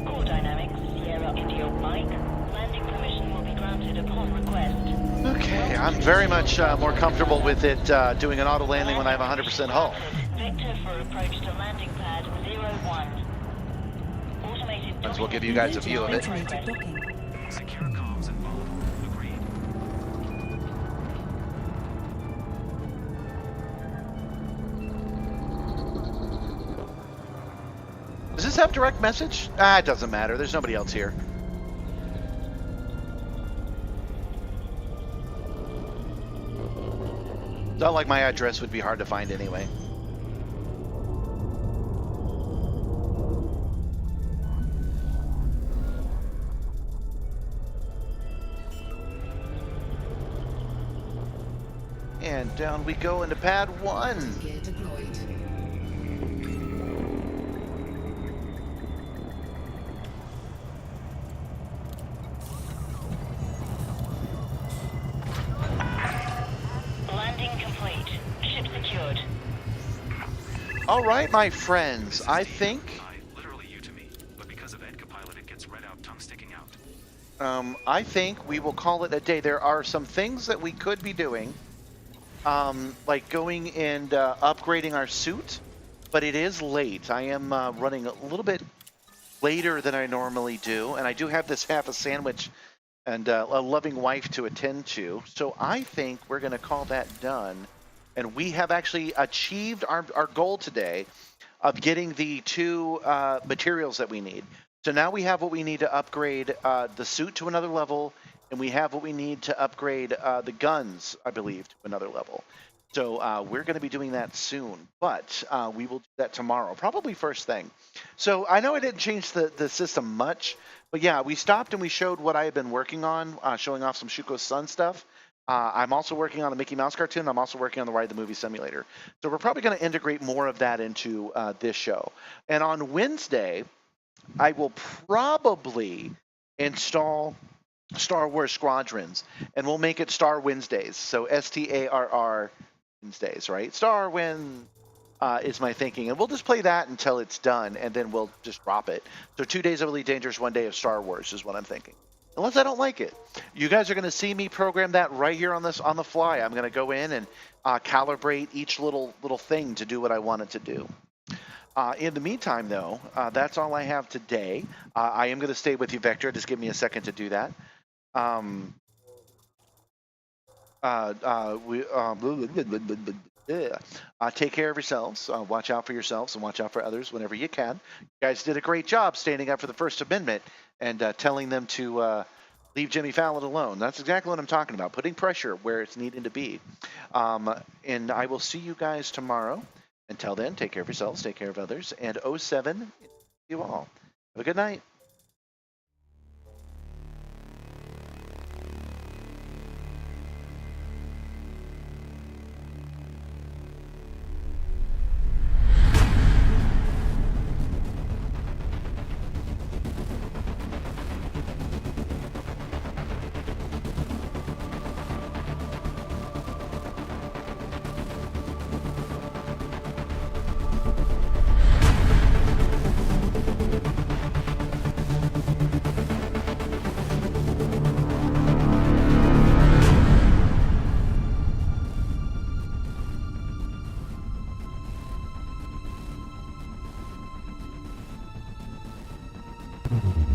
Core dynamics, Sierra India Mike. Landing permission will be granted upon request. Okay, I'm very much more comfortable with it doing an auto landing when I have 100% hull. Victor for approach to landing pad 01. Automated As we'll give you guys a view of it. Secure comms and vault. Agreed. Does this have direct message? Ah, it doesn't matter. There's nobody else here. It's not like my address would be hard to find anyway. And down we go into pad 1. Gear deployed. Landing complete. Ship secured. All right, my friends. I think. Literally you to me, but because of Edcopilot, it gets red out, tongue sticking out. I think we will call it a day. There are some things that we could be doing, like going and upgrading our suit, but it is late. I am running a little bit later than I normally do, and I do have this half a sandwich and a loving wife to attend to. So I think we're going to call that done. And we have actually achieved our goal today of getting the 2 materials that we need. So now we have what we need to upgrade the suit to another level, and we have what we need to upgrade the guns, I believe, to another level. So we're going to be doing that soon, but we will do that tomorrow, probably first thing. So I know I didn't change the system much, but yeah, we stopped and we showed what I had been working on, showing off some Shuko's Sun stuff. I'm also working on a Mickey Mouse cartoon. I'm also working on the Ride the Movie Simulator. So we're probably going to integrate more of that into this show. And on Wednesday, I will probably install Star Wars Squadrons, and we'll make it Star Wednesdays. So STARR Wednesdays, right? Star Win is my thinking. And we'll just play that until it's done, and then we'll just drop it. So 2 days of Elite Dangerous, 1 day of Star Wars is what I'm thinking. Unless I don't like it. You guys are going to see me program that right here on the fly. I'm going to go in and calibrate each little thing to do what I want it to do. In the meantime, though, that's all I have today. I am going to stay with you, Vector. Just give me a second to do that. Take care of yourselves. Watch out for yourselves and watch out for others whenever you can. You guys did a great job standing up for the First Amendment and telling them to leave Jimmy Fallon alone. That's exactly what I'm talking about, putting pressure where it's needed to be. And I will see you guys tomorrow. Until then, take care of yourselves, take care of others, and 07, you all. Have a good night. Mm-hmm.